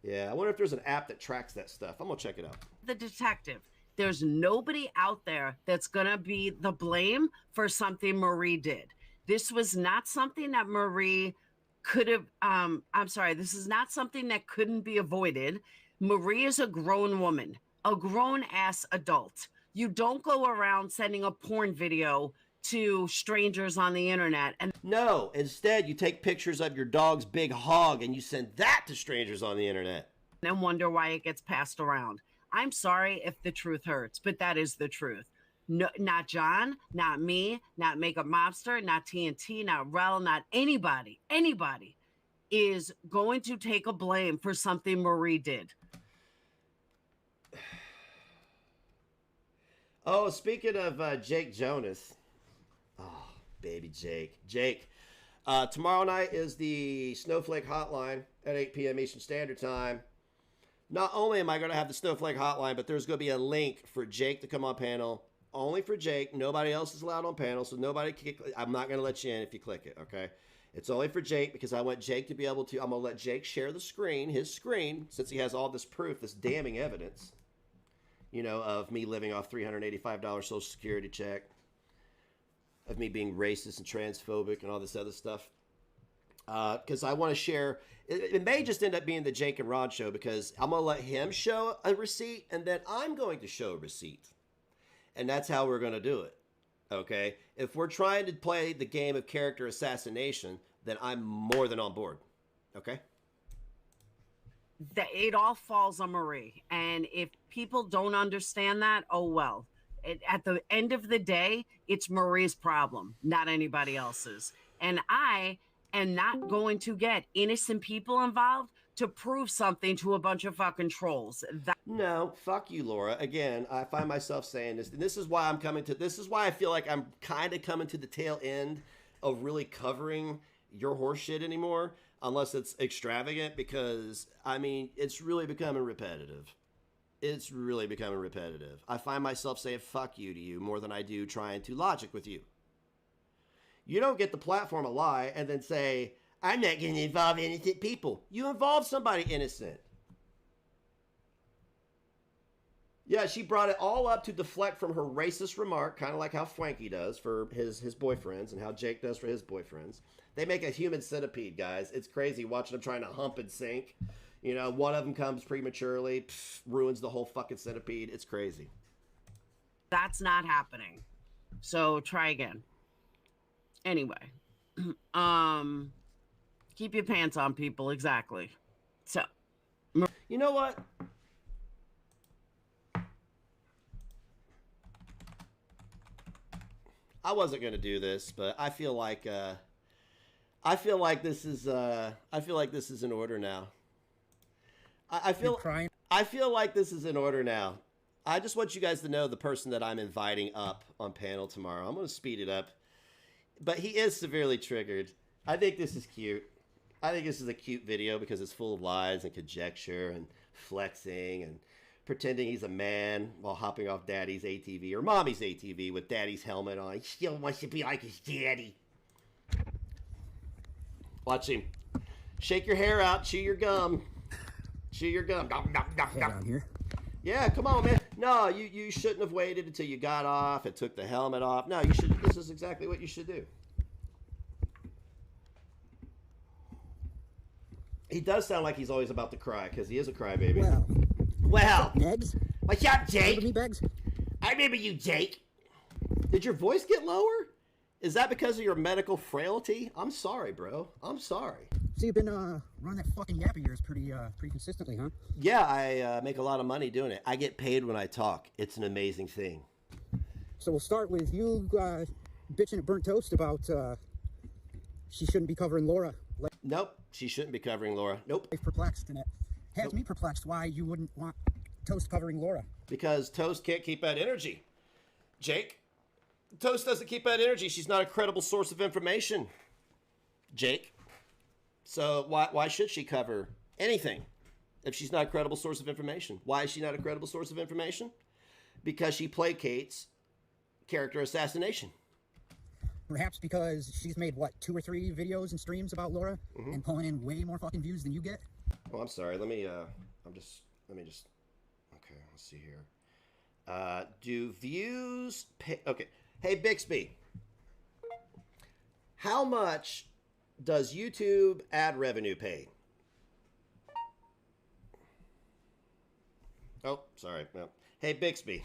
Yeah, I wonder if there's an app that tracks that stuff. I'm going to check it out. the detective. There's nobody out there that's going to be the blame for something Marie did. This was not something that Marie could have, this is not something that couldn't be avoided. Marie is a grown woman, a grown-ass adult. You don't go around sending a porn video to strangers on the internet. And no, instead you take pictures of your dog's big hog and you send that to strangers on the internet. And wonder why it gets passed around. I'm sorry if the truth hurts, but that is the truth. No, not John, not me, not Makeup Mobster, not TNT, not Rel, not anybody is going to take a blame for something Marie did. Oh, speaking of Jake Jonas. Oh, baby Jake. Jake, tomorrow night is the Snowflake Hotline at 8 p.m. Eastern Standard Time. Not only am I going to have the Snowflake Hotline, but there's going to be a link for Jake to come on panel. Only for Jake. Nobody else is allowed on panel, so nobody can. I'm not going to let you in if you click it, okay? It's only for Jake because I want Jake to be able to. I'm going to let Jake share the screen, his screen, since he has all this proof, this damning evidence, of me living off $385 Social Security check, of me being racist and transphobic and all this other stuff. Because I want to share. It may just end up being the Jake and Rod show because I'm going to let him show a receipt and then I'm going to show a receipt. And that's how we're going to do it. Okay? If we're trying to play the game of character assassination, then I'm more than on board. Okay? It all falls on Marie. And if people don't understand that, oh well. At the end of the day, it's Marie's problem, not anybody else's. And I am not going to get innocent people involved to prove something to a bunch of fucking trolls. No, fuck you, Laura. Again, I find myself saying this, and this is why I feel like I'm kind of coming to the tail end of really covering your horse shit anymore, unless it's extravagant, because, it's really becoming repetitive. It's really becoming repetitive. I find myself saying fuck you to you more than I do trying to logic with you. You don't get the platform a lie and then say, I'm not going to involve innocent people. You involve somebody innocent. Yeah, she brought it all up to deflect from her racist remark, kind of like how Frankie does for his boyfriends and how Jake does for his boyfriends. They make a human centipede, guys. It's crazy watching them trying to hump and sink. One of them comes prematurely, ruins the whole fucking centipede. It's crazy. That's not happening. So try again. Anyway, keep your pants on, people. Exactly. So, you know what? I wasn't going to do this, but I feel like I feel like this is in order now. I feel like this is in order now. I just want you guys to know the person that I'm inviting up on panel tomorrow. I'm going to speed it up. But he is severely triggered. I think this is cute. I think this is a cute video because it's full of lies and conjecture and flexing and pretending he's a man while hopping off daddy's ATV or mommy's ATV with daddy's helmet on. He still wants to be like his daddy. Watch him. Shake your hair out. Chew your gum. Chew your gum. Down here. Yeah, come on, man. No, you shouldn't have waited until you got off and took the helmet off. No, you should. This is exactly what you should do. He does sound like he's always about to cry because he is a crybaby. Well, Negs. What's up, Jake? Remember me, Beggs? I remember you, Jake. Did your voice get lower? Is that because of your medical frailty? I'm sorry, bro. I'm sorry. So you've been running that fucking yap of yours pretty consistently, huh? Yeah, I make a lot of money doing it. I get paid when I talk. It's an amazing thing. So we'll start with you bitching at Burnt Toast about she shouldn't be covering Laura. Nope, she shouldn't be covering Laura. Nope. Perplexed, and it has me perplexed why you wouldn't want Toast covering Laura. Because Toast can't keep that energy. Jake, Toast doesn't keep that energy. She's not a credible source of information. Jake. So why should she cover anything if she's not a credible source of information? Why is she not a credible source of information? Because she placates character assassination. Perhaps because she's made, what, 2 or 3 videos and streams about Laura and pulling in way more fucking views than you get? Oh, I'm sorry. Let me just, okay, let's see here. Do views pay? Okay. Hey, Bixby. How much does YouTube ad revenue pay? Oh, sorry. No. Hey, Bixby.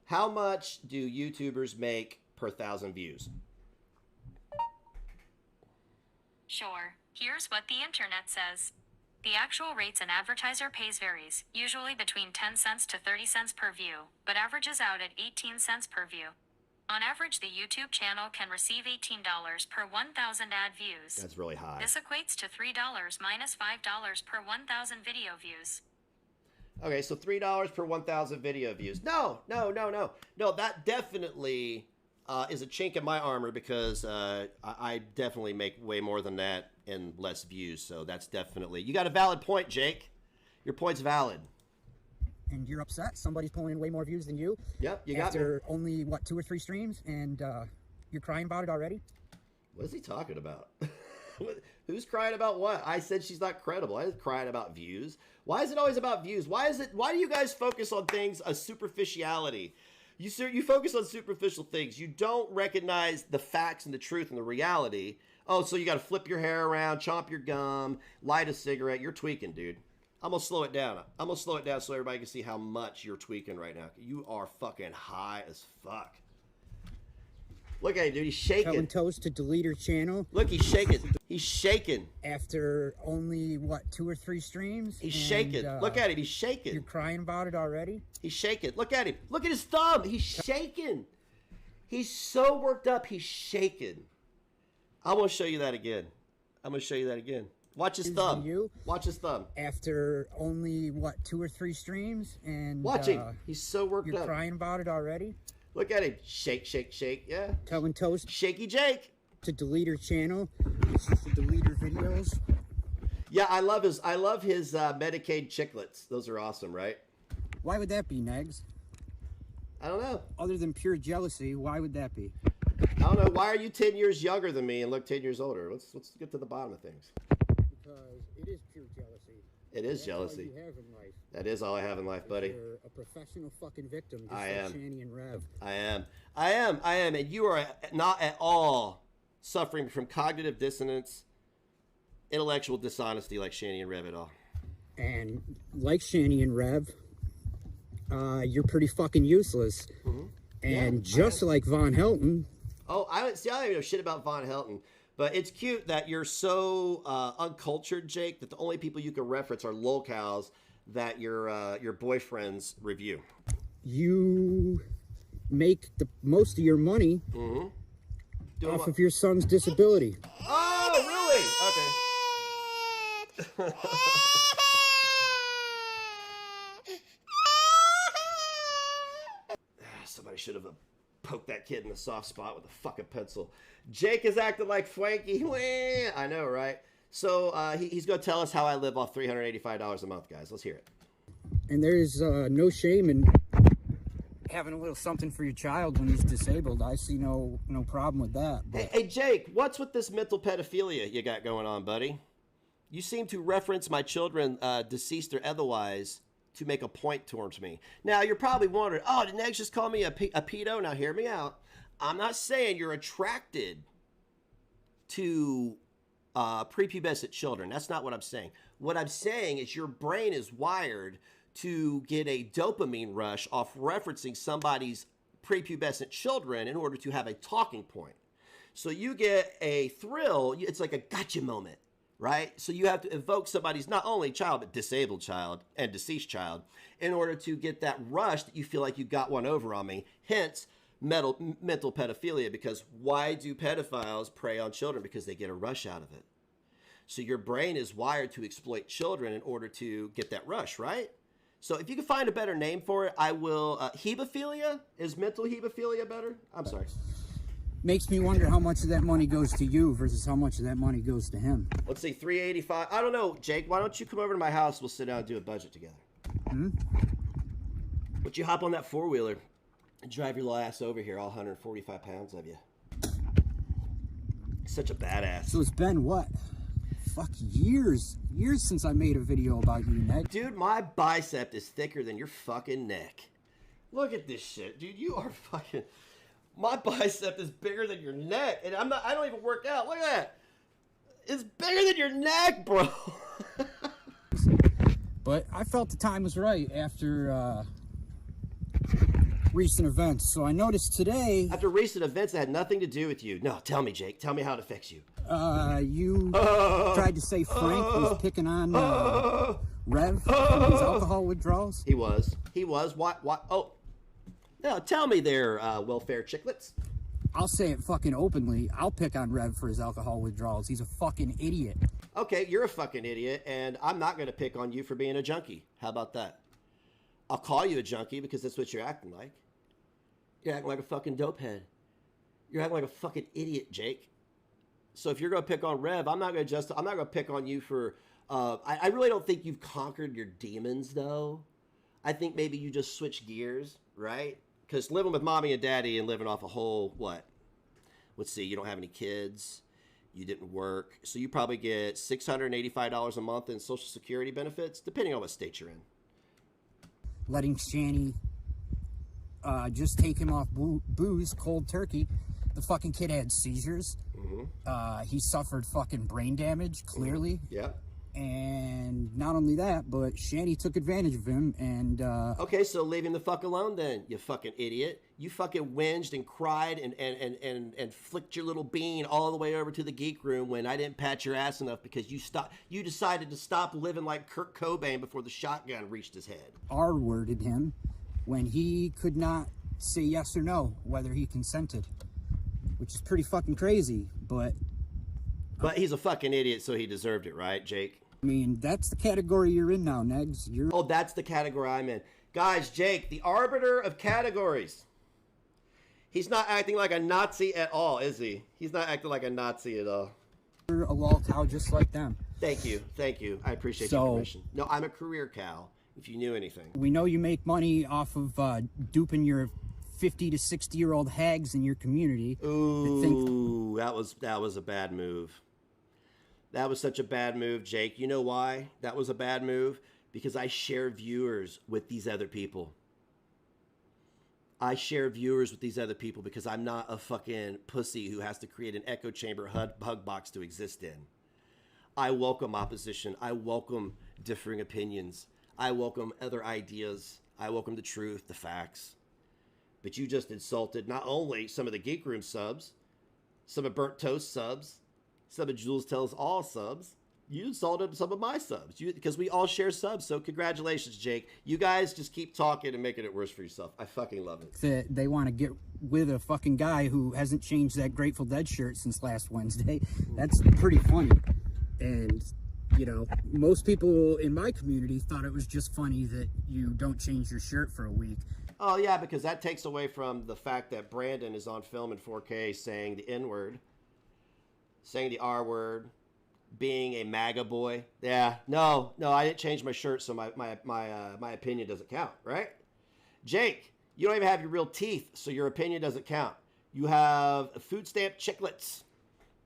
How much do YouTubers make per 1,000 views? Sure. Here's what the internet says. The actual rates an advertiser pays varies, usually between 10 cents to 30 cents per view, but averages out at 18 cents per view. On average, the YouTube channel can receive $18 per 1,000 ad views. That's really high. This equates to $3 minus $5 per 1,000 video views. Okay, so $3 per 1,000 video views. No, that definitely is a chink in my armor because I definitely make way more than that and less views. So that's definitely, you got a valid point, Jake. Your point's valid. And you're upset somebody's pulling in way more views than you? Yep, you got me. After only, what, 2 or 3 streams, and you're crying about it already? What is he talking about? Who's crying about what? I said she's not credible. I was crying about views. Why is it always about views? Why do you guys focus on things, a superficiality? You focus on superficial things. You don't recognize the facts and the truth and the reality. Oh, so you got to flip your hair around, chomp your gum, light a cigarette. You're tweaking, dude. I'm going to slow it down. I'm going to slow it down so everybody can see how much you're tweaking right now. You are fucking high as fuck. Look at him, dude. He's shaking. Telling Toast to delete her channel. Look, he's shaking. He's shaking. After only, what, 2 or 3 streams? He's shaking. Look at him. He's shaking. You're crying about it already? He's shaking. Look at him. Look at his thumb. He's shaking. He's so worked up. He's shaking. I'm going to show you that again. Watch his thumb. Watch his thumb. After only, what, 2 or 3 streams? And watch him. He's so worked up. You're crying about it already? Look at him. Shake, shake, shake. Yeah. Telling Toast. Shaky Jake. To delete her channel. To delete her videos. Yeah, I love his Medicaid chiclets. Those are awesome, right? Why would that be, Negs? I don't know. Other than pure jealousy, why would that be? I don't know. Why are you 10 years younger than me and look 10 years older? Let's get to the bottom of things. Because it is pure jealousy. It is jealousy. All you have in life. That is all I have in life, buddy. You're a professional fucking victim. Just I am. Shani and Rev. I am. And you are not at all suffering from cognitive dissonance, intellectual dishonesty like Shani and Rev at all. And like Shani and Rev, you're pretty fucking useless. Mm-hmm. And just like Von Helton. Oh, I don't even know shit about Von Helton. But it's cute that you're so uncultured, Jake, that the only people you can reference are lolcows that your boyfriends review. You make the most of your money off of your son's disability. Oh, really? Okay. Somebody should have poked that kid in the soft spot with a fucking pencil. Jake is acting like Frankie. I know, right? So he's going to tell us how I live off $385 a month, guys. Let's hear it. And there's no shame in having a little something for your child when he's disabled. I see no problem with that. But... Hey, Jake, what's with this mental pedophilia you got going on, buddy? You seem to reference my children, deceased or otherwise, to make a point towards me. Now, you're probably wondering, oh, did Negs just call me a pedo? Now, hear me out. I'm not saying you're attracted to prepubescent children. That's not what I'm saying. What I'm saying is your brain is wired to get a dopamine rush off referencing somebody's prepubescent children in order to have a talking point. So you get a thrill. It's like a gotcha moment, right? So you have to evoke somebody's not only child, but disabled child and deceased child in order to get that rush that you feel like you got one over on me. Hence, mental pedophilia, because why do pedophiles prey on children? Because they get a rush out of it. So your brain is wired to exploit children in order to get that rush, right? So if you can find a better name for it, I will. Hebephilia? Is mental hebephilia better? I'm sorry. Makes me wonder how much of that money goes to you versus how much of that money goes to him. Let's see, 385. I don't know, Jake. Why don't you come over to my house? We'll sit down and do a budget together. Hmm? Would you hop on that four-wheeler and drive your little ass over here, all 145 pounds of you? Such a badass. So it's been what? Fuck, years since I made a video about you, Ned. Dude, my bicep is thicker than your fucking neck. Look at this shit, dude. You are fucking... My bicep is bigger than your neck, and I don't even work out. Look at that. It's bigger than your neck, bro. But I felt the time was right after recent events. So I noticed today... After recent events that had nothing to do with you. No, tell me, Jake. Tell me how it affects you. You tried to say Frank was picking on Rev from his alcohol withdrawals. He was. What? Oh. No, tell me there, welfare chicklets. I'll say it fucking openly. I'll pick on Rev for his alcohol withdrawals. He's a fucking idiot. Okay, you're a fucking idiot, and I'm not going to pick on you for being a junkie. How about that? I'll call you a junkie because that's what you're acting like. You're acting like a fucking dopehead. You're acting like a fucking idiot, Jake. So if you're going to pick on Rev, I'm not going to pick on you for... I really don't think you've conquered your demons, though. I think maybe you just switch gears, right? Because living with mommy and daddy and living off a whole, what? Let's see, you don't have any kids. You didn't work. So you probably get $685 a month in Social Security benefits, depending on what state you're in. Letting Shanny just take him off booze, cold turkey. The fucking kid had seizures. Mm-hmm. He suffered fucking brain damage, clearly. Mm-hmm. Yeah. And not only that, but Shanny took advantage of him and... Okay, so leave him the fuck alone then, you fucking idiot. You fucking whinged and cried and flicked your little bean all the way over to the geek room when I didn't pat your ass enough because you decided to stop living like Kurt Cobain before the shotgun reached his head. R-worded him when he could not say yes or no whether he consented, which is pretty fucking crazy, but... But he's a fucking idiot, so he deserved it, right, Jake? I mean, that's the category you're in now, Negs. Oh, that's the category I'm in. Guys, Jake, the arbiter of categories. He's not acting like a Nazi at all, is he? He's not acting like a Nazi at all. You're a lol cow just like them. Thank you. I appreciate your permission. No, I'm a career cow, if you knew anything. We know you make money off of duping your 50 to 60-year-old hags in your community. Ooh, that was a bad move. That was such a bad move, Jake. You know why that was a bad move? Because I share viewers with these other people. I share viewers with these other people because I'm not a fucking pussy who has to create an echo chamber hug box to exist in. I welcome opposition. I welcome differing opinions. I welcome other ideas. I welcome the truth, the facts. But you just insulted not only some of the Geek Room subs, some of Burnt Toast subs, some of Jules Tells All subs, You insulted some of my subs because we all share subs. So congratulations, Jake. You guys just keep talking and making it worse for yourself. I fucking love it. They want to get with a fucking guy who hasn't changed that Grateful Dead shirt since last Wednesday. That's pretty funny. And, you know, most people in my community thought it was just funny that you don't change your shirt for a week. Oh, yeah, because that takes away from the fact that Brandon is on film in 4K saying the N-word, saying the R-word, being a MAGA boy. Yeah, no, I didn't change my shirt, so my opinion doesn't count, right? Jake, you don't even have your real teeth, so your opinion doesn't count. You have food stamp chiclets,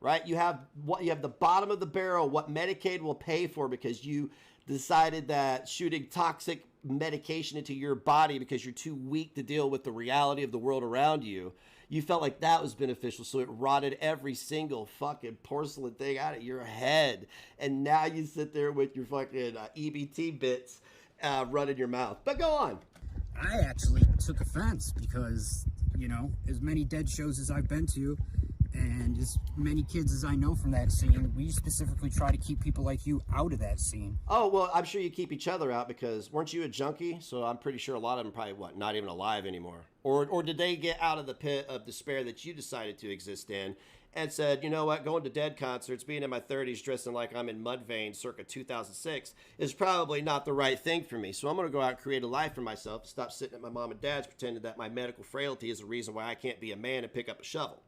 right? You have the bottom of the barrel, what Medicaid will pay for because you decided that shooting toxic medication into your body because you're too weak to deal with the reality of the world around you. You felt like that was beneficial, so it rotted every single fucking porcelain thing out of your head. And now you sit there with your fucking EBT bits running your mouth. But go on. I actually took offense because, you know, as many Dead shows as I've been to and as many kids as I know from that scene, we specifically try to keep people like you out of that scene. Oh, well, I'm sure you keep each other out because weren't you a junkie? So I'm pretty sure a lot of them probably, not even alive anymore. Or did they get out of the pit of despair that you decided to exist in and said, you know what, going to Dead concerts, being in my 30s, dressing like I'm in Mudvayne circa 2006 is probably not the right thing for me. So I'm going to go out and create a life for myself, stop sitting at my mom and dad's pretending that my medical frailty is the reason why I can't be a man and pick up a shovel.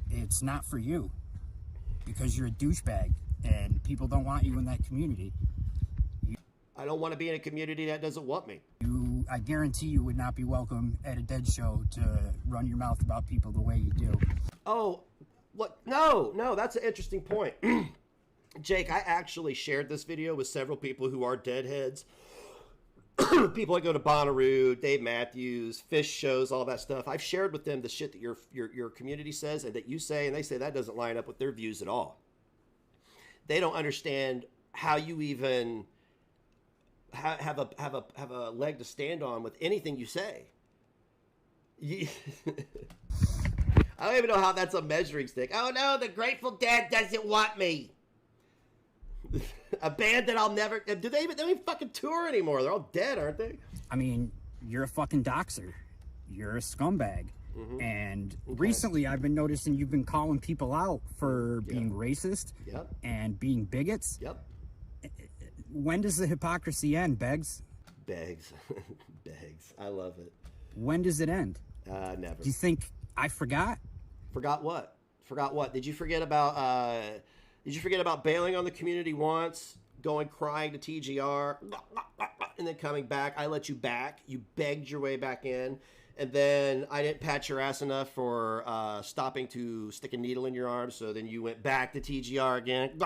It's not for you because you're a douchebag and people don't want you in that community. I don't want to be in a community that doesn't want me. I guarantee you would not be welcome at a Dead show to run your mouth about people the way you do. Oh, look, no, that's an interesting point. Jake, I actually shared this video with several people who are Deadheads. People that go to Bonnaroo, Dave Matthews, Fish shows, all that stuff. I've shared with them the shit that your community says and that you say, and they say that doesn't line up with their views at all. They don't understand how you even have a leg to stand on with anything you say. I don't even know how that's a measuring stick. Oh no, the Grateful Dead doesn't want me. A band that I'll never... They don't even fucking tour anymore. They're all dead, aren't they? I mean, you're a fucking doxer. You're a scumbag. Mm-hmm. And recently I've been noticing you've been calling people out for being racist and being bigots. Yep. When does the hypocrisy end, Beggs? Beggs. Beggs. I love it. When does it end? Never. Do you think I forgot? Forgot what? Forgot what? Did you forget about... Did you forget about bailing on the community once, going crying to TGR, and then coming back? I let you back. You begged your way back in. And then I didn't pat your ass enough for stopping to stick a needle in your arm. So then you went back to TGR again.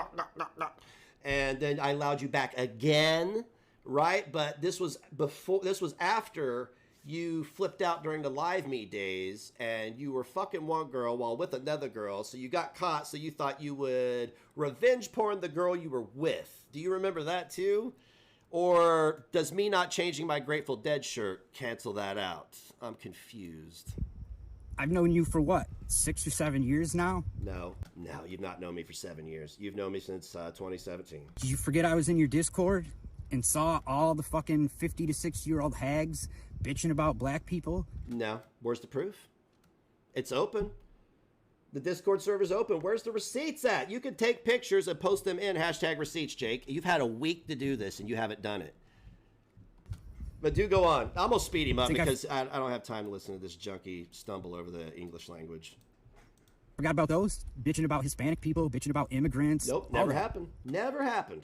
And then I allowed you back again, right? But this was after you flipped out during the Live Me days and you were fucking one girl while with another girl. So you got caught. So you thought you would revenge porn the girl you were with. Do you remember that too? Or does me not changing my Grateful Dead shirt cancel that out? I'm confused. I've known you for what, 6 or 7 years now? No, you've not known me for 7 years. You've known me since 2017. Did you forget I was in your Discord and saw all the fucking 50 to 60-year-old hags bitching about black people? No. Where's the proof? It's open. The Discord server's open. Where's the receipts at? You can take pictures and post them in #receipts, Jake. You've had a week to do this and you haven't done it. But do go on. I'm going to speed him up because I don't have time to listen to this junkie stumble over the English language. Forgot about those? Bitching about Hispanic people, bitching about immigrants. Nope, never happened. Never happened.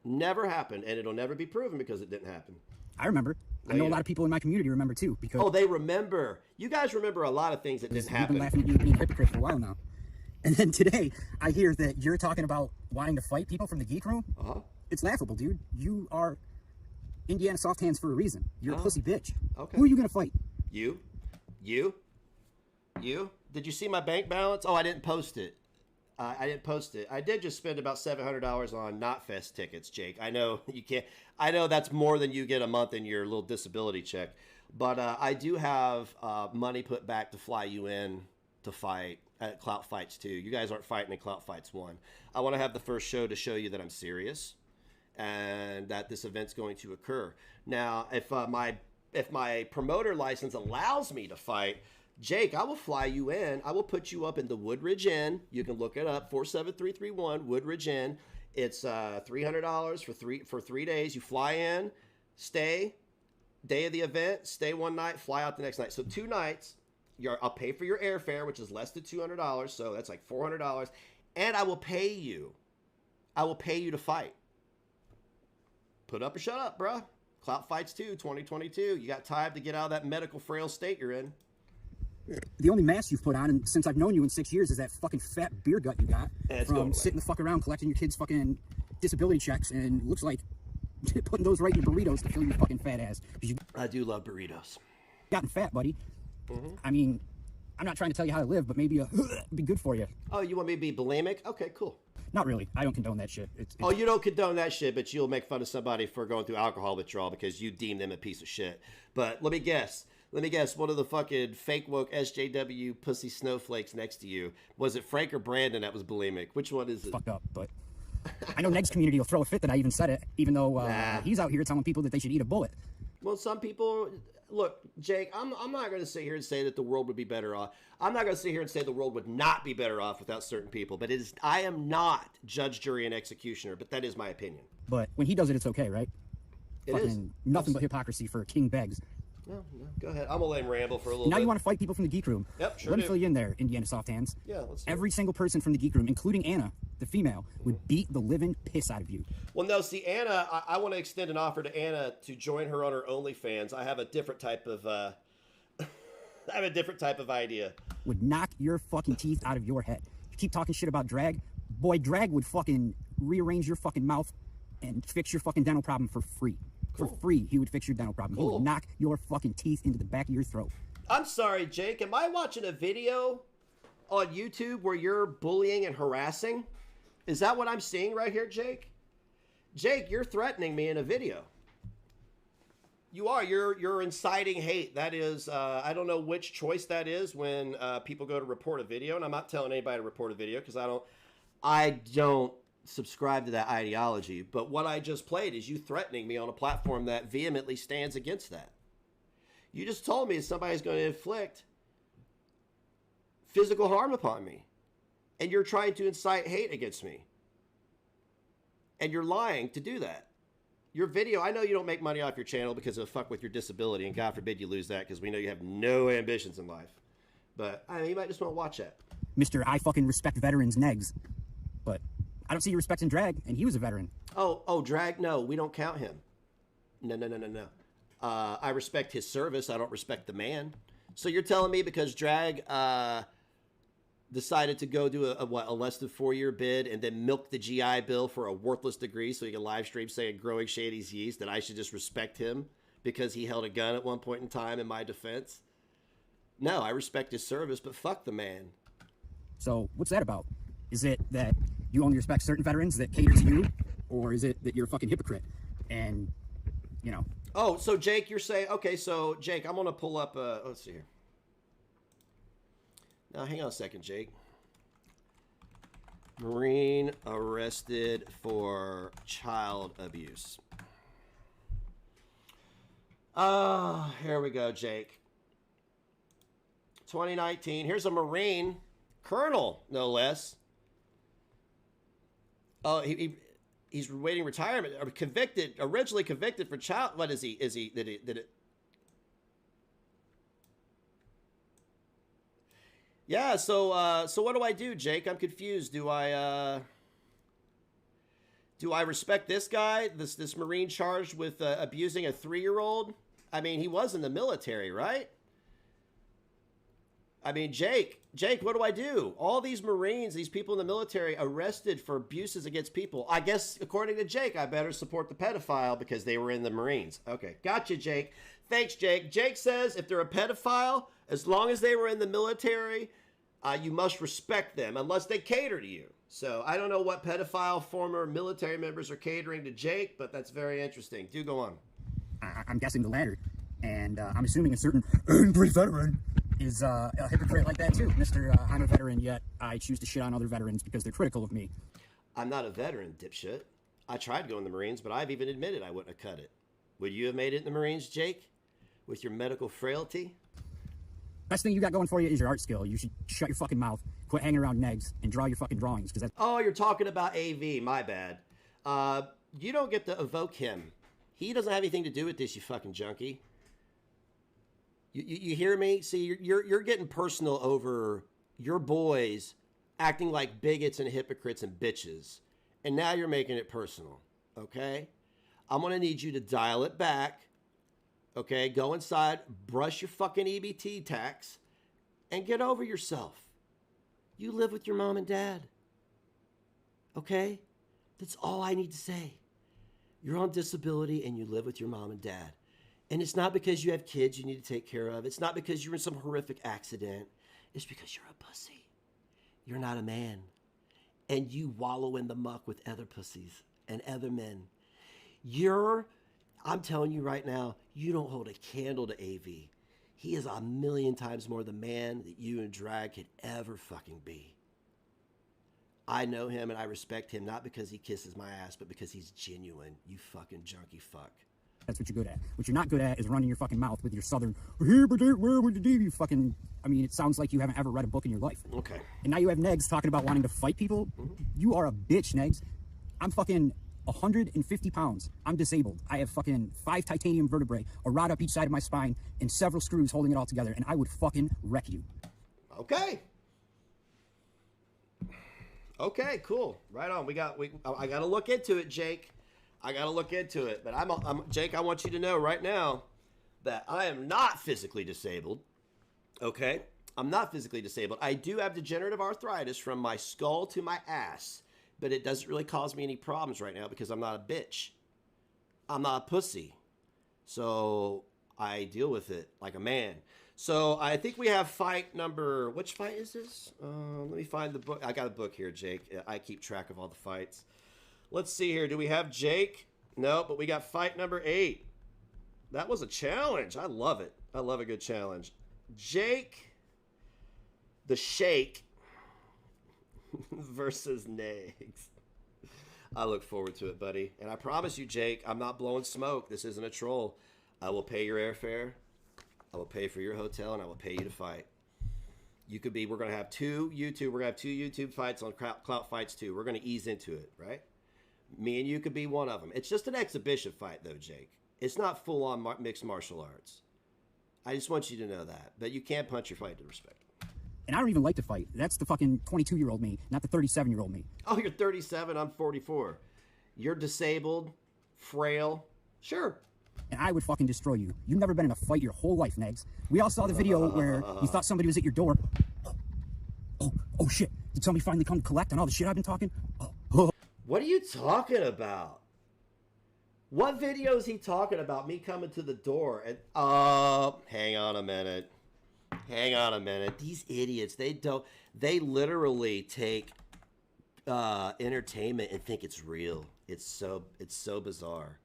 Never happened. And it'll never be proven because it didn't happen. I remember. I know a lot of people in my community remember too. Because oh, they remember. You guys remember a lot of things that didn't happen. You've been laughing at you being a hypocrite for a while now. And then today, I hear that you're talking about wanting to fight people from the geek room. Uh-huh. It's laughable, dude. You are Indiana soft hands for a reason. You're a pussy bitch. Okay. Who are you going to fight? You? Did you see my bank balance? Oh, I didn't post it. I didn't post it. I did just spend about $700 on Knotfest tickets, Jake. I know you can't. I know that's more than you get a month in your little disability check. But I do have money put back to fly you in to fight at Clout Fights 2. You guys aren't fighting in Clout Fights 1. I want to have the first show to show you that I'm serious and that this event's going to occur. Now, if my promoter license allows me to fight, Jake, I will fly you in. I will put you up in the Woodridge Inn. You can look it up, 47331 Woodridge Inn. It's $300 for 3 days. You fly in, stay, day of the event, stay one night, fly out the next night. So 2 nights. I'll pay for your airfare, which is less than $200, so that's like $400, and I will pay you. I will pay you to fight. Put up or shut up, bruh. Clout Fights 2, 2022. You got time to get out of that medical frail state you're in. The only mask you've put on, and since I've known you in 6 years, is that fucking fat beer gut you got from sitting the fuck around collecting your kids' fucking disability checks, and looks like putting those right in your burritos to fill your fucking fat ass. I do love burritos. Gotten fat, buddy. I mean, I'm not trying to tell you how to live, but maybe be good for you. Oh, you want me to be bulimic? Okay, cool. Not really. I don't condone that shit. It's... Oh, you don't condone that shit, but you'll make fun of somebody for going through alcohol withdrawal because you deem them a piece of shit. But let me guess. One of the fucking fake woke SJW pussy snowflakes next to you. Was it Frank or Brandon that was bulimic? Which one is it? Fucked up, but I know Neg's community will throw a fit that I even said it, even though he's out here telling people that they should eat a bullet. Well, some people... Look, Jake, I'm not going to sit here and say that the world would be better off. I'm not going to sit here and say the world would not be better off without certain people. But I am not judge, jury, and executioner, but that is my opinion. But when he does it, it's okay, right? It is. Nothing but hypocrisy for King Beggs. No, go ahead. I'm going to let him ramble for a little bit. Now you want to fight people from the Geek Room. Yep, sure Let me fill you in there, Indiana Soft Hands. Yeah, let's Every single person from the Geek Room, including Anna, the female, would beat the living piss out of you. Well, no, see, Anna, I want to extend an offer to Anna to join her on her OnlyFans. I have a different type of... I have a different type of idea. Would knock your fucking teeth out of your head. You keep talking shit about drag, boy, drag would fucking rearrange your fucking mouth and fix your fucking dental problem for free. Cool. For free, he would fix your dental problem. Cool. He would knock your fucking teeth into the back of your throat. I'm sorry, Jake. Am I watching a video on YouTube where you're bullying and harassing? Is that what I'm seeing right here, Jake? Jake, you're threatening me in a video. You are. You're inciting hate. That is, I don't know which choice that is when people go to report a video, and I'm not telling anybody to report a video because I don't subscribe to that ideology. But what I just played is you threatening me on a platform that vehemently stands against that. You just told me somebody's going to inflict physical harm upon me, and you're trying to incite hate against me, and you're lying to do that. Your video, I know you don't make money off your channel because of fuck with your disability, and God forbid you lose that because we know you have no ambitions in life. But I mean, you might just want to watch that. Mr. I fucking respect veterans Negs. But I don't see you respecting Drag, and he was a veteran. Oh, Drag, no, we don't count him. No. I respect his service. I don't respect the man. So you're telling me because Drag decided to go do a less than 4-year bid and then milk the GI Bill for a worthless degree so he can live stream saying growing Shady's yeast, that I should just respect him because he held a gun at one point in time in my defense? No, I respect his service, but fuck the man. So what's that about? Is it that you only respect certain veterans that cater to you, or is it that you're a fucking hypocrite? And, you know. Oh, so Jake, you're saying, okay, so Jake, I'm going to pull up, let's see here. Now, hang on a second, Jake. Marine arrested for child abuse. Here we go, Jake. 2019. Here's a Marine colonel, no less. Oh, he's waiting retirement. Originally convicted for child. What is he? Did it? Yeah, so what do I do, Jake? I'm confused. Do I respect this guy, this Marine charged with abusing a 3-year-old? I mean, he was in the military, right? I mean, Jake, what do I do? All these Marines, these people in the military arrested for abuses against people. I guess, according to Jake, I better support the pedophile because they were in the Marines. Okay, gotcha, Jake. Thanks, Jake. Jake says if they're a pedophile, as long as they were in the military, you must respect them unless they cater to you. So I don't know what pedophile former military members are catering to Jake, but that's very interesting. Do go on. I'm guessing the latter. And I'm assuming a certain angry veteran is a hypocrite like that too. Mr. I'm a veteran, yet I choose to shit on other veterans because they're critical of me. I'm not a veteran, dipshit. I tried going in the Marines, but I've even admitted I wouldn't have cut it. Would you have made it in the Marines, Jake? With your medical frailty? Best thing you got going for you is your art skill. You should shut your fucking mouth, quit hanging around negs, and draw your fucking drawings. Because that's... Oh, you're talking about AV. My bad. You don't get to evoke him. He doesn't have anything to do with this, you fucking junkie. You hear me? See, you're getting personal over your boys acting like bigots and hypocrites and bitches. And now you're making it personal, okay? I'm going to need you to dial it back, okay? Go inside, brush your fucking EBT tax, and get over yourself. You live with your mom and dad, okay? That's all I need to say. You're on disability and you live with your mom and dad. And it's not because you have kids you need to take care of. It's not because you're in some horrific accident. It's because you're a pussy. You're not a man. And you wallow in the muck with other pussies and other men. I'm telling you right now, you don't hold a candle to AV. He is 1,000,000 times more the man that you and Drag could ever fucking be. I know him and I respect him, not because he kisses my ass, but because he's genuine, you fucking junkie fuck. That's what you're good at. What you're not good at is running your fucking mouth with your southern, you fucking, I mean, it sounds like you haven't ever read a book in your life. Okay. And now you have Negs talking about wanting to fight people. You are a bitch, Negs. I'm fucking 150 pounds. I'm disabled. I have fucking 5 titanium vertebrae, a rod up each side of my spine, and several screws holding it all together, and I would fucking wreck you. Okay. Okay, cool. Right on. I got to look into it, Jake. I got to look into it. But Jake, I want you to know right now that I am not physically disabled. Okay? I'm not physically disabled. I do have degenerative arthritis from my skull to my ass, but it doesn't really cause me any problems right now because I'm not a bitch. I'm not a pussy. So I deal with it like a man. So I think we have fight number... Which fight is this? Let me find the book. I got a book here, Jake. I keep track of all the fights. Let's see here. Do we have Jake? No, but we got fight number 8. That was a challenge. I love it. I love a good challenge. Jake the Shake versus Negs. I look forward to it, buddy. And I promise you, Jake, I'm not blowing smoke. This isn't a troll. I will pay your airfare. I will pay for your hotel, and I will pay you to fight. We're going to have 2 YouTube fights on Clout Fights 2. We're going to ease into it, right? Me and you could be one of them. It's just an exhibition fight, though, Jake. It's not full-on mixed martial arts. I just want you to know that. But you can't punch your fight to respect. And I don't even like to fight. That's the fucking 22-year-old me, not the 37-year-old me. Oh, you're 37. I'm 44. You're disabled, frail. Sure. And I would fucking destroy you. You've never been in a fight your whole life, Negs. We all saw the video where you thought somebody was at your door. Oh shit. Did somebody finally come to collect on all the shit I've been talking? What are you talking about? What video is he talking about? Me coming to the door and hang on a minute. Hang on a minute. These idiots, they literally take entertainment and think it's real. It's so bizarre.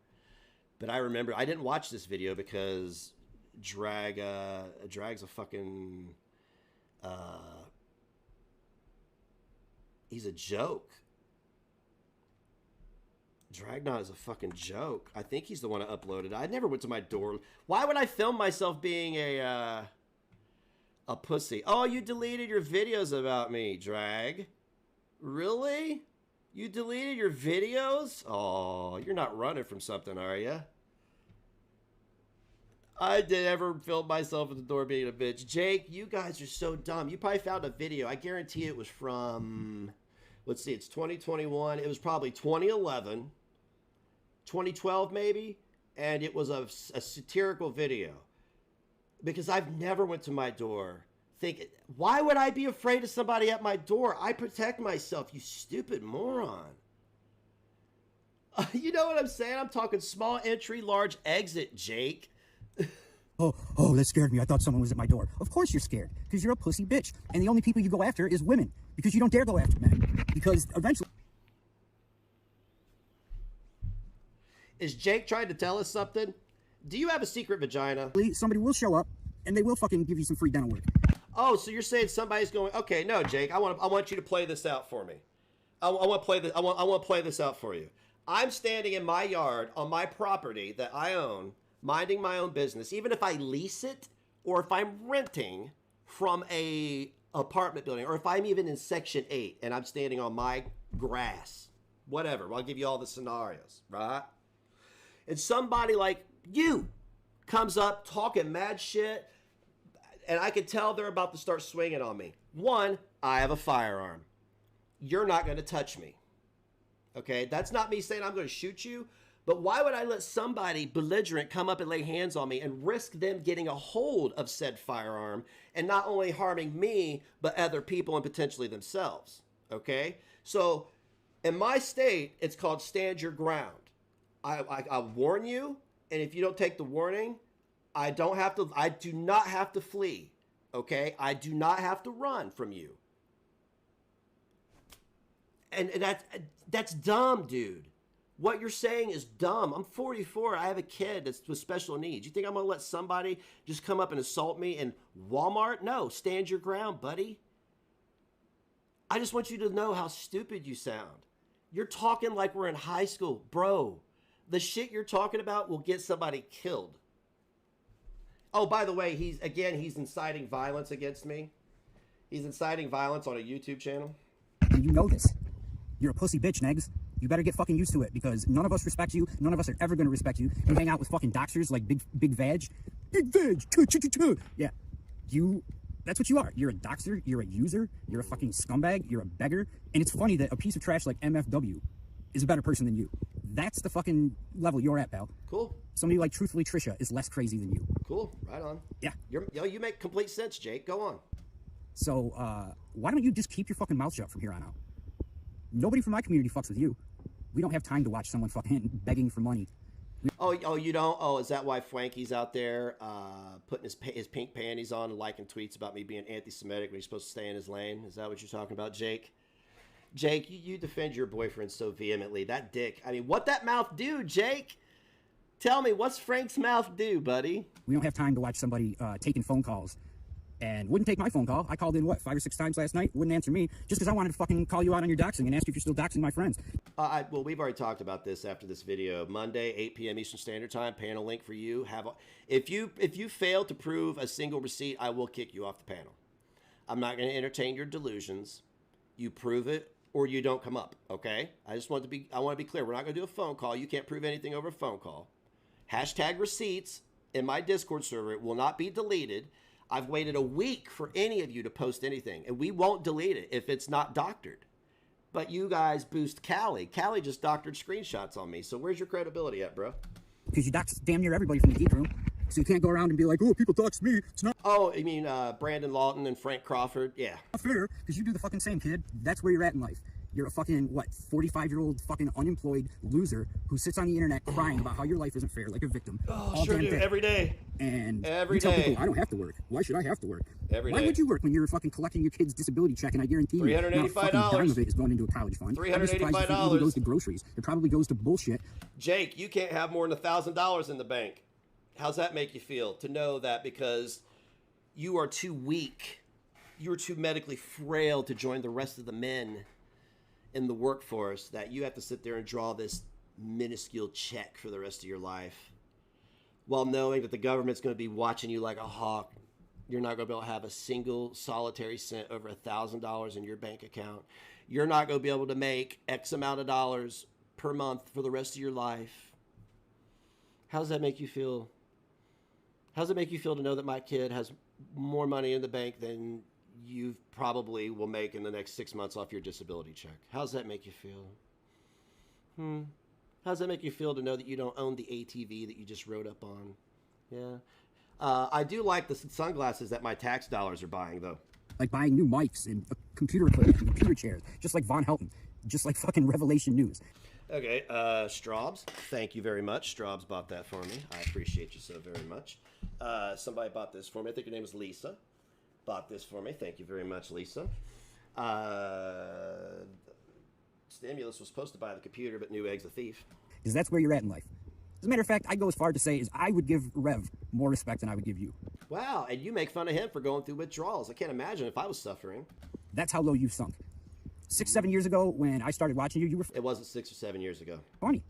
But I remember I didn't watch this video because Drag's a fucking he's a joke. Dragnot is a fucking joke. I think he's the one that uploaded. I never went to my door. Why would I film myself being a pussy? Oh, you deleted your videos about me, Drag. Really? You deleted your videos? Oh, you're not running from something, are you? I did ever film myself at the door being a bitch. Jake, you guys are so dumb. You probably found a video. I guarantee it was from... Let's see, it's 2021. It was probably 2011, 2012 maybe, and it was a satirical video. Because I've never went to my door thinking, why would I be afraid of somebody at my door? I protect myself, you stupid moron. You know what I'm saying? I'm talking small entry, large exit, Jake. Oh, that scared me. I thought someone was at my door. Of course you're scared, because you're a pussy bitch. And the only people you go after is women, because you don't dare go after men. Because eventually... Is Jake trying to tell us something? Do you have a secret vagina? Somebody will show up, and they will fucking give you some free dental work. Oh, so you're saying somebody's going? Okay, no, Jake. I want you to play this out for me. I want to play this. I want to play this out for you. I'm standing in my yard on my property that I own, minding my own business. Even if I lease it or if I'm renting from a apartment building, or if I'm even in Section 8 and I'm standing on my grass, whatever. I'll give you all the scenarios, right? And somebody like you comes up talking mad shit, and I can tell they're about to start swinging on me. One, I have a firearm. You're not going to touch me. Okay? That's not me saying I'm going to shoot you, but why would I let somebody belligerent come up and lay hands on me and risk them getting a hold of said firearm and not only harming me, but other people and potentially themselves? Okay? So, in my state, it's called stand your ground. I warn you, and if you don't take the warning, I do not have to flee. Okay? I do not have to run from you. And that's dumb, dude. What you're saying is dumb. I'm 44. I have a kid that's with special needs. You think I'm going to let somebody just come up and assault me in Walmart? No, stand your ground, buddy. I just want you to know how stupid you sound. You're talking like we're in high school. Bro, the shit you're talking about will get somebody killed. Oh, by the way, he's inciting violence against me. He's inciting violence on a YouTube channel. You know this. You're a pussy bitch, Negs. You better get fucking used to it, because none of us respect you. None of us are ever going to respect you. You hang out with fucking doxers like Big Vag. Big Vag. Yeah. That's what you are. You're a doxer. You're a user. You're a fucking scumbag. You're a beggar. And it's funny that a piece of trash like MFW is a better person than you. That's the fucking level you're at, pal. Cool. Somebody like Truthfully Trisha is less crazy than you. Cool. Right on. Yeah. You make complete sense, Jake. Go on. So, why don't you just keep your fucking mouth shut from here on out? Nobody from my community fucks with you. We don't have time to watch someone fucking begging for money. Oh, you don't? Oh, is that why Flanky's out there putting his pink panties on and liking tweets about me being anti-Semitic when he's supposed to stay in his lane? Is that what you're talking about, Jake? Jake, you defend your boyfriend so vehemently. That dick. I mean, what that mouth do, Jake? Tell me, what's Frank's mouth do, buddy? We don't have time to watch somebody taking phone calls. And wouldn't take my phone call. I called in, 5 or 6 times last night? Wouldn't answer me, just because I wanted to fucking call you out on your doxing and ask you if you're still doxing my friends. Well, we've already talked about this after this video. Monday, 8 p.m. Eastern Standard Time, panel link for you. If you fail to prove a single receipt, I will kick you off the panel. I'm not going to entertain your delusions. You prove it or you don't come up, okay? I want to be clear. We're not going to do a phone call. You can't prove anything over a phone call. Hashtag receipts in my Discord server. It will not be deleted. I've waited a week for any of you to post anything, and we won't delete it if it's not doctored. But you guys boost Callie. Callie just doctored screenshots on me, so where's your credibility at, bro? Because you doxed damn near everybody from the geek room, so you can't go around and be like, oh, people doxed me. It's not. Oh, you mean Brandon Lawton and Frank Crawford? Yeah. Not fair, because you do the fucking same, kid. That's where you're at in life. You're a fucking, 45-year-old fucking unemployed loser who sits on the internet crying about how your life isn't fair, like a victim. Oh, sure do. Every day. And every you tell day. people, I don't have to work. Why should I have to work? Every Why day. would you work when you're fucking collecting your kid's disability check, and I guarantee you not a fucking dime of it is going into a college fund. $385. It goes to groceries. It probably goes to bullshit. Jake, you can't have more than $1,000 in the bank. How's that make you feel? To know that because you are too weak, you are too medically frail to join the rest of the men in the workforce, that you have to sit there and draw this minuscule check for the rest of your life while knowing that the government's going to be watching you like a hawk. You're not going to be able to have a single solitary cent over $1,000 in your bank account. You're not going to be able to make X amount of dollars per month for the rest of your life. How does that make you feel? How does it make you feel to know that my kid has more money in the bank than you probably will make in the next 6 months off your disability check? How does that make you feel? How does that make you feel to know that you don't own the ATV that you just rode up on? Yeah. I do like the sunglasses that my tax dollars are buying, though. Like buying new mics and computer equipment and computer chairs, just like Von Helton, just like fucking Revelation News. Okay, Straubs, thank you very much. Straubs bought that for me. I appreciate you so very much. Somebody bought this for me. I think her name is Lisa. Bought this for me. Thank you very much, Lisa. Stimulus was supposed to buy the computer, but Newegg's a thief. Because that's where you're at in life. As a matter of fact, I'd go as far to say is I would give Rev more respect than I would give you. Wow, and you make fun of him for going through withdrawals. I can't imagine if I was suffering. That's how low you've sunk. 6-7 years ago, when I started watching you, you were... It wasn't 6 or 7 years ago. Funny.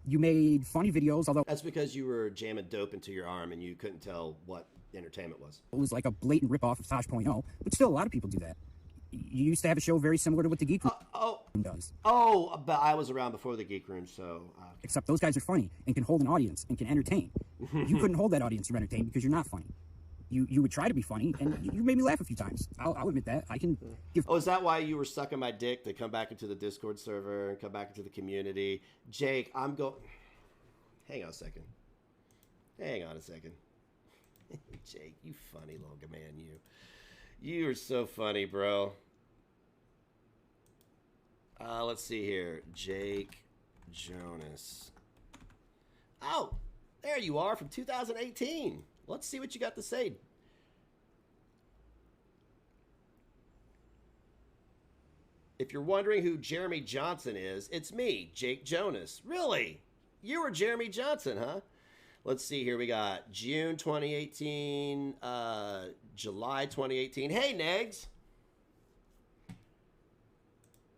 You made funny videos, although... That's because you were jamming dope into your arm and you couldn't tell what entertainment was. It was like a blatant ripoff of Tosh.0, but still a lot of people do that. You used to have a show very similar to what the Geek Room does. Oh, but I was around before the Geek Room, so... Except those guys are funny and can hold an audience and can entertain. You couldn't hold that audience or entertain because you're not funny. You would try to be funny, and you made me laugh a few times. I'll admit that. I can give... Oh, is that why you were sucking my dick to come back into the Discord server and come back into the community? Jake, I'm going... Hang on a second. Hang on a second. Jake, you funny little man, you. You are so funny, bro. Let's see here. Jake Jonas. Oh, there you are from 2018. Let's see what you got to say. If you're wondering who Jeremy Johnson is, it's me, Jake Jonas. Really? You were Jeremy Johnson, huh? Let's see here. We got June 2018, July 2018. Hey, Negs.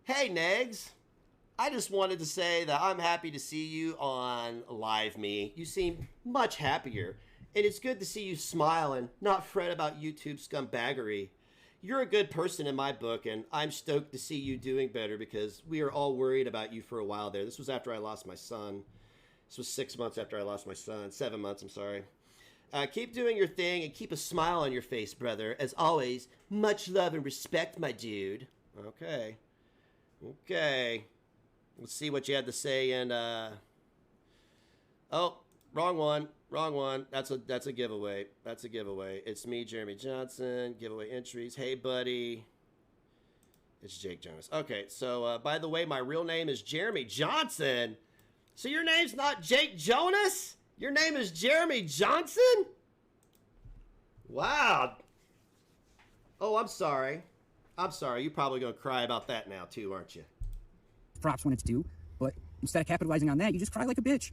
Hey, Negs. I just wanted to say that I'm happy to see you on Live Me. You seem much happier. And it's good to see you smile and not fret about YouTube scumbaggery. You're a good person in my book, and I'm stoked to see you doing better because we were all worried about you for a while there. This was after I lost my son. This was 6 months after I lost my son. 7 months, I'm sorry. Keep doing your thing and keep a smile on your face, brother. As always, much love and respect, my dude. Okay. Okay. Let's see what you had to say in, Oh, wrong one. Wrong one. That's a giveaway. That's a giveaway. It's me, Jeremy Johnson. Giveaway entries. Hey, buddy. It's Jake Jonas. Okay, so by the way, my real name is Jeremy Johnson. So your name's not Jake Jonas? Your name is Jeremy Johnson? Wow. Oh, I'm sorry. I'm sorry. You're probably going to cry about that now, too, aren't you? Props when it's due, but instead of capitalizing on that, you just cry like a bitch.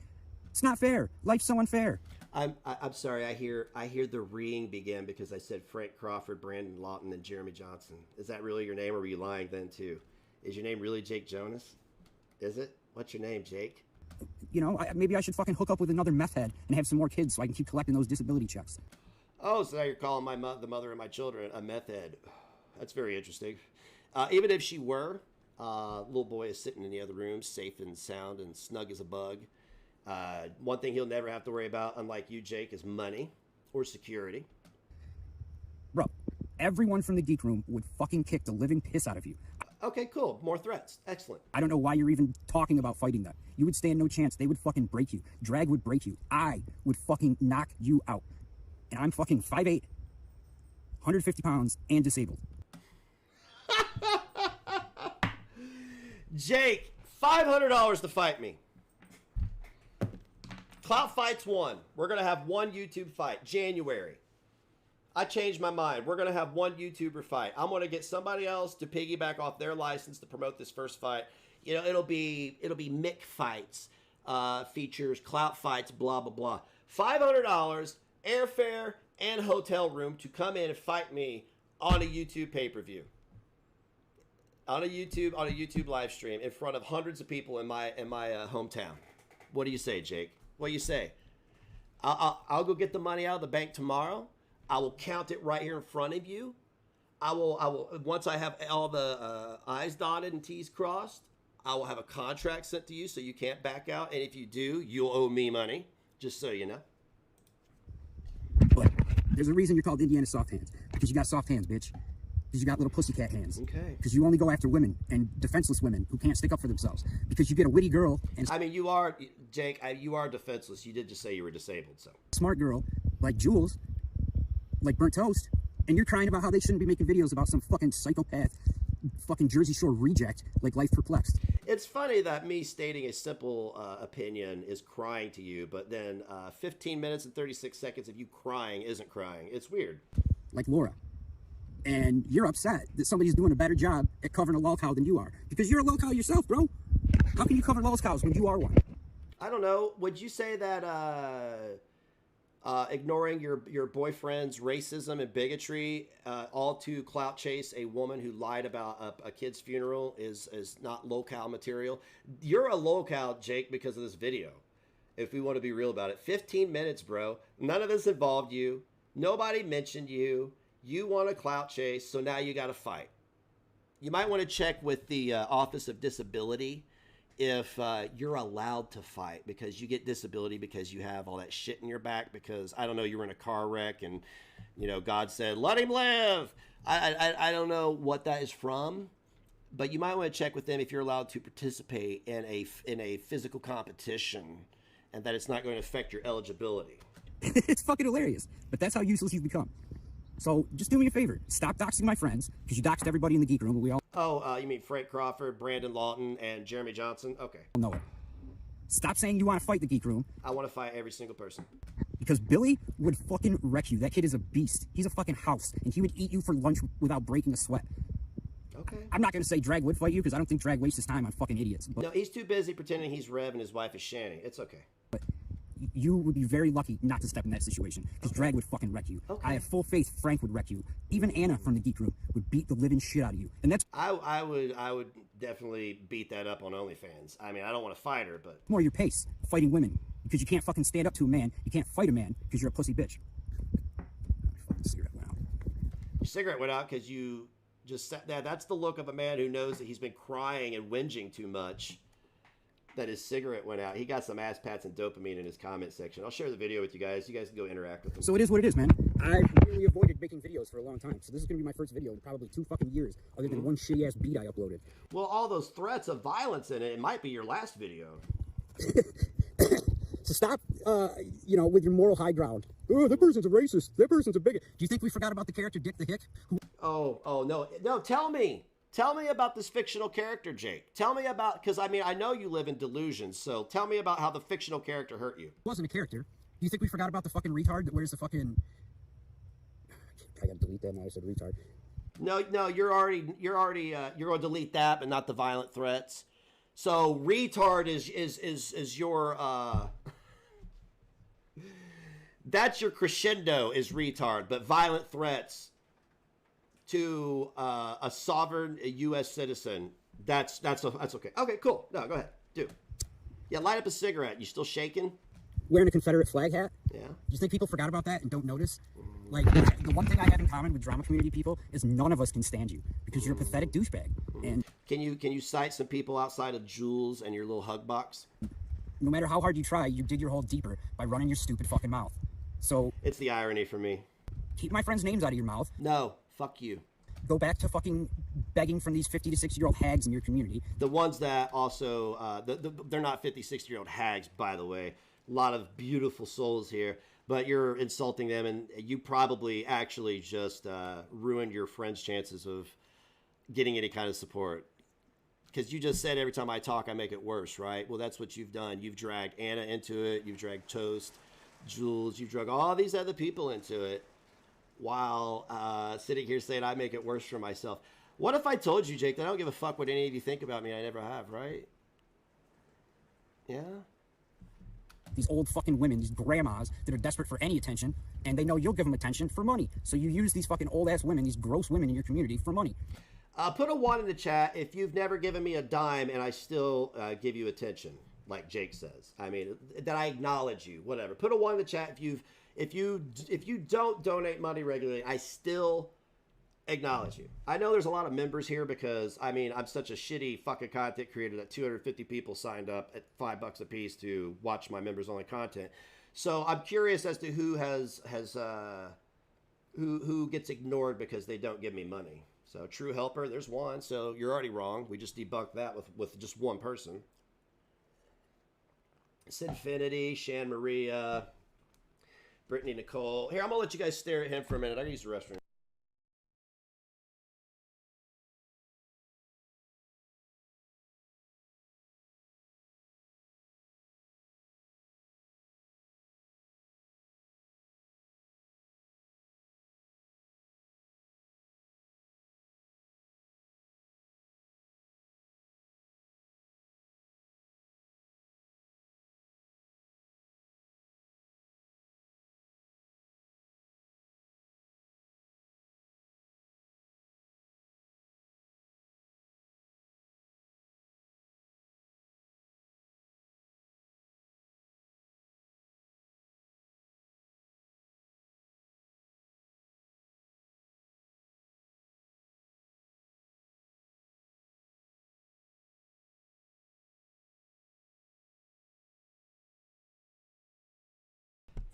It's not fair. Life's so unfair. I'm sorry. I hear the reeing begin because I said Frank Crawford, Brandon Lawton, and Jeremy Johnson. Is that really your name, or were you lying then too? Is your name really Jake Jonas? Is it? What's your name, Jake? You know, maybe I should fucking hook up with another meth head and have some more kids so I can keep collecting those disability checks. Oh, so now you're calling the mother of my children a meth head. That's very interesting. Even if she were, little boy is sitting in the other room, safe and sound and snug as a bug. One thing he'll never have to worry about, unlike you, Jake, is money or security. Bro, everyone from the Geek Room would fucking kick the living piss out of you. Okay, cool. More threats. Excellent. I don't know why you're even talking about fighting them. You would stand no chance. They would fucking break you. Drag would break you. I would fucking knock you out. And I'm fucking 5'8", 150 pounds, and disabled. Jake, $500 to fight me. Clout Fights 1. We're going to have one YouTube fight. January. I changed my mind. We're going to have one YouTuber fight. I'm going to get somebody else to piggyback off their license to promote this first fight. You know, it'll be Mick Fights, features Clout Fights, blah, blah, blah. $500, airfare, and hotel room to come in and fight me on a YouTube pay-per-view. On a YouTube live stream in front of hundreds of people in my hometown. What do you say, Jake? What do you say? I'll go get the money out of the bank tomorrow. I will count it right here in front of you. I will once I have all the I's dotted and T's crossed, I will have a contract sent to you so you can't back out. And if you do, you'll owe me money, just so you know. But there's a reason you're called Indiana Soft Hands. Because you got soft hands, bitch. Because you got little pussycat hands. Okay. Because you only go after women and defenseless women who can't stick up for themselves. Because you get a witty girl and... I mean, you are, Jake, you are defenseless. You did just say you were disabled, so... Smart girl, like Jules, like Burnt Toast, and you're crying about how they shouldn't be making videos about some fucking psychopath, fucking Jersey Shore reject like Life Perplexed. It's funny that me stating a simple opinion is crying to you, but then 15 minutes and 36 seconds of you crying isn't crying. It's weird. Like Laura. And you're upset that somebody's doing a better job at covering a lolcow than you are. Because you're a lolcow yourself, bro. How can you cover lolcows when you are one? I don't know. Would you say that ignoring your boyfriend's racism and bigotry, all to clout chase a woman who lied about a kid's funeral is not locale material. You're a locale, Jake, because of this video. If we want to be real about it, 15 minutes, bro. None of this involved you. Nobody mentioned you. You want to clout chase, so now you got to fight. You might want to check with the Office of Disability if you're allowed to fight, because you get disability because you have all that shit in your back, because I don't know, you were in a car wreck and God said let him live. I don't know what that is from, but you might want to check with them if you're allowed to participate in a physical competition, and that it's not going to affect your eligibility. It's fucking hilarious, but that's how useless you've become. So just do me a favor, stop doxing my friends, because you doxed everybody in the Geek Room, but we all you mean Frank Crawford, Brandon Lawton, and Jeremy Johnson? Okay. know it. Stop saying you want to fight the Geek Room. I want to fight every single person. Because Billy would fucking wreck you. That kid is a beast. He's a fucking house, and he would eat you for lunch without breaking a sweat. Okay. I'm not going to say Drag would fight you, because I don't think Drag wastes his time on fucking idiots. But no, he's too busy pretending he's Rev and his wife is Shanny. It's okay. But you would be very lucky not to step in that situation, because Drag would fucking wreck you. Okay. I have full faith Frank would wreck you. Even Anna from the Geek Room would beat the living shit out of you. And that's I would definitely beat that up on OnlyFans. I mean, I don't want to fight her, but more your pace, fighting women. Because you can't fucking stand up to a man. You can't fight a man because you're a pussy bitch. My fucking cigarette went out. Your cigarette went out because you just sat there. That's the look of a man who knows that he's been crying and whinging too much, that his cigarette went out. He got some ass pats and dopamine in his comment section. I'll share the video with you guys. You guys can go interact with him. So it is what it is, man. I really avoided making videos for a long time. So this is going to be my first video in probably 2 fucking years, other than one shitty ass beat I uploaded. Well, all those threats of violence in it, it might be your last video. So stop, with your moral high ground. Oh, that person's a racist. That person's a bigot. Do you think we forgot about the character Dick the Hick? Oh, no, tell me. Tell me about this fictional character, Jake. Tell me about, because I mean, I know you live in delusion, so tell me about how the fictional character hurt you. It wasn't a character. Do you think we forgot about the fucking retard that wears the fucking... I gotta delete that now, I said retard. No, you're going to delete that, but not the violent threats. So retard is your that's your crescendo, is retard, but violent threats to a sovereign U.S. citizen, that's okay. Okay, cool. No, go ahead. Do. Yeah, light up a cigarette. You still shaking? Wearing a Confederate flag hat? Yeah. Do you think people forgot about that and don't notice? Like, the one thing I have in common with drama community people is none of us can stand you, because you're a pathetic douchebag. And can you cite some people outside of Jules and your little hug box? No matter how hard you try, you dig your hole deeper by running your stupid fucking mouth. So it's the irony for me. Keep my friends' names out of your mouth. No, fuck you. Go back to fucking begging from these 50 to 60-year-old hags in your community. The ones that also, they're not 50, 60-year-old hags, by the way. A lot of beautiful souls here, but you're insulting them, and you probably actually just ruined your friend's chances of getting any kind of support. Because you just said every time I talk, I make it worse, right? Well, that's what you've done. You've dragged Anna into it. You've dragged Toast, Jules. You've dragged all these other people into it, while sitting here saying I make it worse for myself. What if I told you, Jake, that I don't give a fuck what any of you think about me? I never have, right? Yeah? These old fucking women, these grandmas that are desperate for any attention, and they know you'll give them attention for money. So you use these fucking old-ass women, these gross women in your community for money. Put a 1 in the chat if you've never given me a dime and I still give you attention, like Jake says. I mean, that I acknowledge you, whatever. Put a 1 in the chat if you don't donate money regularly, I still acknowledge you. I know there's a lot of members here because, I mean, I'm such a shitty fucking content creator that 250 people signed up at $5 a piece to watch my members only content. So I'm curious as to who who gets ignored because they don't give me money. So True Helper, there's one. So you're already wrong. We just debunked that with just one person. Sinfinity, Shan Maria, Brittany Nicole. Here, I'm gonna let you guys stare at him for a minute. I gotta use the restroom.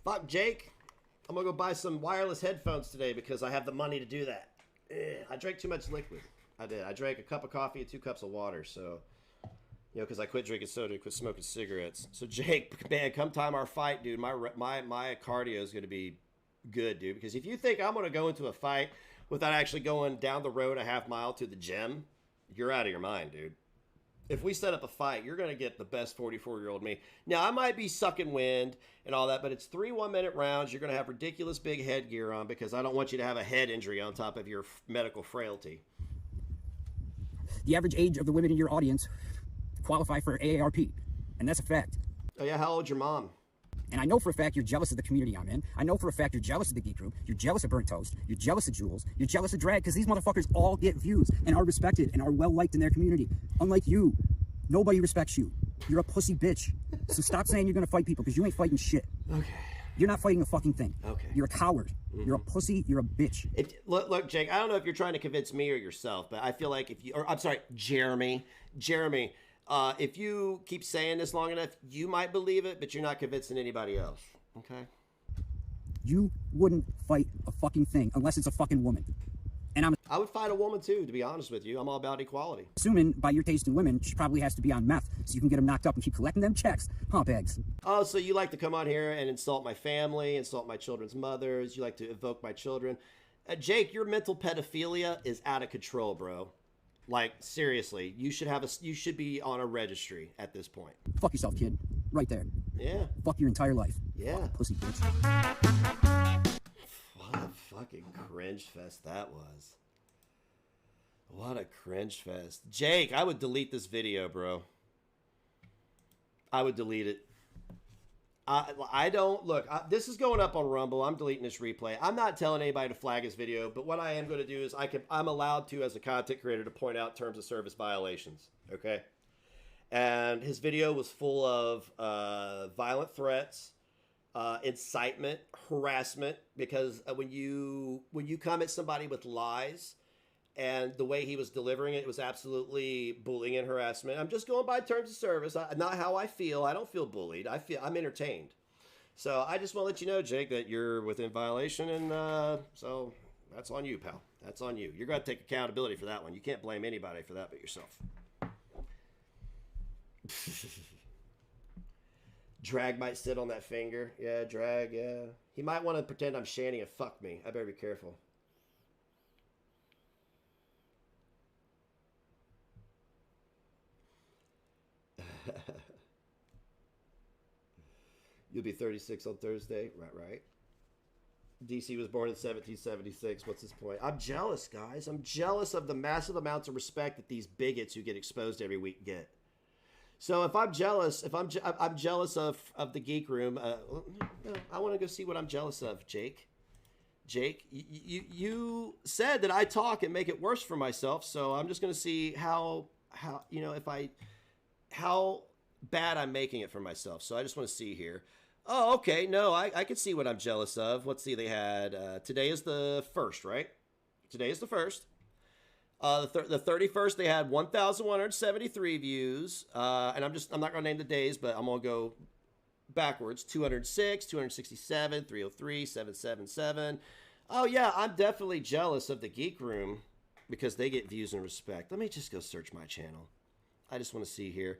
Fuck Jake. I'm gonna go buy some wireless headphones today because I have the money to do that. I drank too much liquid. I did. I drank a cup of coffee and 2 cups of water. So, you know, because I quit drinking soda, quit smoking cigarettes. So Jake, man, come time our fight, dude. My cardio is gonna be good, dude. Because if you think I'm gonna go into a fight without actually going down the road a half mile to the gym, you're out of your mind, dude. If we set up a fight, you're going to get the best 44-year-old me. Now, I might be sucking wind and all that, but it's 3 one-minute rounds. You're going to have ridiculous big headgear on because I don't want you to have a head injury on top of your medical frailty. The average age of the women in your audience qualify for AARP, and that's a fact. Oh, yeah? How old's your mom? And I know for a fact you're jealous of the community I'm in. I know for a fact you're jealous of the Geek Room. You're jealous of Burnt Toast. You're jealous of Jules. You're jealous of Drag because these motherfuckers all get views and are respected and are well-liked in their community. Unlike you, nobody respects you. You're a pussy bitch. So stop saying you're going to fight people because you ain't fighting shit. Okay. You're not fighting a fucking thing. Okay. You're a coward. You're a pussy. You're a bitch. Look, Jake, I don't know if you're trying to convince me or yourself, but I feel like if you... Or, I'm sorry, Jeremy. If you keep saying this long enough, you might believe it, but you're not convincing anybody else. Okay. You wouldn't fight a fucking thing unless it's a fucking woman. And I would fight a woman too, to be honest with you. I'm all about equality. Assuming by your taste in women, she probably has to be on meth so you can get them knocked up and keep collecting them checks. Huh, bags? Oh, so you like to come on here and insult my family, insult my children's mothers. You like to evoke my children. Jake, your mental pedophilia is out of control, bro. Like, seriously, you should be on a registry at this point. Fuck yourself, kid. Right there. Yeah. Fuck your entire life. Yeah. Fuck, pussy bitch. What a fucking cringe fest that was. What a cringe fest. Jake, I would delete this video, bro. I would delete it. I don't look. This is going up on Rumble. I'm deleting this replay. I'm not telling anybody to flag his video, but what I am going to do is I'm allowed to, as a content creator, to point out terms of service violations. Okay, and his video was full of violent threats, incitement, harassment. Because when you come at somebody with lies, and the way he was delivering it was absolutely bullying and harassment. I'm just going by terms of service, not how I feel. I don't feel bullied. I'm entertained. So I just want to let you know, Jake, that you're within violation, and so that's on you, pal. That's on you. You're going to take accountability for that one. You can't blame anybody for that but yourself. Drag might sit on that finger. Yeah, Drag, yeah. He might want to pretend I'm Shanny and fuck me. I better be careful. You'll be 36 on Thursday. Right. DC was born in 1776. What's his point? I'm jealous, guys. I'm jealous of the massive amounts of respect that these bigots who get exposed every week get. So if I'm jealous, I'm jealous of the Geek Room. I want to go see what I'm jealous of, Jake. Jake, you said that I talk and make it worse for myself. So I'm just going to see how bad I'm making it for myself. So I just want to see here. Oh, okay. No, I can see what I'm jealous of. Let's see. They had, today is the 1st, right? Today is the 1st. The 31st, they had 1,173 views. And I'm not going to name the days, but I'm going to go backwards. 206, 267, 303, 777. Oh, yeah, I'm definitely jealous of the Geek Room because they get views and respect. Let me just go search my channel. I just want to see here.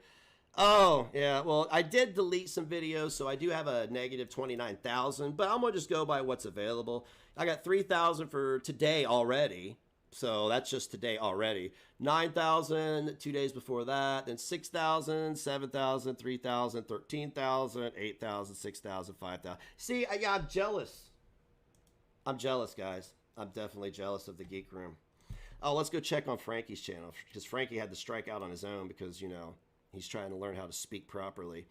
Oh, yeah, well, I did delete some videos, so I do have a negative 29,000, but I'm going to just go by what's available. I got 3,000 for today already, so that's just today already. 9,000 2 days before that, then 6,000, 7,000, 3,000, 13,000, 8,000, 6,000, 5,000. See, I'm jealous. I'm jealous, guys. I'm definitely jealous of the Geek Room. Oh, let's go check on Frankie's channel, because Frankie had to strike out on his own because, you know, he's trying to learn how to speak properly.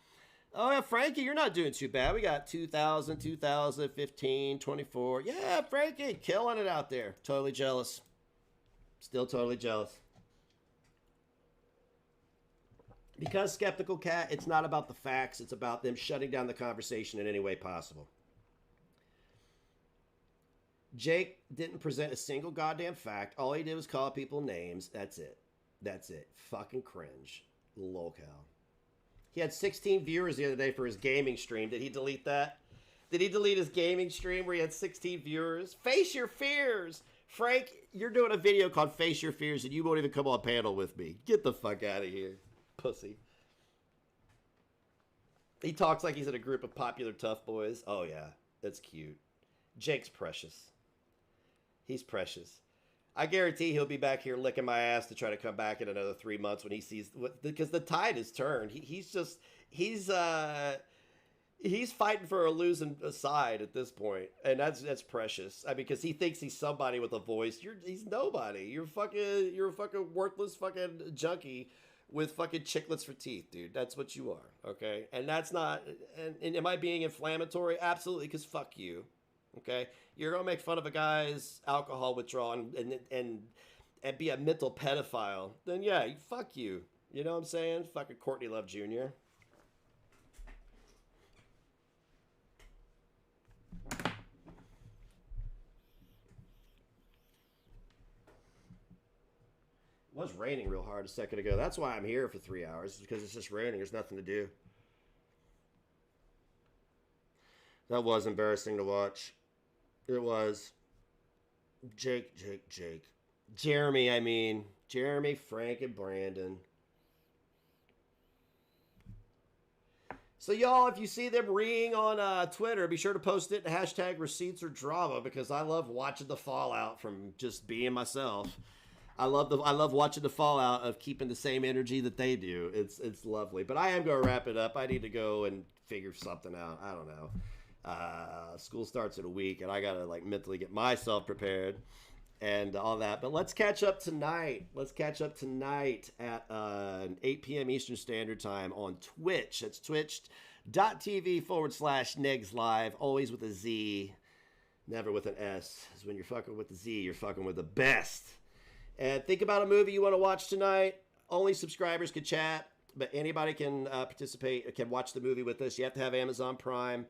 Oh, yeah, Frankie, you're not doing too bad. We got 2,000, 2,000, 15, 24. Yeah, Frankie, killing it out there. Totally jealous. Still totally jealous. Because Skeptical Cat, it's not about the facts. It's about them shutting down the conversation in any way possible. Jake didn't present a single goddamn fact. All he did was call people names. That's it. That's it. Fucking cringe. Lolcow. He had 16 viewers the other day for his gaming stream. Did he delete that? Did he delete his gaming stream where he had 16 viewers? Face your fears. Frank, you're doing a video called Face Your Fears and you won't even come on panel with me. Get the fuck out of here, pussy. He talks like he's in a group of popular tough boys. Oh, yeah. That's cute. Jake's precious. He's precious. I guarantee he'll be back here licking my ass to try to come back in another 3 months when he sees... Because the tide has turned. He's fighting for a losing side at this point. And that's precious. I mean, because he thinks he's somebody with a voice. He's nobody. You're a fucking worthless fucking junkie with fucking chiclets for teeth, dude. That's what you are, okay? And that's not... And am I being inflammatory? Absolutely, because fuck you, okay? You're going to make fun of a guy's alcohol withdrawal and be a mental pedophile. Then, yeah, fuck you. You know what I'm saying? Fucking Courtney Love Jr. It was raining real hard a second ago. That's why I'm here for 3 hours, because it's just raining. There's nothing to do. That was embarrassing to watch. It was. Jake. Jeremy, I mean. Jeremy, Frank, and Brandon. So, y'all, if you see them reeing on Twitter, be sure to post it hashtag receipts or drama, because I love watching the fallout from just being myself. I love watching the fallout of keeping the same energy that they do. It's lovely. But I am going to wrap it up. I need to go and figure something out. I don't know. School starts in a week, and I got to like mentally get myself prepared and all that. But let's catch up tonight. Let's catch up tonight at 8 p.m. Eastern Standard Time on Twitch. That's twitch.tv/Negs Live. Always with a Z, never with an S. Because when you're fucking with the Z, you're fucking with the best. And think about a movie you want to watch tonight. Only subscribers can chat, but anybody can participate, can watch the movie with us. You have to have Amazon Prime.